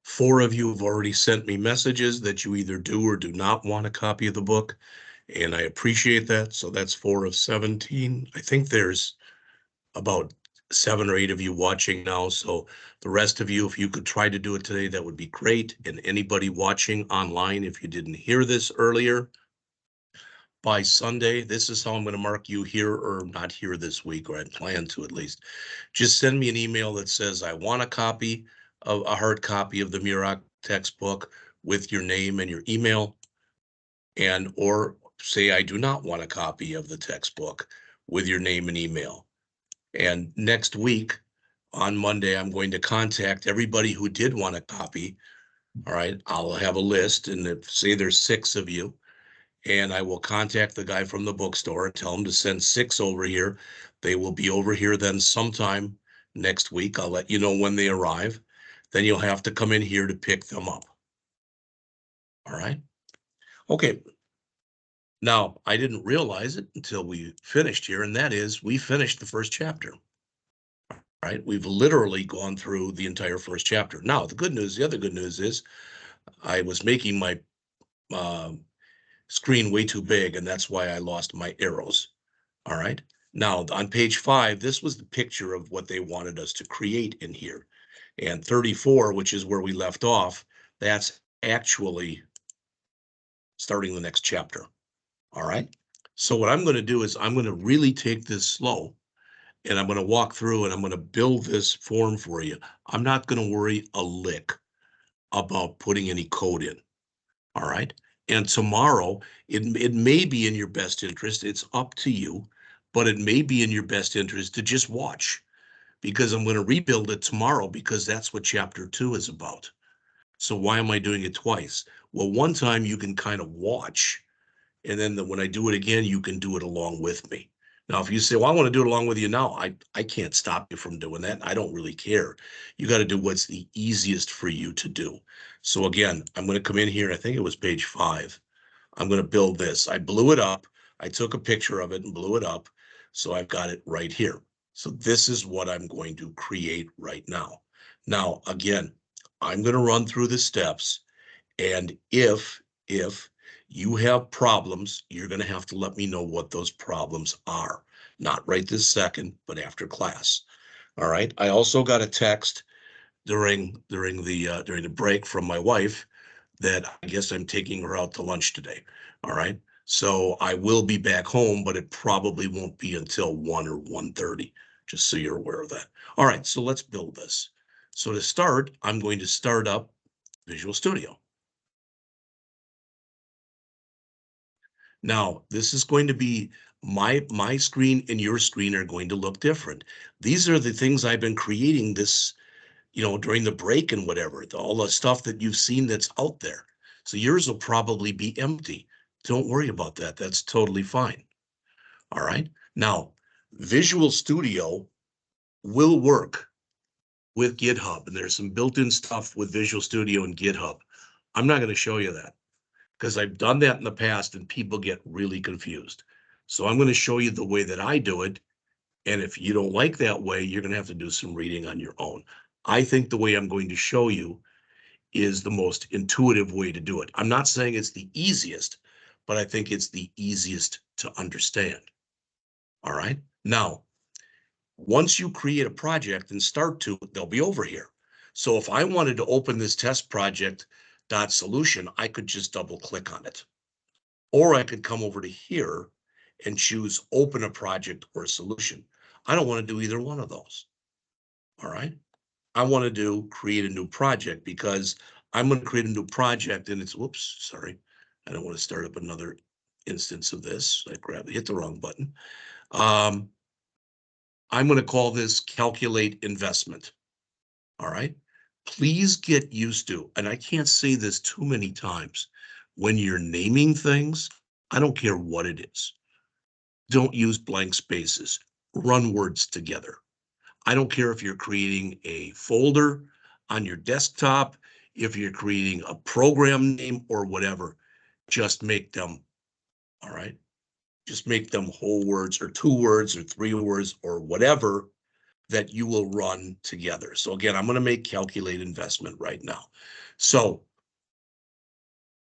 4 of you have already sent me messages that you either do or do not want a copy of the book, and I appreciate that. So that's 4 of 17. I think there's about 7 or 8 of you watching now. So the rest of you, if you could try to do it today, that would be great. And anybody watching online, if you didn't hear this earlier, by Sunday, this is how I'm going to mark you here or not here this week, or I plan to at least. Just send me an email that says, I want a copy of a hard copy of the Murach textbook with your name and your email, and or say I do not want a copy of the textbook with your name and email. And next week on Monday, I'm going to contact everybody who did want a copy. All right, I'll have a list, and if say there's 6 of you, and I will contact the guy from the bookstore and tell him to send 6 over here. They will be over here then sometime next week. I'll let you know when they arrive. Then you'll have to come in here to pick them up. All right. Okay. Now, I didn't realize it until we finished here, and that is we finished the first chapter. Right. We've literally gone through the entire first chapter. Now, the other good news is I was making my screen way too big, and that's why I lost my arrows. All right. Now on page 5, this was the picture of what they wanted us to create in here. And 34, which is where we left off, that's actually starting the next chapter. All right. So what I'm going to do is I'm going to really take this slow, and I'm going to walk through and I'm going to build this form for you. I'm not going to worry a lick about putting any code in. All right. And tomorrow, it may be in your best interest. It's up to you, but it may be in your best interest to just watch, because I'm going to rebuild it tomorrow, because that's what chapter 2 is about. So why am I doing it twice? Well, one time you can kind of watch, and then when I do it again, you can do it along with me. Now, if you say, well, I want to do it along with you now, I can't stop you from doing that. I don't really care. You got to do what's the easiest for you to do. So again, I'm going to come in here. I think it was page 5. I'm going to build this. I blew it up. I took a picture of it and blew it up. So I've got it right here. So this is what I'm going to create right now. Now, again, I'm going to run through the steps. And if you have problems, you're going to have to let me know what those problems are. Not right this second, but after class. All right. I also got a text during the break from my wife that I guess I'm taking her out to lunch today. All right. So I will be back home, but it probably won't be until 1 or 1:30, just so you're aware of that. All right. So let's build this. So to start, I'm going to start up Visual Studio. Now, this is going to be my screen and your screen are going to look different. These are the things I've been creating this, during the break and whatever, all the stuff that you've seen that's out there. So yours will probably be empty. Don't worry about that. That's totally fine. All right. Now, Visual Studio will work with GitHub, and there's some built-in stuff with Visual Studio and GitHub. I'm not going to show you that because I've done that in the past and people get really confused. So I'm going to show you the way that I do it. And if you don't like that way, you're going to have to do some reading on your own. I think the way I'm going to show you is the most intuitive way to do it. I'm not saying it's the easiest, but I think it's the easiest to understand. All right. Now, once you create a project and start to, they'll be over here. So if I wanted to open this test project .solution, I could just double click on it. Or I could come over to here and choose open a project or a solution. I don't want to do either one of those. All right. I want to do create a new project because I'm going to create a new project and it's, whoops, sorry. I don't want to start up another instance of this. Hit the wrong button. I'm going to call this calculate investment. All right. Please get used to, and I can't say this too many times, when you're naming things, I don't care what it is. Don't use blank spaces. Run words together. I don't care if you're creating a folder on your desktop, if you're creating a program name or whatever, just make them, all right? Just make them whole words or 2 words or 3 words or whatever that you will run together. So again, I'm going to make calculate investment right now. So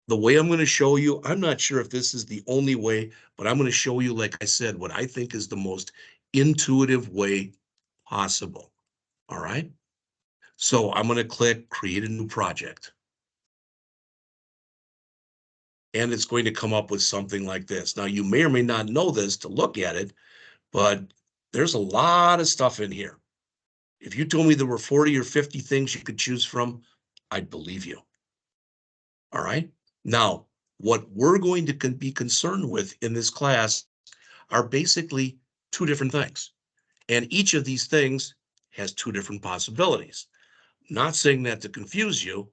the way I'm going to show you, I'm not sure if this is the only way, but I'm going to show you, like I said, what I think is the most intuitive way possible. All right. So I'm going to click create a new project. And it's going to come up with something like this. Now, you may or may not know this to look at it, but there's a lot of stuff in here. If you told me there were 40 or 50 things you could choose from, I'd believe you. All right. Now, what we're going to be concerned with in this class are basically 2 different things. And each of these things has 2 different possibilities. Not saying that to confuse you,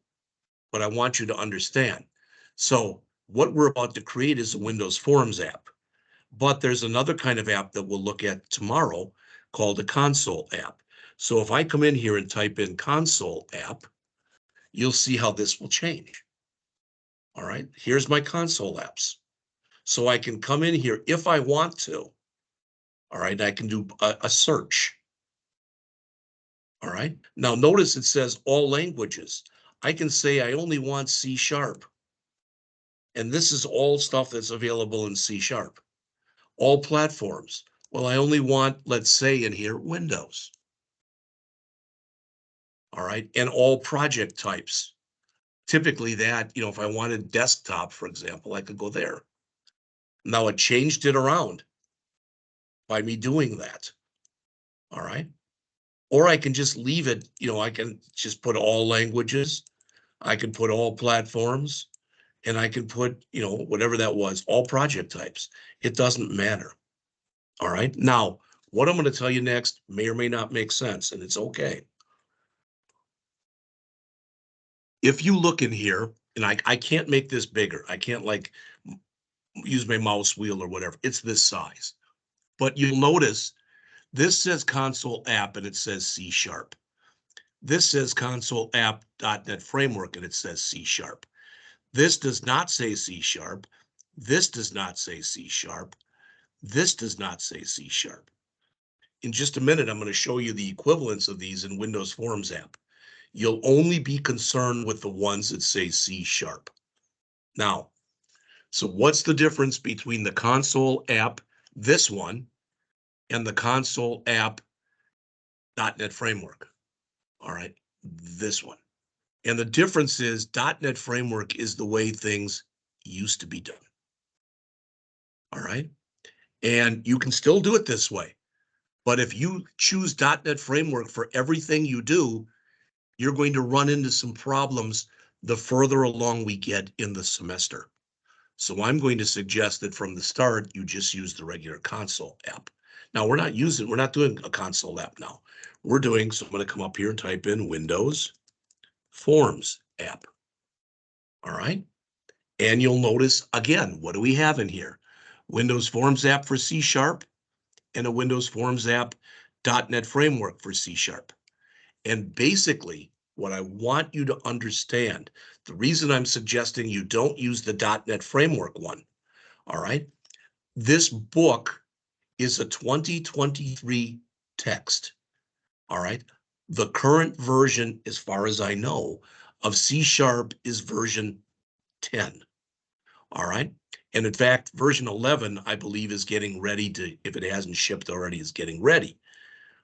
but I want you to understand. So what we're about to create is a Windows Forms app. But there's another kind of app that we'll look at tomorrow called a console app. So if I come in here and type in console app, you'll see how this will change. All right, here's my console apps. So I can come in here if I want to. All right, I can do a search. All right, now notice it says all languages. I can say I only want C#. And this is all stuff that's available in C#. All platforms. Well, I only want, let's say in here, Windows. All right, and all project types. Typically that, if I wanted desktop, for example, I could go there. Now it changed it around by me doing that. All right. Or I can just leave it, I can just put all languages. I can put all platforms and I can put, whatever that was, all project types. It doesn't matter. All right. Now, what I'm going to tell you next may or may not make sense, and it's okay. If you look in here, and I can't make this bigger. I can't use my mouse wheel or whatever. It's this size. But you'll notice this says console app and it says C#. This says console app.NET framework and it says C#. This does not say C#. This does not say C#. This does not say C#. In just a minute, I'm going to show you the equivalents of these in Windows Forms app. You'll only be concerned with the ones that say C#. Now, so what's the difference between the console app, this one, and the console app .NET framework? All right, this one. And the difference is .NET framework is the way things used to be done. All right, and you can still do it this way. But if you choose .NET framework for everything you do, you're going to run into some problems the further along we get in the semester. So I'm going to suggest that from the start, you just use the regular console app. Now we're not doing a console app now. So I'm going to come up here and type in Windows Forms app. All right. And you'll notice again, what do we have in here? Windows Forms app for C# and a Windows Forms app .NET Framework for C#. And basically, what I want you to understand, the reason I'm suggesting you don't use the .NET Framework one, all right? This book is a 2023 text, all right? The current version, as far as I know, of C# is version 10, all right? And in fact, version 11, I believe, is getting ready to, if it hasn't shipped already, is getting ready.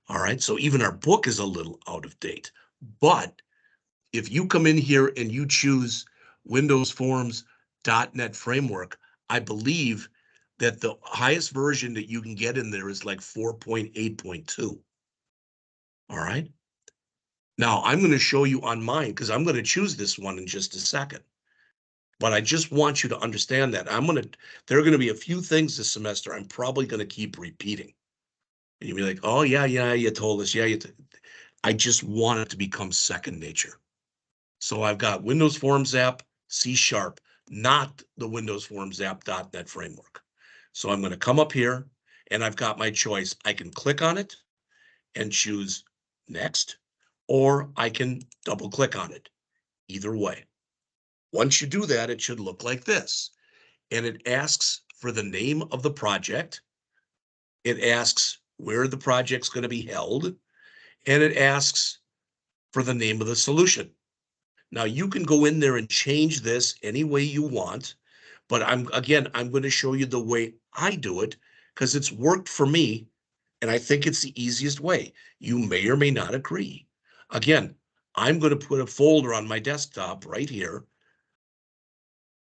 All right, so even our book is a little out of date. But if you come in here and you choose Windows Forms .NET Framework, I believe that the highest version that you can get in there is like 4.8.2. All right. Now I'm going to show you on mine because I'm going to choose this one in just a second. But I just want you to understand that there are going to be a few things this semester I'm probably going to keep repeating. And you'll be like, oh, yeah, you told us. Yeah, I just want it to become second nature. So I've got Windows Forms app, C#, not the Windows Forms app .NET Framework. So I'm going to come up here and I've got my choice. I can click on it and choose next, or I can double click on it. Either way. Once you do that, it should look like this. And it asks for the name of the project. It asks where the project's going to be held, and it asks for the name of the solution. Now you can go in there and change this any way you want, but I'm going to show you the way I do it because it's worked for me, and I think it's the easiest way. You may or may not agree. Again, I'm going to put a folder on my desktop right here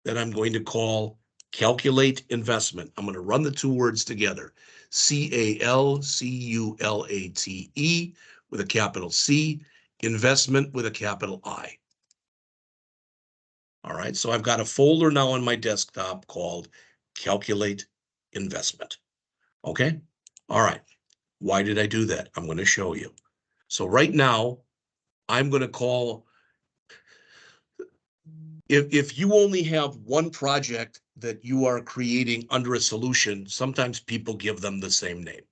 that I'm going to call Calculate Investment. I'm going to run the two words together, CALCULATE with a capital C, investment with a capital I. All right, so I've got a folder now on my desktop called Calculate Investment. Okay, all right. Why did I do that? I'm going to show you. So right now, I'm going to call, if you only have one project that you are creating under a solution, sometimes people give them the same name.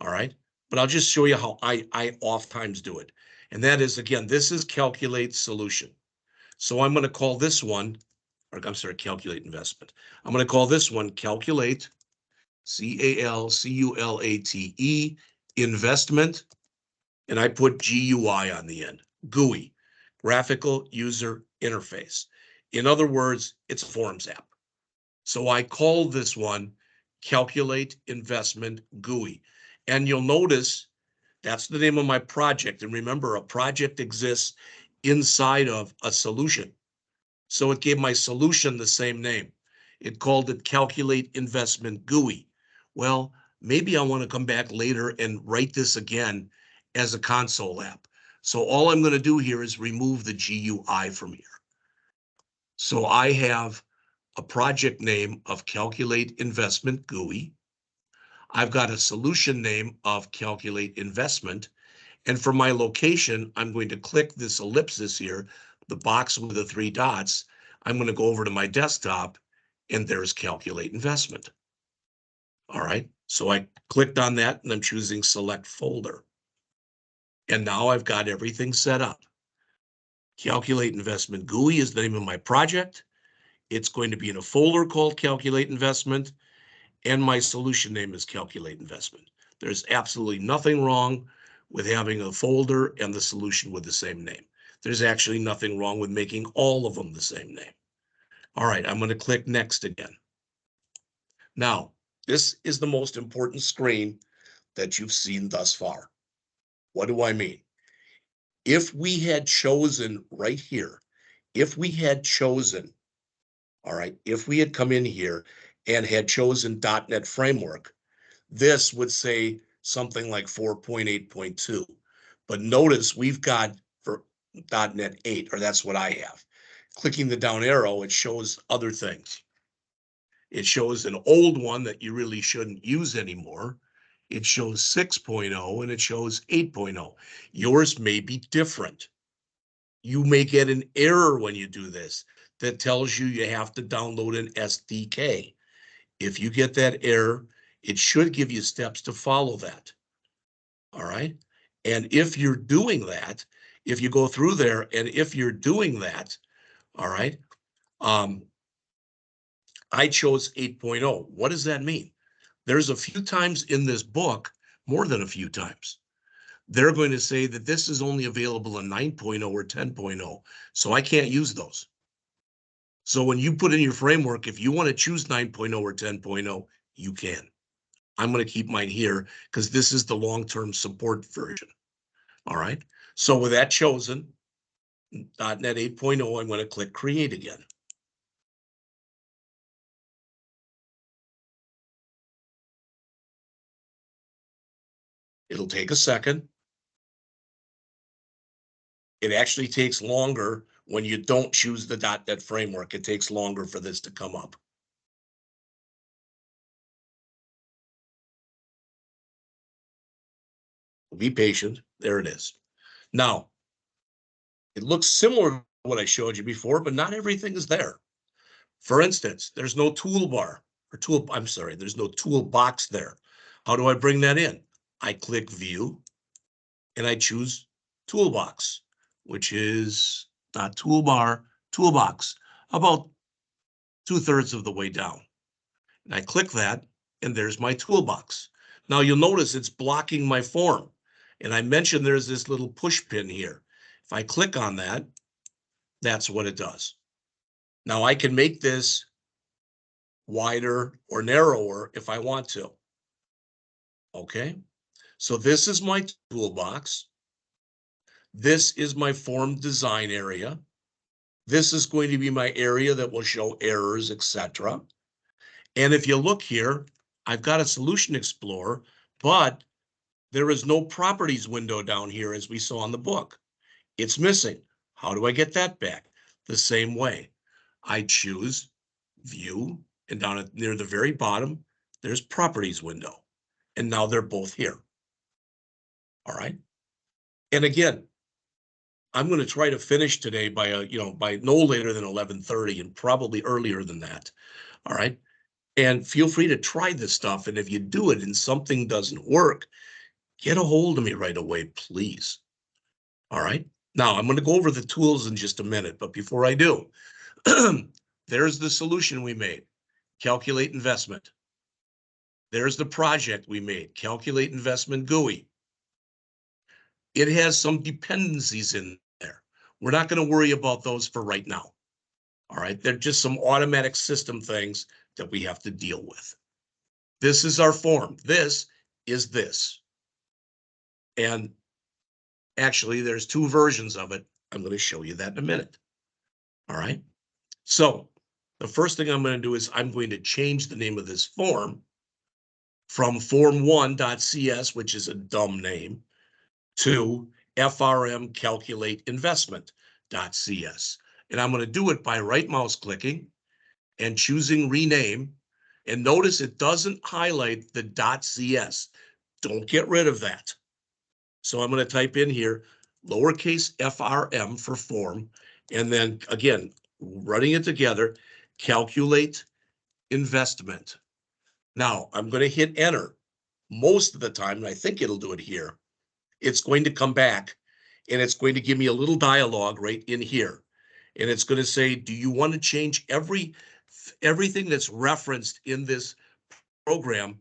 All right, but I'll just show you how I oftentimes do it. And that is, again, this is Calculate Solution. So I'm going to call this one, or I'm sorry, Calculate Investment. I'm going to call this one Calculate, CALCULATE, Investment, and I put GUI on the end, GUI, Graphical User Interface. In other words, it's a Forms app. So I call this one Calculate Investment GUI. And you'll notice that's the name of my project. And remember, a project exists inside of a solution. So it gave my solution the same name. It called it Calculate Investment GUI. Well, maybe I want to come back later and write this again as a console app. So all I'm going to do here is remove the GUI from here. So I have a project name of Calculate Investment GUI. I've got a solution name of Calculate Investment. And for my location, I'm going to click this ellipsis here, the box with the three dots. I'm going to go over to my desktop, and there's Calculate Investment. All right, so I clicked on that, and I'm choosing Select Folder. And now I've got everything set up. Calculate Investment GUI is the name of my project. It's going to be in a folder called Calculate Investment, and my solution name is Calculate Investment. There's absolutely nothing wrong with having a folder and the solution with the same name. There's actually nothing wrong with making all of them the same name. All right, I'm going to click Next again. Now, this is the most important screen that you've seen thus far. What do I mean? If we had chosen right here, if we had chosen, all right, if we had come in here and had chosen .NET Framework, this would say something like 4.8.2. But notice we've got for .NET 8, or that's what I have. clicking the down arrow, it shows other things. It shows an old one that you really shouldn't use anymore. It shows 6.0 and it shows 8.0. Yours may be different. You may get an error when you do this that tells you you have to download an SDK. If you get that error, it should give you steps to follow that. All right. And if you're doing that, if you go through there and if you're doing that, all right, I chose 8.0. What does that mean? There's a few times in this book, more than a few times, they're going to say that this is only available in 9.0 or 10.0. So I can't use those. So when you put in your framework, if you want to choose 9.0 or 10.0, you can. I'm going to keep mine here because this is the long-term support version. All right. So with that chosen, .NET 8.0, I'm going to click Create again. It'll take a second. It actually takes longer when you don't choose the .NET framework. It takes longer for this to come up. Be patient. There it is. Now, it looks similar to what I showed you before, but not everything is there. For instance, there's no toolbar or there's no toolbox there. How do I bring that in? I click View and I choose Toolbox, which is not toolbar, toolbox, about 2/3 of the way down. And I click that, and there's my toolbox. Now you'll notice it's blocking my form. And I mentioned there's this little push pin here. If I click on that, that's what it does. Now I can make this wider or narrower if I want to. Okay, so this is my toolbox. This is my form design area. This is going to be my area that will show errors, etc. And if you look here, I've got a Solution Explorer, but there is no properties window down here as we saw in the book. It's missing. How do I get that back? The same way. I choose View, and down near the very bottom, there's Properties window. And now they're both here. All right. And again, I'm going to try to finish today by by no later than 11:30 and probably earlier than that. All right. And feel free to try this stuff. And if you do it and something doesn't work, get a hold of me right away, please. All right. Now I'm going to go over the tools in just a minute, but before I do, there's the solution we made, calculate investment. There's the project we made, calculate investment GUI. It has some dependencies in there. We're not going to worry about those for right now. All right. They're just some automatic system things that we have to deal with. This is our form. This is this. And actually, there's two versions of it. I'm going to show you that in a minute. All right. So the first thing I'm going to do is I'm going to change the name of this form from form1.cs, which is a dumb name, to FRM calculate investment.cs. And I'm going to do it by right mouse clicking and choosing rename. And notice it doesn't highlight the .cs. Don't get rid of that. So I'm going to type in here, lowercase FRM for form. And then again, running it together, calculate investment. Now I'm going to hit enter. Most of the time, and I think it'll do it here, it's going to come back and it's going to give me a little dialogue right in here. And it's going to say, do you want to change everything that's referenced in this program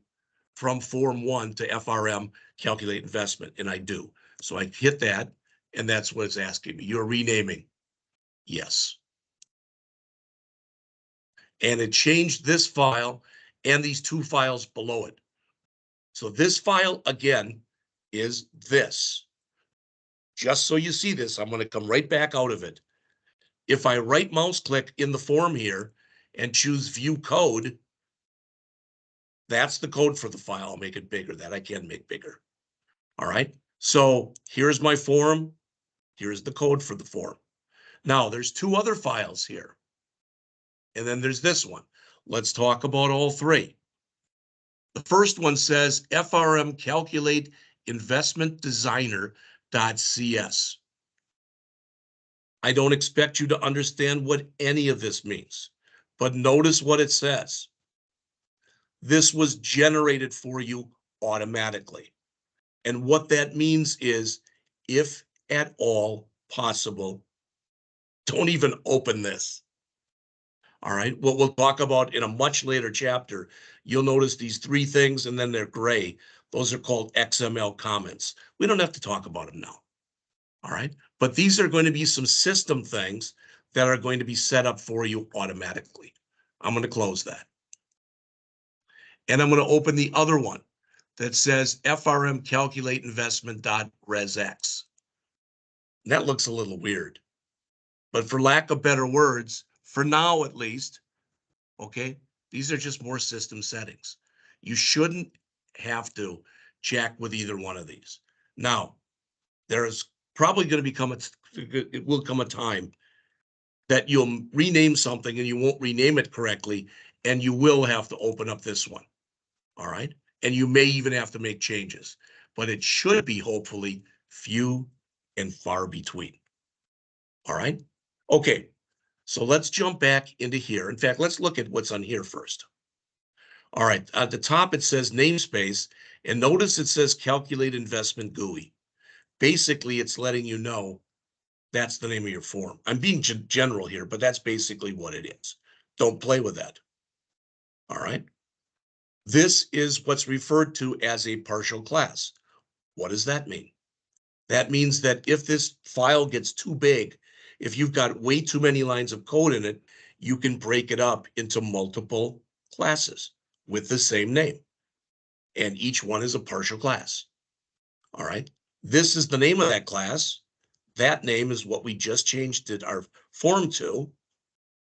from form 1 to FRM calculate investment? And I do. So I hit that, and that's what it's asking me. You're renaming. Yes. And it changed this file and these two files below it. So this file, again, is this. Just so you see this, I'm going to come right back out of it. If I right mouse click in the form here and choose view code, that's the code for the file. I'll make it bigger. That I can make bigger. All right. So here's my form. Here's the code for the form. Now, there's two other files here. And then there's this one. Let's talk about all three. The first one says FRM calculate investment designer.cs. I don't expect you to understand what any of this means, but notice what it says. This was generated for you automatically. And what that means is, if at all possible, don't even open this. All right, what we'll talk about in a much later chapter, you'll notice these three things and then they're gray. Those are called XML comments. We don't have to talk about them now. All right, but these are going to be some system things that are going to be set up for you automatically. I'm going to close that. And I'm going to open the other one that says FRM calculate investment.resx. That looks a little weird, but for lack of better words, for now at least, okay, these are just more system settings. You shouldn't have to jack with either one of these. Now, there is probably going to it will come a time that you'll rename something and you won't rename it correctly, and you will have to open up this one. All right, and you may even have to make changes, but it should be hopefully few and far between. All right, okay, so let's jump back into here. In fact, let's look at what's on here first. All right, at the top it says namespace, and notice it says calculate investment GUI. Basically, it's letting you know that's the name of your form. I'm being general here, but that's basically what it is. Don't play with that. All right. This is what's referred to as a partial class. What does that mean? That means that if this file gets too big, if you've got way too many lines of code in it, you can break it up into multiple classes with the same name. And each one is a partial class. All right. This is the name of that class. That name is what we just changed our form to.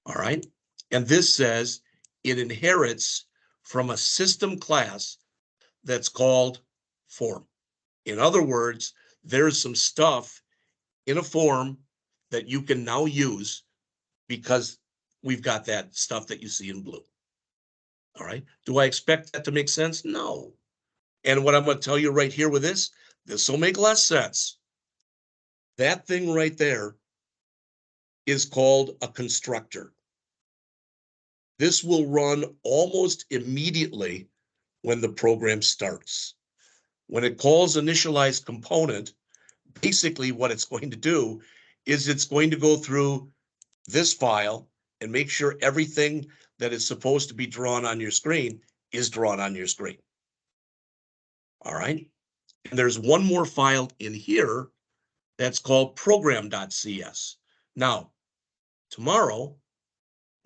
All right. And this says it inherits from a system class that's called form. In other words, there's some stuff in a form that you can now use because we've got that stuff that you see in blue. All right. Do I expect that to make sense? No. And what I'm going to tell you right here with this will make less sense. That thing right there is called a constructor. This will run almost immediately when the program starts. When it calls initialize component, basically what it's going to do is it's going to go through this file and make sure everything that is supposed to be drawn on your screen is drawn on your screen. All right. And there's one more file in here that's called program.cs. Now, tomorrow,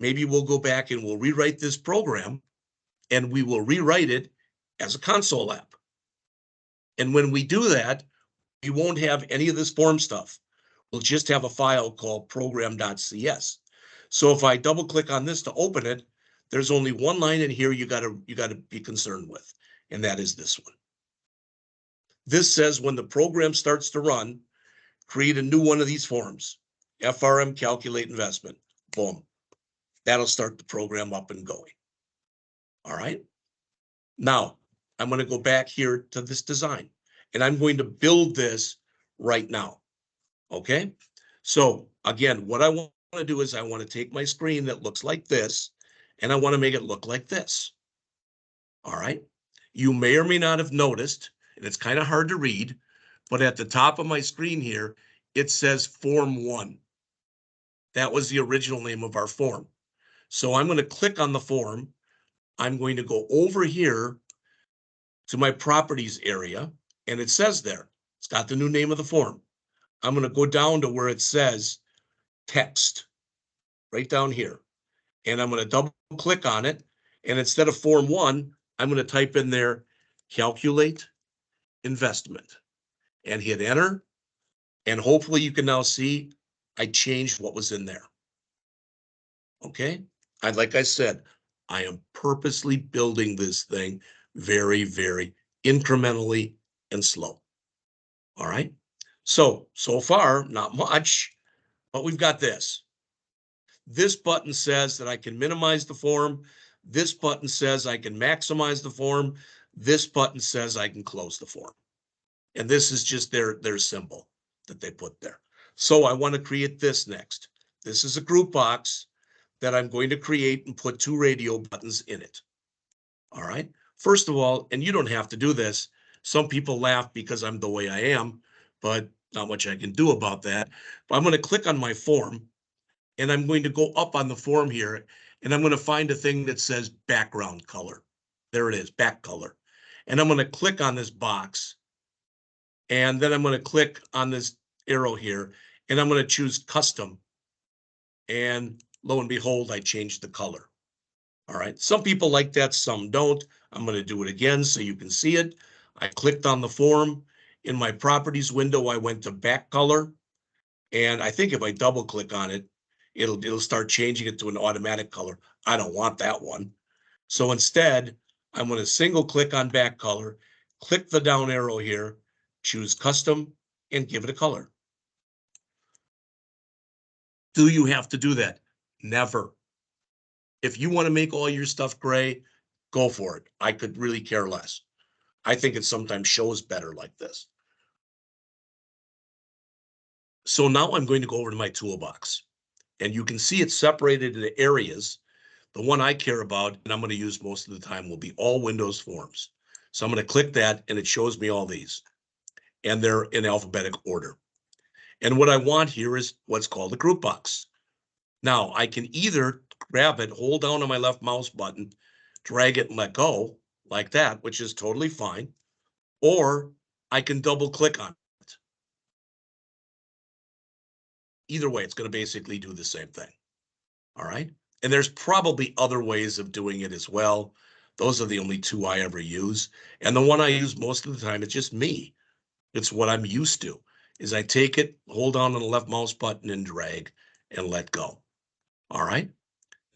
maybe we'll go back and we'll rewrite this program, and we will rewrite it as a console app. And when we do that, we won't have any of this form stuff. We'll just have a file called program.cs. So if I double click on this to open it, there's only one line in here you gotta be concerned with, and that is this one. This says when the program starts to run, create a new one of these forms, FRM calculate investment, boom. That'll start the program up and going. All right. Now, I'm going to go back here to this design, and I'm going to build this right now. Okay. So again, what I want to do is I want to take my screen that looks like this, and I want to make it look like this. All right. You may or may not have noticed, and it's kind of hard to read, but at the top of my screen here, it says Form 1. That was the original name of our form. So I'm going to click on the form. I'm going to go over here to my properties area, and it says there, it's got the new name of the form. I'm going to go down to where it says text, right down here. And I'm going to double click on it. And instead of Form 1, I'm going to type in there, calculate investment, and hit enter. And hopefully you can now see I changed what was in there. Okay. Like I said, I am purposely building this thing very, very incrementally and slow. All right. So far, not much, But we've got this. This button says that I can minimize the form. This button says I can maximize the form. This button says I can close the form. And this is just their symbol that they put there. So I want to create this next. This is a group box that I'm going to create and put 2 radio buttons in it. All right. First of all, and you don't have to do this. Some people laugh because I'm the way I am, but not much I can do about that. But I'm going to click on my form and I'm going to go up on the form here and I'm going to find a thing that says background color. There it is, back color. And I'm going to click on this box. And then I'm going to click on this arrow here and I'm going to choose custom. And lo and behold, I changed the color. All right. Some people like that, some don't. I'm going to do it again so you can see it. I clicked on the form. In my properties window, I went to back color. And I think if I double click on it, it'll start changing it to an automatic color. I don't want that one. So instead, I'm going to single click on back color, click the down arrow here, choose custom, and give it a color. Do you have to do that? Never. If you want to make all your stuff gray, go for it. I could really care less. I think it sometimes shows better like this. So now I'm going to go over to my toolbox and you can see it's separated into areas. The one I care about and I'm going to use most of the time will be all Windows forms. So I'm going to click that and it shows me all these and they're in alphabetic order. And what I want here is what's called a group box. Now I can either grab it, hold down on my left mouse button, drag it and let go like that, which is totally fine. Or I can double click on it. Either way, it's going to basically do the same thing. All right. And there's probably other ways of doing it as well. Those are the only 2 I ever use. And the one I use most of the time, it's just me. It's what I'm used to, is I take it, hold down on the left mouse button and drag and let go. All right.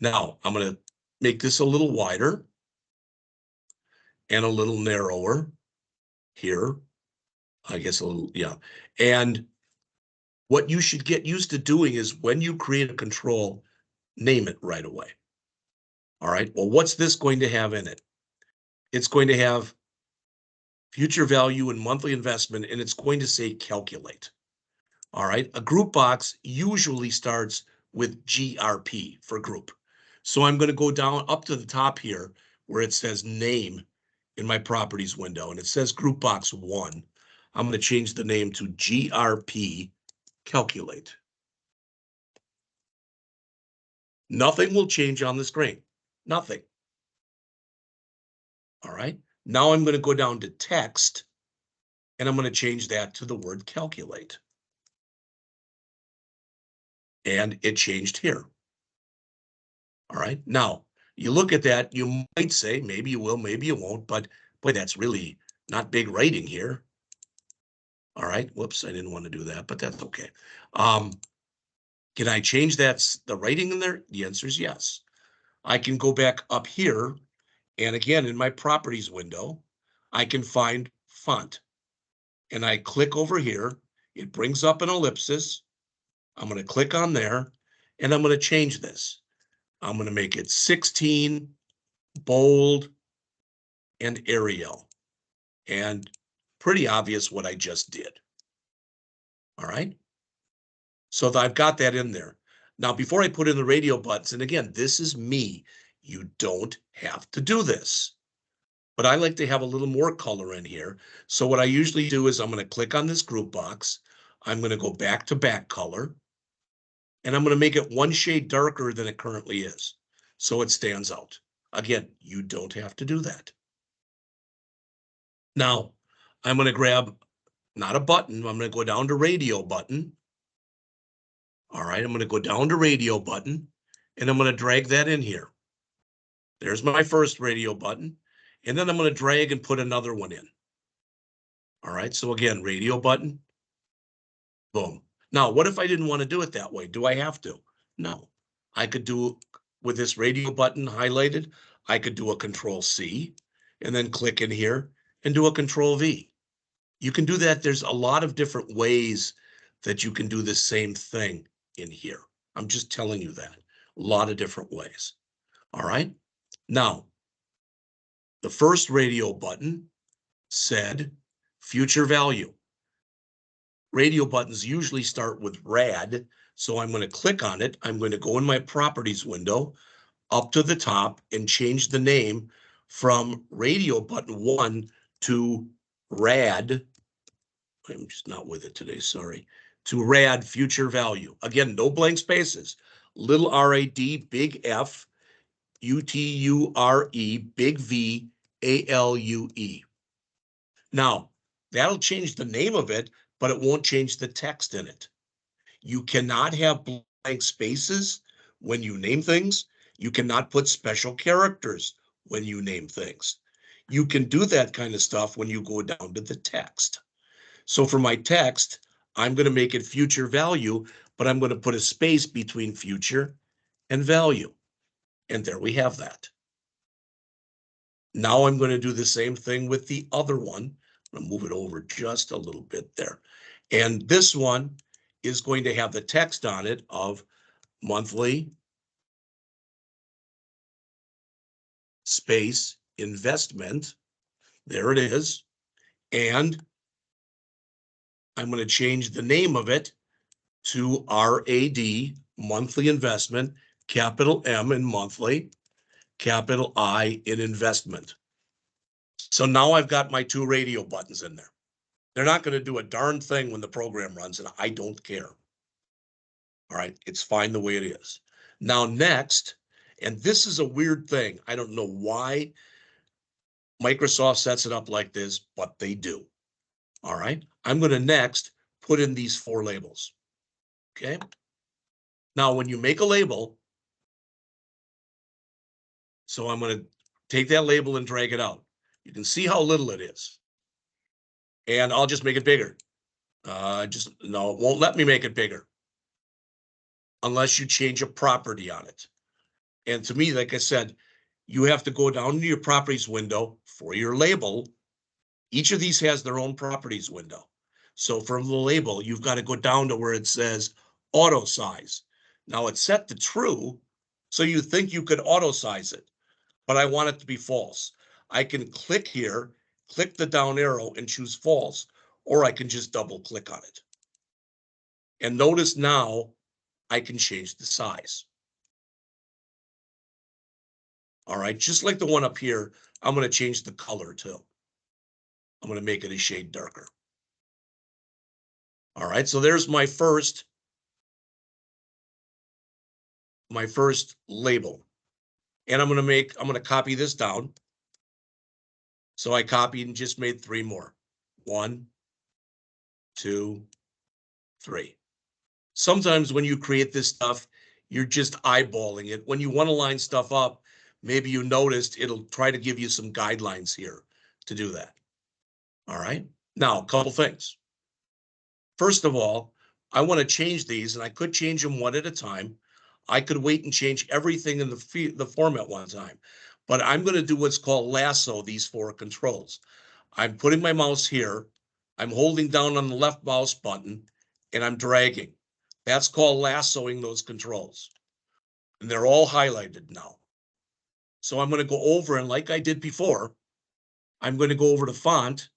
Now I'm going to make this a little wider and a little narrower here. I guess a little, yeah. And what you should get used to doing is when you create a control, name it right away. All right. Well, what's this going to have in it? It's going to have future value and monthly investment, and it's going to say calculate. All right. A group box usually starts with GRP for group. So I'm going to go down up to the top here where it says name in my properties window, and it says group box 1. I'm going to change the name to GRP calculate. Nothing will change on the screen. Nothing. All right. Now I'm going to go down to text and I'm going to change that to the word calculate. And it changed here. All right. Now you look at that, you might say, maybe you will, maybe you won't, but boy, that's really not big writing here. All right. Whoops. I didn't want to do that, but that's okay. Can I change the writing in there? The answer is yes. I can go back up here. And again, in my properties window, I can find font and I click over here. It brings up an ellipsis. I'm going to click on there and I'm going to change this. I'm going to make it 16, bold, and Arial. And pretty obvious what I just did. All right. So I've got that in there. Now, before I put in the radio buttons, and again, this is me. You don't have to do this. But I like to have a little more color in here. So what I usually do is I'm going to click on this group box. I'm going to go back to back color. And I'm going to make it 1 shade darker than it currently is. So it stands out. Again, you don't have to do that. Now, I'm going to grab, not a button, I'm going to go down to radio button. All right, I'm going to go down to radio button. And I'm going to drag that in here. There's my first radio button. And then I'm going to drag and put another one in. All right, so again, radio button, boom. Now, what if I didn't want to do it that way? Do I have to? No. I could do, with this radio button highlighted, I could do a Control C and then click in here and do a Control V. You can do that. There's a lot of different ways that you can do the same thing. in here. I'm just telling you that. A lot of different ways. All right. Now, the first radio button said future value. Radio buttons usually start with rad. So I'm going to click on it. I'm going to go in my properties window up to the top and change the name from radio button 1 to rad. I'm just not with it today, sorry. To rad future value. Again, no blank spaces. Little RAD, big F, UTURE, big V, ALUE. Now, that'll change the name of it, but it won't change the text in it. You cannot have blank spaces when you name things. You cannot put special characters when you name things. You can do that kind of stuff when you go down to the text. So for my text, I'm going to make it future value, but I'm going to put a space between future and value. And there we have that. Now I'm going to do the same thing with the other one. I'm going to move it over just a little bit there. And this one is going to have the text on it of monthly space investment. There it is. And I'm going to change the name of it to RAD, monthly investment, capital M in monthly, capital I in investment. So now I've got my two radio buttons in there. They're not going to do a darn thing when the program runs, and I don't care. All right, it's fine the way it is. Now next, and this is a weird thing. I don't know why Microsoft sets it up like this, but they do. All right, I'm going to next put in these 4 labels. Okay. Now, when you make a label, so I'm going to take that label and drag it out. You can see how little it is. And I'll just make it bigger. No, it won't let me make it bigger unless you change a property on it. And to me, like I said, you have to go down to your properties window for your label. Each of these has their own properties window. So from the label, you've got to go down to where it says auto size. Now it's set to true, so you think you could auto size it, but I want it to be false. I can click here, click the down arrow and choose false, or I can just double click on it. And notice now I can change the size. All right, just like the one up here, I'm going to change the color too. I'm going to make it a shade darker. All right, so there's my first label. And I'm going to copy this down. So I copied and just made 3 more. 1, 2, 3. Sometimes when you create this stuff, you're just eyeballing it. When you want to line stuff up, maybe you noticed it'll try to give you some guidelines here to do that. All right. Now, a couple things. First of all, I want to change these, and I could change them one at a time. I could wait and change everything in the format one time, but I'm going to do what's called lasso these 4 controls. I'm putting my mouse here. I'm holding down on the left mouse button and I'm dragging. That's called lassoing those controls. And they're all highlighted now. So I'm going to go over, and like I did before, I'm going to go over to font,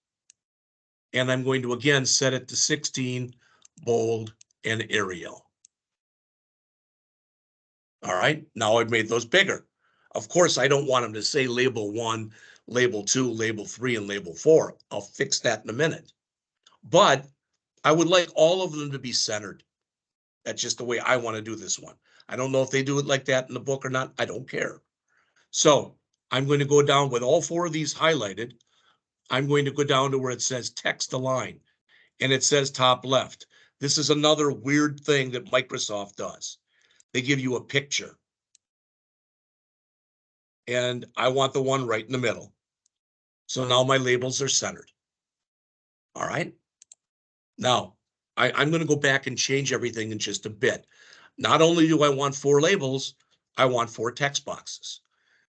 and I'm going to again set it to 16, bold, and Arial. All right, now I've made those bigger. Of course, I don't want them to say label 1, label 2, label 3, and label 4. I'll fix that in a minute. But I would like all of them to be centered. That's just the way I want to do this one. I don't know if they do it like that in the book or not. I don't care. So I'm going to go down with all 4 of these highlighted. I'm going to go down to where it says text align, and it says top left. This is another weird thing that Microsoft does. They give you a picture. And I want the one right in the middle. So now my labels are centered. All right. Now I'm going to go back and change everything in just a bit. Not only do I want 4 labels, I want 4 text boxes.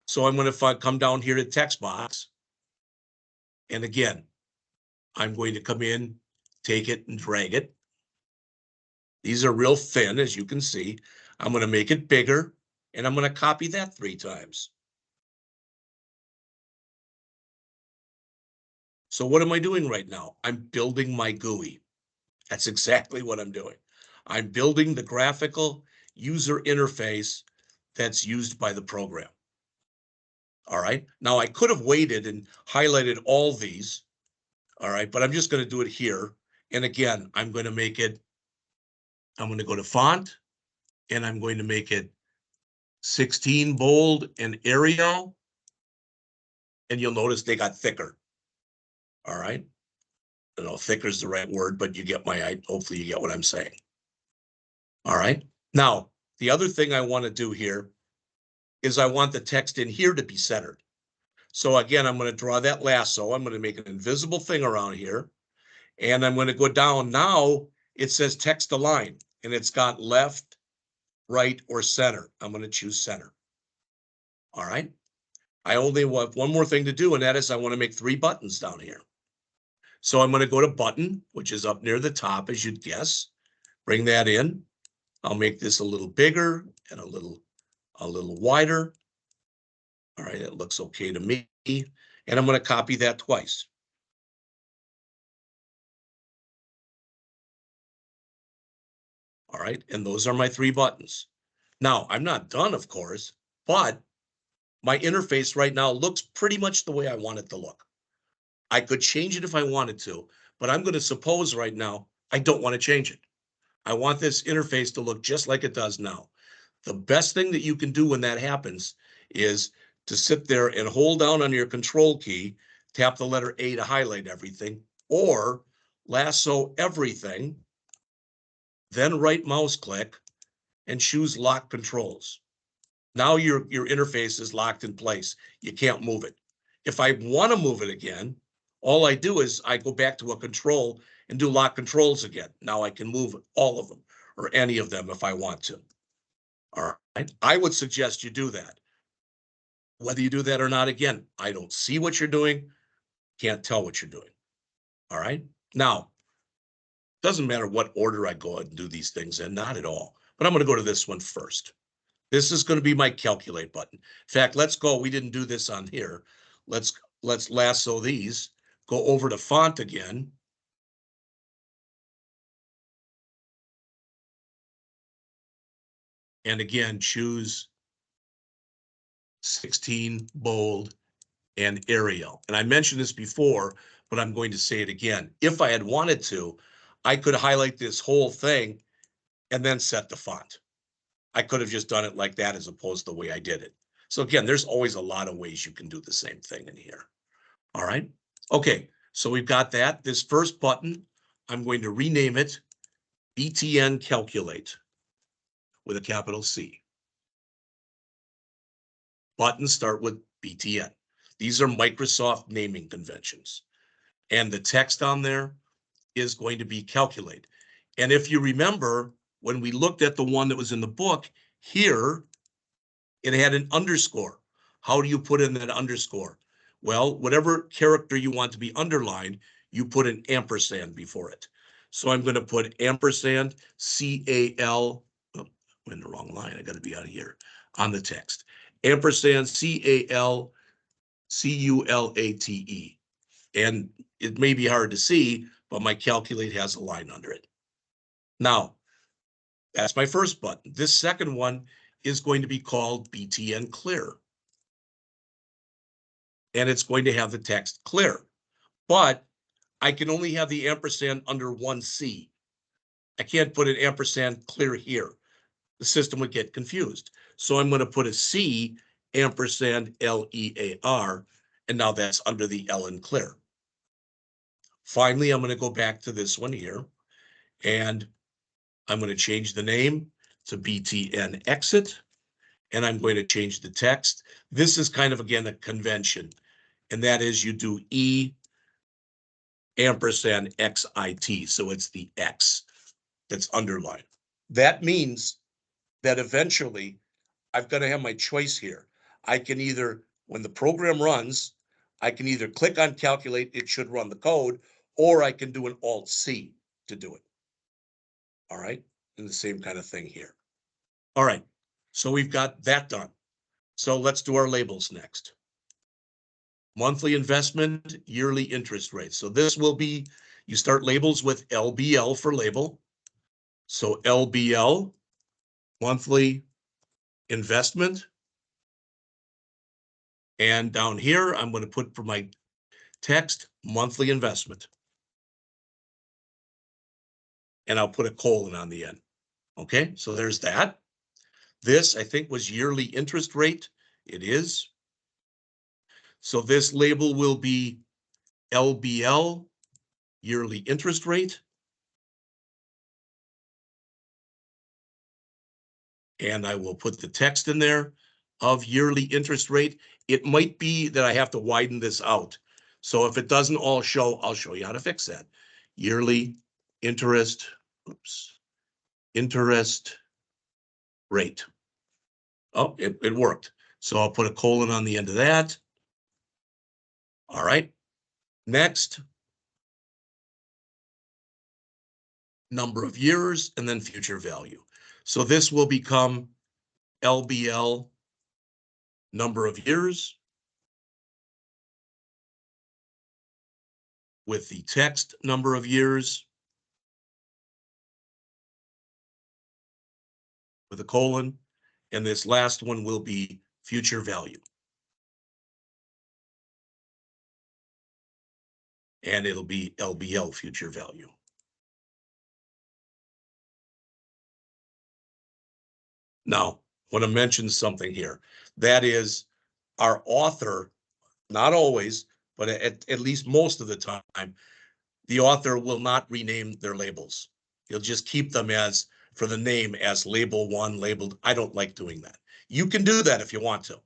So I'm going to come down here to text box. And again, I'm going to come in, take it and drag it. These are real thin, as you can see. I'm going to make it bigger, and I'm going to copy that 3 times. So what am I doing right now? I'm building my GUI. That's exactly what I'm doing. I'm building the graphical user interface that's used by the program. All right. Now I could have waited and highlighted all these. All right. But I'm just going to do it here. And again, I'm going to go to font, and I'm going to make it 16 bold and Arial. And you'll notice they got thicker. All right. I don't know if thicker is the right word, but you get hopefully you get what I'm saying. All right. Now, the other thing I want to do here is I want the text in here to be centered. So again, I'm going to draw that lasso. I'm going to make an invisible thing around here. And I'm going to go down. Now it says text align, and it's got left, right, or center. I'm going to choose center. All right. I only want one more thing to do, and that is I want to make 3 buttons down here. So I'm going to go to button, which is up near the top, as you'd guess. Bring that in. I'll make this a little bigger and a little wider. All right, it looks okay to me. And I'm going to copy that twice. All right, and those are my 3 buttons. Now, I'm not done, of course, but my interface right now looks pretty much the way I want it to look. I could change it if I wanted to, but I'm going to suppose right now I don't want to change it. I want this interface to look just like it does now. The best thing that you can do when that happens is to sit there and hold down on your control key, tap the letter A to highlight everything, or lasso everything, then right mouse click and choose lock controls. Now your interface is locked in place. You can't move it. If I want to move it again, all I do is I go back to a control and do lock controls again. Now I can move all of them or any of them if I want to. All right. I would suggest you do that. Whether you do that or not, again, I don't see what you're doing. Can't tell what you're doing. All right. Now, doesn't matter what order I go ahead and do these things in, not at all. But I'm going to go to this one first. This is going to be my calculate button. In fact, let's go. We didn't do this on here. Let's lasso these. Go over to font again. And again, choose 16 bold and Arial. And I mentioned this before, but I'm going to say it again. If I had wanted to, I could highlight this whole thing and then set the font. I could have just done it like that as opposed to the way I did it. So again, there's always a lot of ways you can do the same thing in here. All right. Okay. So we've got that. This first button, I'm going to rename it BTN Calculate with a capital C. Buttons start with BTN. These are Microsoft naming conventions. And the text on there is going to be calculate. And if you remember, when we looked at the one that was in the book, here, it had an underscore. How do you put in that underscore? Well, whatever character you want to be underlined, you put an ampersand before it. So I'm going to put ampersand CAL, oh, I'm in the wrong line. I got to be out of here on the text. Ampersand CALCULATE. And it may be hard to see, but my calculate has a line under it. Now, that's my first button. This second one is going to be called BTN Clear. And it's going to have the text clear. But I can only have the ampersand under one C. I can't put an ampersand clear here. The system would get confused. So I'm going to put a C ampersand LEAR, and now that's under the L in clear. Finally, I'm going to go back to this one here, and I'm going to change the name to BTN Exit, and I'm going to change the text. This is kind of, again, a convention, and that is you do E ampersand XIT, so it's the X that's underlined. That means that eventually I've got to have my choice here. I can either, when the program runs, I can either click on calculate, it should run the code, or I can do an Alt-C to do it. All right. And the same kind of thing here. All right, so we've got that done. So let's do our labels next. Monthly investment, yearly interest rate. So this will be, you start labels with LBL for label. So LBL, monthly investment. And down here, I'm going to put for my text, monthly investment. And I'll put a colon on the end. Okay, so there's that. This, I think, was yearly interest rate. It is. So this label will be LBL, yearly interest rate. And I will put the text in there of yearly interest rate. It might be that I have to widen this out. So if it doesn't all show, I'll show you how to fix that. Yearly interest, interest rate. Oh, it worked. So I'll put a colon on the end of that. All right. Next, number of years and then future value. So this will become LBL, number of years, with the text number of years with a colon, and this last one will be future value. And it'll be LBL, future value. Now, I want to mention something here. That is, our author, not always, but at least most of the time, the author will not rename their labels. He'll just keep them as, for the name, as label one, labeled. I don't like doing that. You can do that if you want to.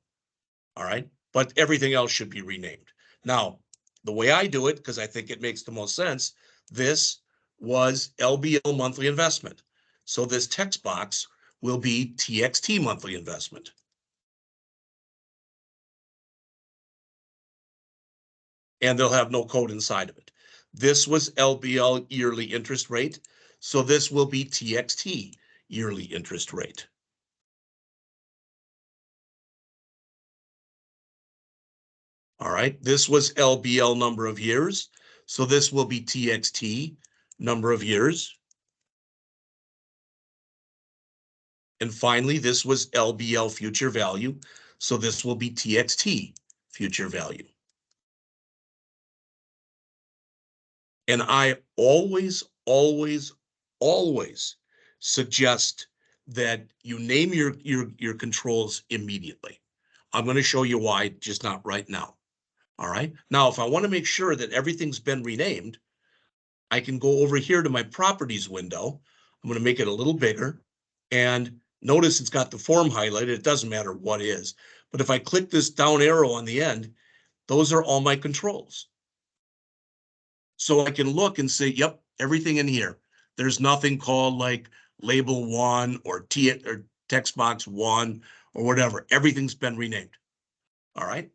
All right. But everything else should be renamed. Now, the way I do it, because I think it makes the most sense, this was LBL monthly investment. So this text box will be TXT monthly investment. And they'll have no code inside of it. This was LBL yearly interest rate. So this will be TXT yearly interest rate. All right, this was LBL number of years. So this will be TXT number of years. And finally, this was LBL future value. So this will be TXT future value. And I always suggest that you name your controls immediately. I'm going to show you why, just not right now. All right. Now, if I want to make sure that everything's been renamed, I can go over here to my properties window. I'm going to make it a little bigger. And notice it's got the form highlighted. It doesn't matter what is. But if I click this down arrow on the end, those are all my controls. So I can look and say, yep, everything in here. There's nothing called like label one or text box one or whatever. Everything's been renamed. All right.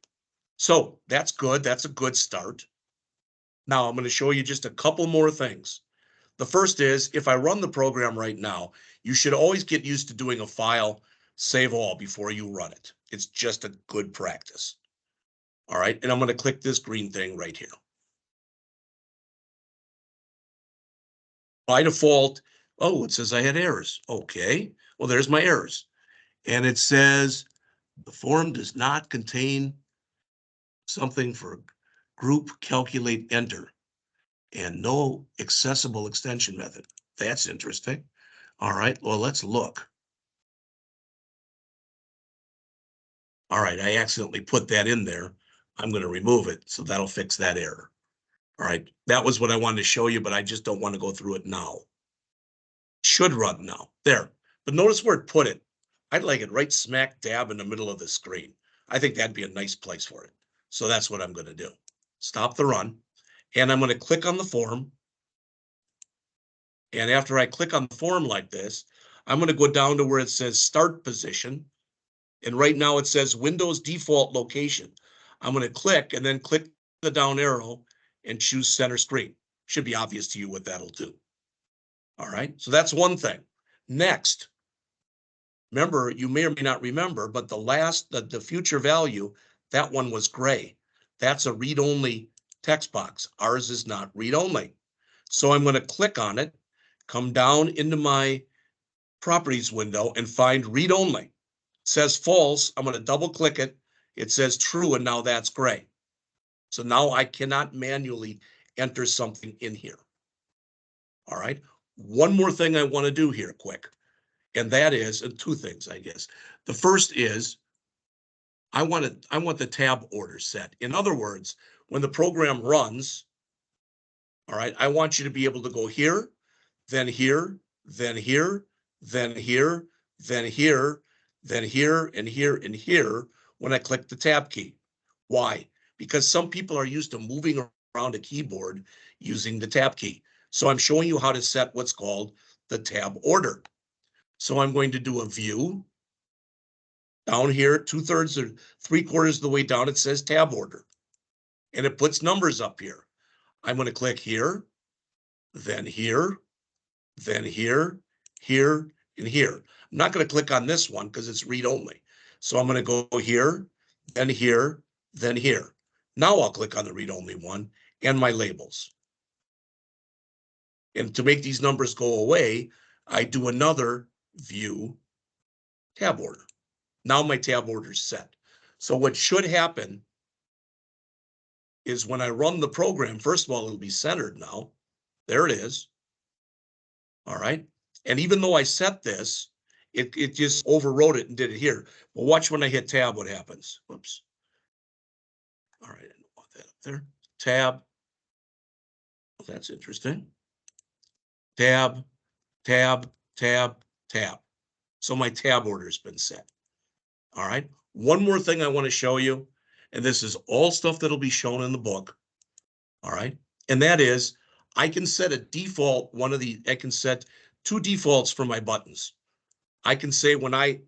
So that's good. That's a good start. Now I'm going to show you just a couple more things. The first is, if I run the program right now, you should always get used to doing a file save all before you run it. It's just a good practice. All right. And I'm going to click this green thing right here. By default, oh, it says I had errors. Okay, well, there's my errors. And it says the form does not contain something for group calculate enter and no accessible extension method. That's interesting. All right, well, let's look. All right, I accidentally put that in there. I'm going to remove it, so that'll fix that error. All right, that was what I wanted to show you, but I just don't want to go through it now. Should run now. There. But notice where it put it. I'd like it right smack dab in the middle of the screen. I think that'd be a nice place for it. So that's what I'm going to do. Stop the run. And I'm going to click on the form. And after I click on the form like this, I'm going to go down to where it says start position. And right now it says Windows default location. I'm going to click and then click the down arrow and choose center screen. Should be obvious to you what that'll do. All right, so that's one thing. Next, remember, you may or may not remember, but the future value, that one was gray. That's a read-only text box. Ours is not read-only. So I'm going to click on it, come down into my properties window and find read-only. It says false. I'm going to double click it. It says true, and now that's gray. So now I cannot manually enter something in here. All right. One more thing I want to do here quick, and that is, and two things, I guess. The first is I want the tab order set. In other words, when the program runs, all right, I want you to be able to go here, then here, then here, then here, then here, then here, and here, and here when I click the tab key. Why? Because some people are used to moving around a keyboard using the tab key. So I'm showing you how to set what's called the tab order. So I'm going to do a view. Down here, 2/3 or 3/4 of the way down, it says tab order. And it puts numbers up here. I'm going to click here, then here, then here, here, and here. I'm not going to click on this one because it's read only. So I'm going to go here, then here, then here. Now I'll click on the read only one and my labels. And to make these numbers go away, I do another view tab order. Now my tab order is set. So what should happen is when I run the program, first of all, it'll be centered now. There it is. All right. And even though I set this, it just overrode it and did it here. But watch when I hit tab, what happens. Whoops. All right. I don't want that up there. Tab. Well, that's interesting. Tab, tab, tab, tab. So my tab order has been set. All right. One more thing I want to show you, and this is all stuff that'll be shown in the book. All right. And that is, I can set a default, I can set two defaults for my buttons. I can say when I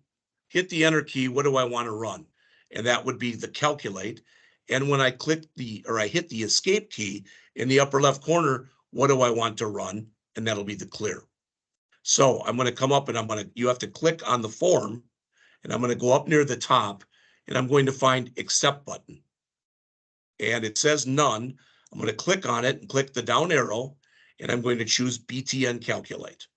hit the enter key, what do I want to run? And that would be the calculate. And when I I hit the escape key in the upper left corner, what do I want to run? And that'll be the clear. So I'm going to come up and you have to click on the form, and I'm going to go up near the top, and I'm going to find accept button. And it says none. I'm going to click on it and click the down arrow, and I'm going to choose BTN calculate.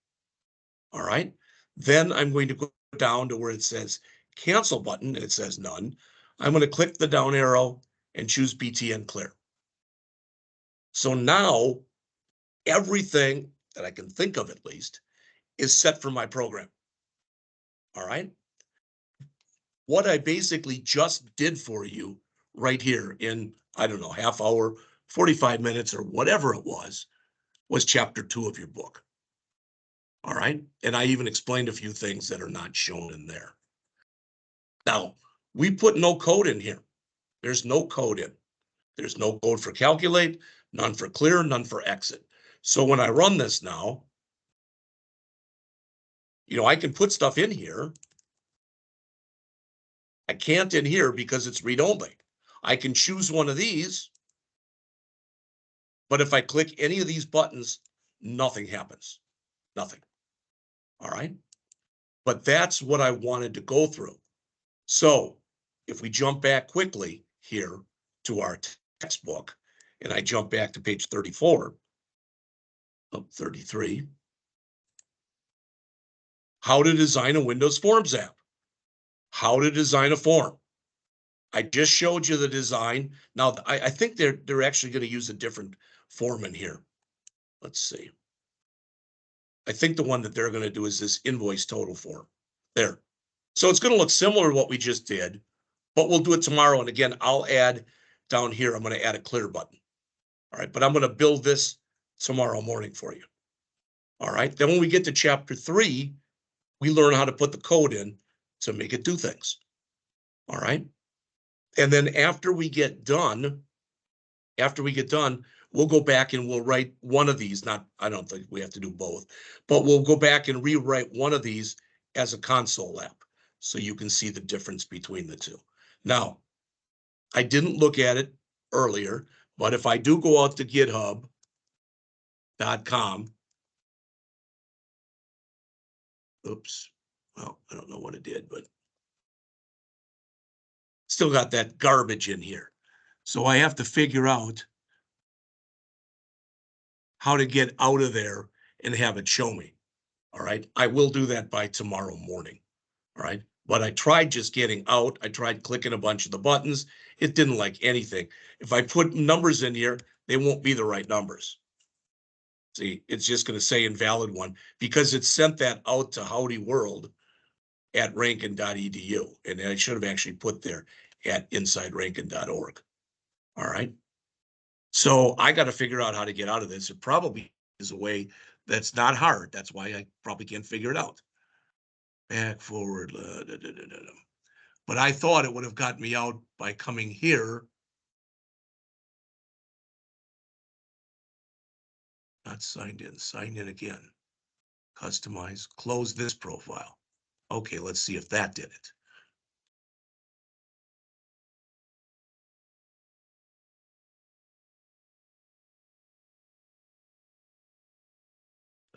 All right. Then I'm going to go down to where it says cancel button, and it says none. I'm going to click the down arrow and choose BTN clear. So now everything that I can think of at least is set for my program. All right. What I basically just did for you right here in, I don't know, half hour, 45 minutes or whatever it was chapter 2 of your book. All right. And I even explained a few things that are not shown in there. Now, we put no code in here. There's no code in. There's no code for calculate, none for clear, none for exit. So when I run this now, I can put stuff in here. I can't in here because it's read only. I can choose one of these, but if I click any of these buttons, nothing happens. Nothing. All right. But that's what I wanted to go through. So if we jump back quickly here to our textbook, and I jump back to page 34, 33, how to design a Windows Forms app, how to design a form. I just showed you the design. Now, I think they're actually going to use a different form in here. Let's see. I think the one that they're going to do is this invoice total form. There. So it's going to look similar to what we just did, but we'll do it tomorrow. And again, I'll add down here, I'm going to add a clear button. All right, but I'm going to build this tomorrow morning for you. All right, then when we get to chapter 3, we learn how to put the code in to make it do things. All right. And then after we get done, we'll go back and we'll write one of these. I don't think we have to do both, but we'll go back and rewrite one of these as a console app so you can see the difference between the two. Now, I didn't look at it earlier, but if I do go out to github.com, Oops. Well, I don't know what it did, but still got that garbage in here. So I have to figure out how to get out of there and have it show me. All right. I will do that by tomorrow morning. All right. But I tried just getting out. I tried clicking a bunch of the buttons. It didn't like anything. If I put numbers in here, they won't be the right numbers. See, it's just going to say invalid one because it sent that out to Howdy World at rankin.edu. And I should have actually put there at insiderankin.org. All right. So I got to figure out how to get out of this. It probably is a way that's not hard. That's why I probably can't figure it out. Back, forward. But I thought it would have gotten me out by coming here. Not signed in, sign in again. Customize, close this profile. Okay, let's see if that did it.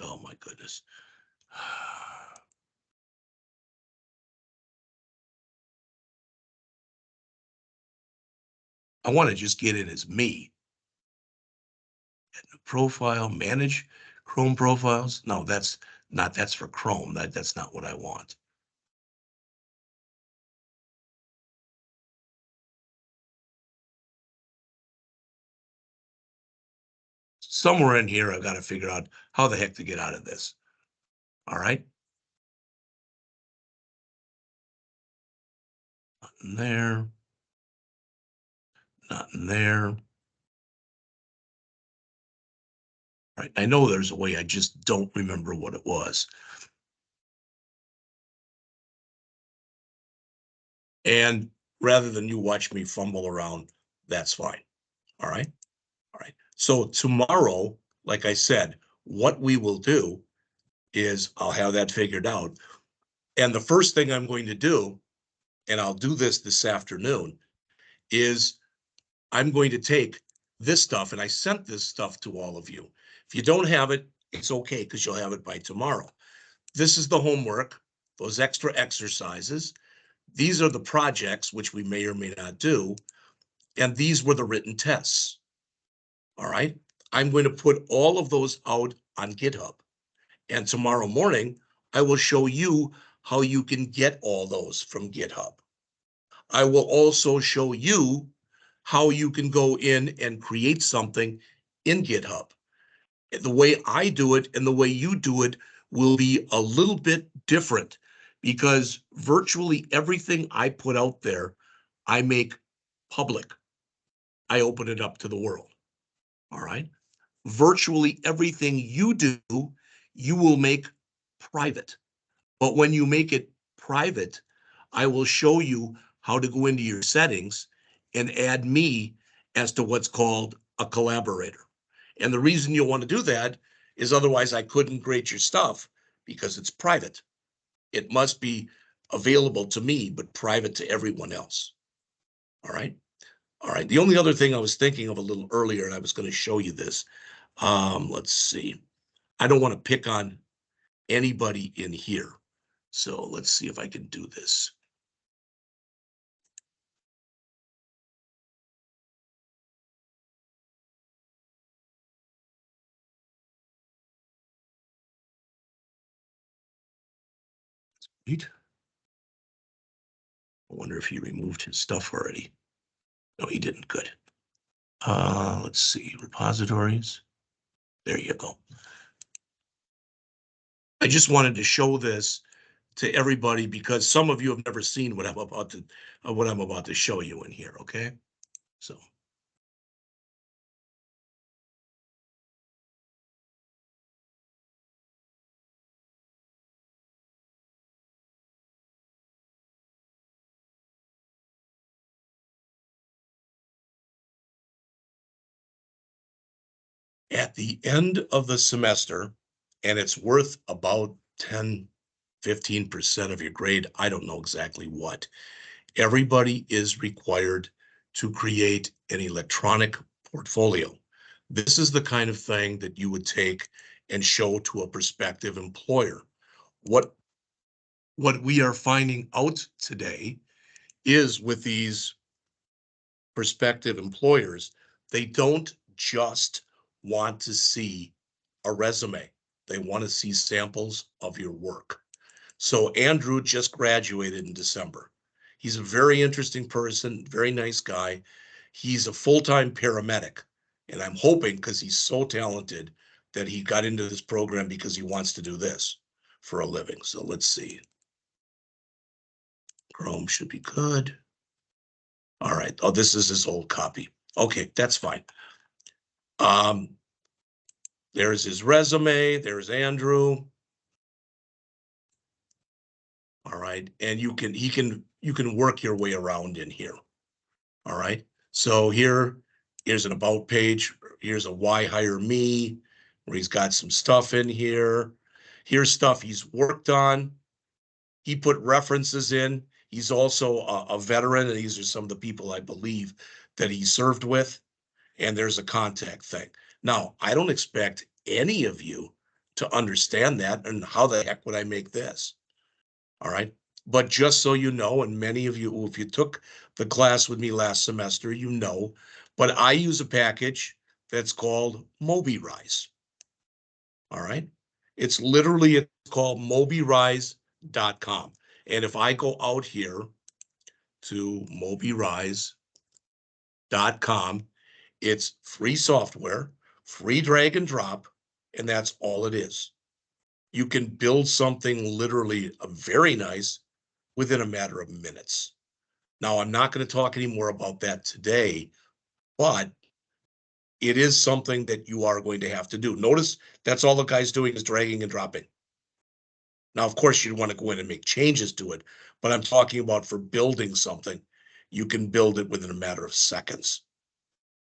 Oh my goodness. I want to just get in as me. Profile, manage Chrome profiles. No, that's for Chrome. That's not what I want. Somewhere in here, I've got to figure out how the heck to get out of this. All right. Not in there. Not in there. All right. I know there's a way. I just don't remember what it was. And rather than you watch me fumble around, that's fine. All right. All right. So tomorrow, like I said, what we will do is I'll have that figured out. And the first thing I'm going to do, and I'll do this afternoon, is I'm going to take this stuff, and I sent this stuff to all of you. If you don't have it, it's okay because you'll have it by tomorrow. This is the homework, those extra exercises. These are the projects, which we may or may not do. And these were the written tests. All right. I'm going to put all of those out on GitHub. And tomorrow morning, I will show you how you can get all those from GitHub. I will also show you how you can go in and create something in GitHub. The way I do it and the way you do it will be a little bit different because virtually everything I put out there, I make public. I open it up to the world. All right. Virtually everything you do, you will make private. But when you make it private, I will show you how to go into your settings and add me as to what's called a collaborator. And the reason you'll want to do that is otherwise I couldn't grade your stuff because it's private. It must be available to me, but private to everyone else. All right. All right. The only other thing I was thinking of a little earlier, and I was going to show you this. Let's see. I don't want to pick on anybody in here. So let's see if I can do this. Neat. I wonder if he removed his stuff already. No, he didn't. Good. Let's see. Repositories. There you go. I just wanted to show this to everybody because some of you have never seen what I'm about to show you in here. Okay. So. At the end of the semester, and it's worth about 10, 15% of your grade. I don't know exactly what. Everybody is required to create an electronic portfolio. This is the kind of thing that you would take and show to a prospective employer. What what we are finding out today is with these prospective employers, they don't just want to see a resume. They want to see samples of your work. So Andrew just graduated in December. He's a very interesting person, very nice guy. He's a full-time paramedic. And I'm hoping, because he's so talented, that he got into this program because he wants to do this for a living. So let's see. Chrome should be good. All right. Oh, this is his old copy. Okay, that's fine. There's his resume. There's Andrew. All right. And you can work your way around in here. All right. So here's an about page. Here's a why hire me, where he's got some stuff in here. Here's stuff he's worked on. He put references in. He's also a veteran, and these are some of the people I believe that he served with. And there's a contact thing. Now, I don't expect any of you to understand that, and how the heck would I make this? All right. But just so you know, and many of you, if you took the class with me last semester, you know, but I use a package that's called MobiRise. All right. It's called mobirise.com. And if I go out here to mobirise.com, it's free software, free drag and drop, and that's all it is. You can build something literally very nice within a matter of minutes. Now, I'm not going to talk any more about that today, but it is something that you are going to have to do. Notice that's all the guy's doing is dragging and dropping. Now, of course, you'd want to go in and make changes to it, but I'm talking about for building something, you can build it within a matter of seconds.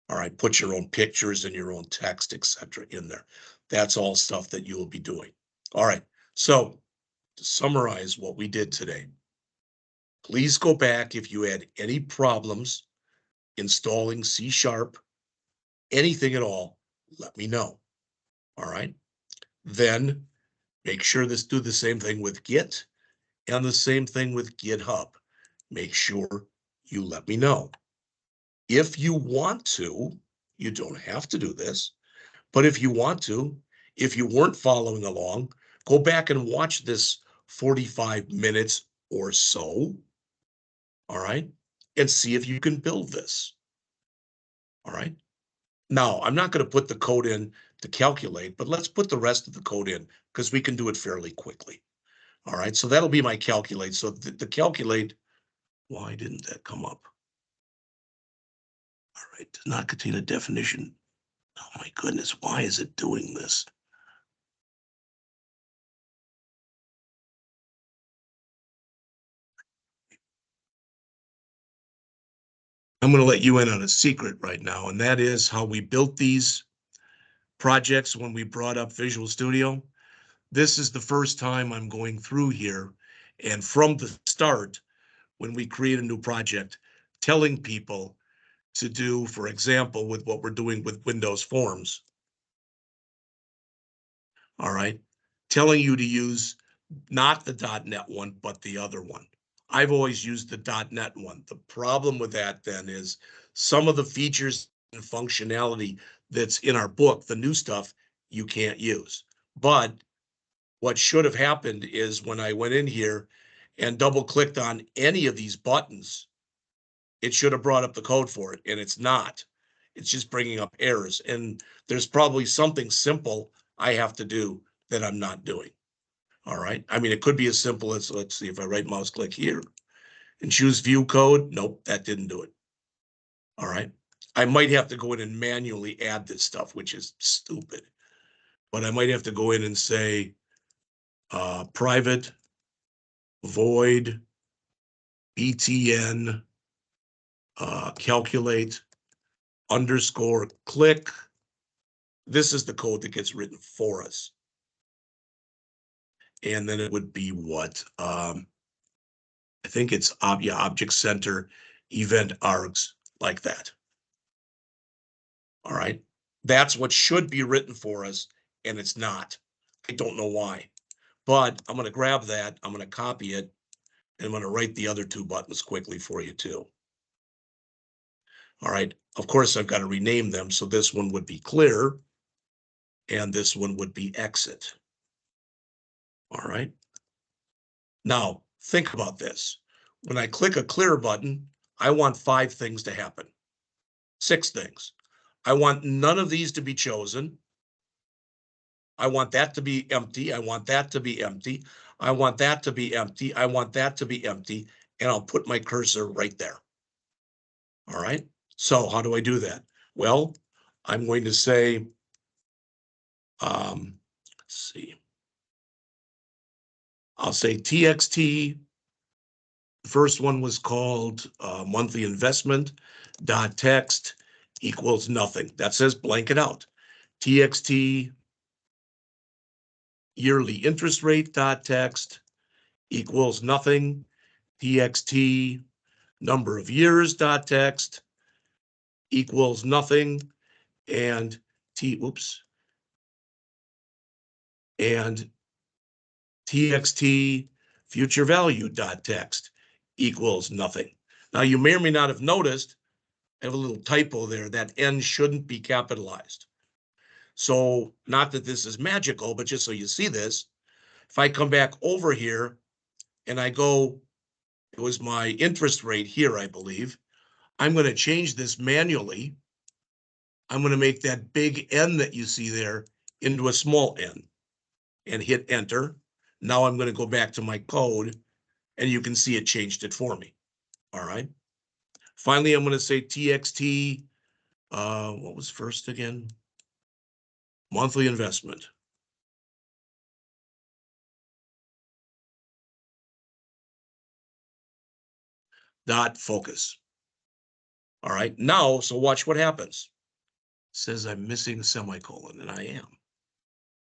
All right, put your own pictures and your own text, etc. in there. That's all stuff that you will be doing. All right, so to summarize what we did today, please go back if you had any problems installing C#, anything at all, let me know. All right. Then make sure do the same thing with Git and the same thing with GitHub. Make sure you let me know. If you want to, you don't have to do this, but if you want to, if you weren't following along, go back and watch this 45 minutes or so. All right. And see if you can build this. All right. Now, I'm not going to put the code in to calculate, but let's put the rest of the code in because we can do it fairly quickly. All right, so that'll be my calculate. So the calculate, why didn't that come up? All right, does not contain a definition. Oh my goodness, why is it doing this? I'm going to let you in on a secret right now, and that is how we built these projects when we brought up Visual Studio. This is the first time I'm going through here, and from the start, when we create a new project, telling people to do, for example, with what we're doing with Windows Forms. All right, telling you to use not the .NET one, but the other one. I've always used the .NET one. The problem with that then is some of the features and functionality that's in our book, the new stuff, you can't use. But what should have happened is when I went in here and double clicked on any of these buttons, it should have brought up the code for it, and it's not. It's just bringing up errors. And there's probably something simple I have to do that I'm not doing. All right. I mean, it could be as simple as, let's see, if I right mouse click here and choose view code. Nope, that didn't do it. All right. I might have to go in and manually add this stuff, which is stupid. But I might have to go in and say private void btn calculate underscore click. This is the code that gets written for us. And then it would be what? I think it's object center event args, like that. All right. That's what should be written for us, and it's not. I don't know why. but I'm going to grab that. I'm going to copy it, and I'm going to write the other two buttons quickly for you too. All right. Of course, I've got to rename them. So this one would be clear, and this one would be exit. All right. Now, think about this. When I click a clear button, I want 5 things to happen. 6 things. I want none of these to be chosen. I want that to be empty. I want that to be empty. I want that to be empty. I want that to be empty. And I'll put my cursor right there. All right. So how do I do that? Well, I'm going to say, let's see. I'll say TXT. The first one was called monthly investment dot text equals nothing. That says blank it out. TXT yearly interest rate dot text equals nothing. TXT number of years dot text equals nothing. And and TXT future value dot text equals nothing. Now you may or may not have noticed I have a little typo there. That N shouldn't be capitalized. So not that this is magical, but just so you see this, if I come back over here and I go, it was my interest rate here, I believe. I'm going to change this manually. I'm going to make that big N that you see there into a small n and hit enter. Now I'm going to go back to my code and you can see it changed it for me. All right. Finally, I'm going to say TXT. What was first again? Monthly investment. Dot focus. All right. Now, so watch what happens. It says I'm missing a semicolon, and I am.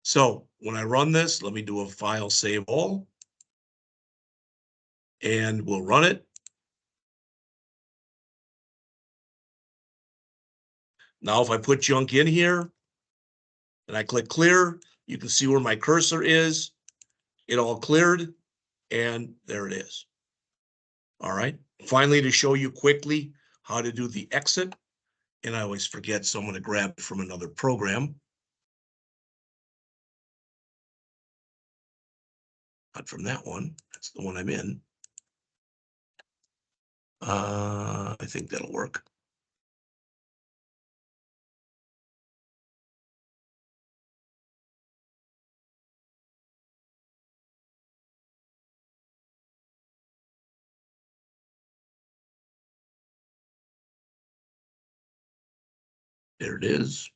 So when I run this, let me do a file save all. And we'll run it. Now, if I put junk in here and I click clear, you can see where my cursor is. It all cleared, and there it is. All right. Finally, to show you quickly how to do the exit, and I always forget, so I'm going to grab it from another program. Not from that one. That's the one I'm in. I think that'll work. There it is.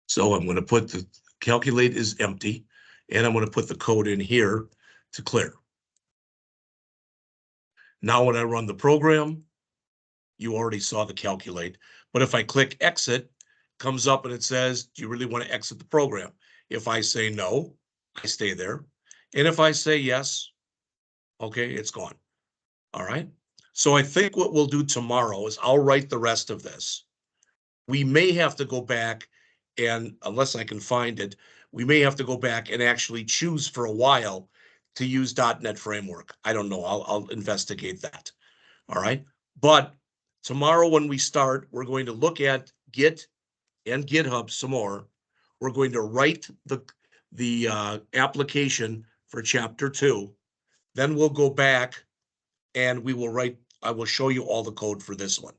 So I'm going to put the calculate is empty, and I'm going to put the code in here to clear. Now, when I run the program, you already saw the calculate, but if I click exit, comes up and it says, do you really want to exit the program? If I say no, I stay there. And if I say yes, okay, it's gone. All right. So I think what we'll do tomorrow is I'll write the rest of this. We may have to go back and, unless I can find it, we may have to go back and actually choose for a while to use .NET Framework. I don't know. I'll investigate that. All right. But tomorrow when we start, we're going to look at Git and GitHub some more. We're going to write the application for chapter 2. Then we'll go back and I will show you all the code for this one.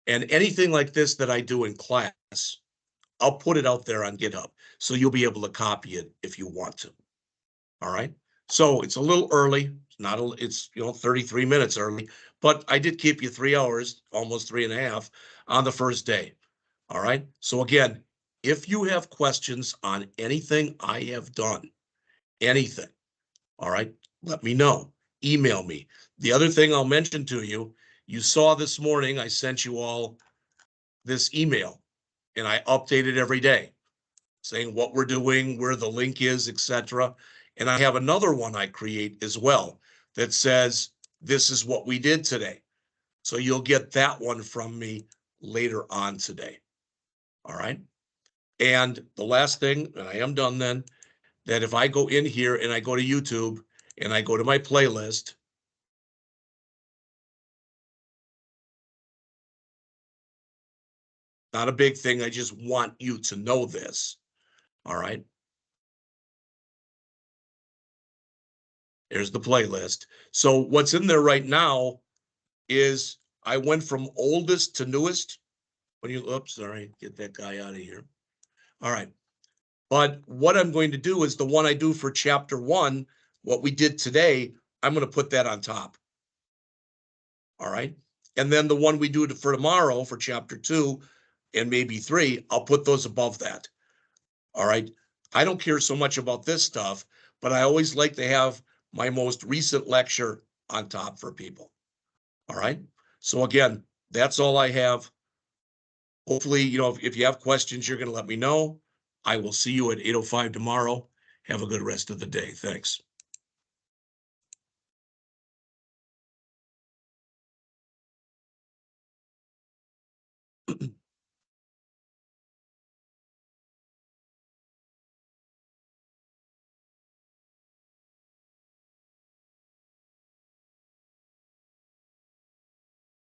And anything like this that I do in class, I'll put it out there on GitHub. So you'll be able to copy it if you want to. All right. So it's a little early. It's 33 minutes early, but I did keep you 3 hours, almost 3.5 on the first day. All right. So again, if you have questions on anything I have done, anything, all right, let me know. Email me. The other thing I'll mention to you, you saw this morning, I sent you all this email and I update it every day saying what we're doing, where the link is, etc. And I have another one I create as well that says, this is what we did today. So you'll get that one from me later on today. All right. And the last thing, and I am done then, that if I go in here and I go to YouTube and I go to my playlist, not a big thing. I just want you to know this. All right. There's the playlist. So what's in there right now is I went from oldest to newest. When you, oops, sorry, get that guy out of here. All right. But what I'm going to do is the one I do for chapter 1, what we did today, I'm going to put that on top. All right. And then the one we do for tomorrow for chapter 2 and maybe 3, I'll put those above that. All right. I don't care so much about this stuff, but I always like to have my most recent lecture on top for people. All right. So again, that's all I have. Hopefully, if you have questions, you're going to let me know. I will see you at 8:05 tomorrow. Have a good rest of the day. Thanks.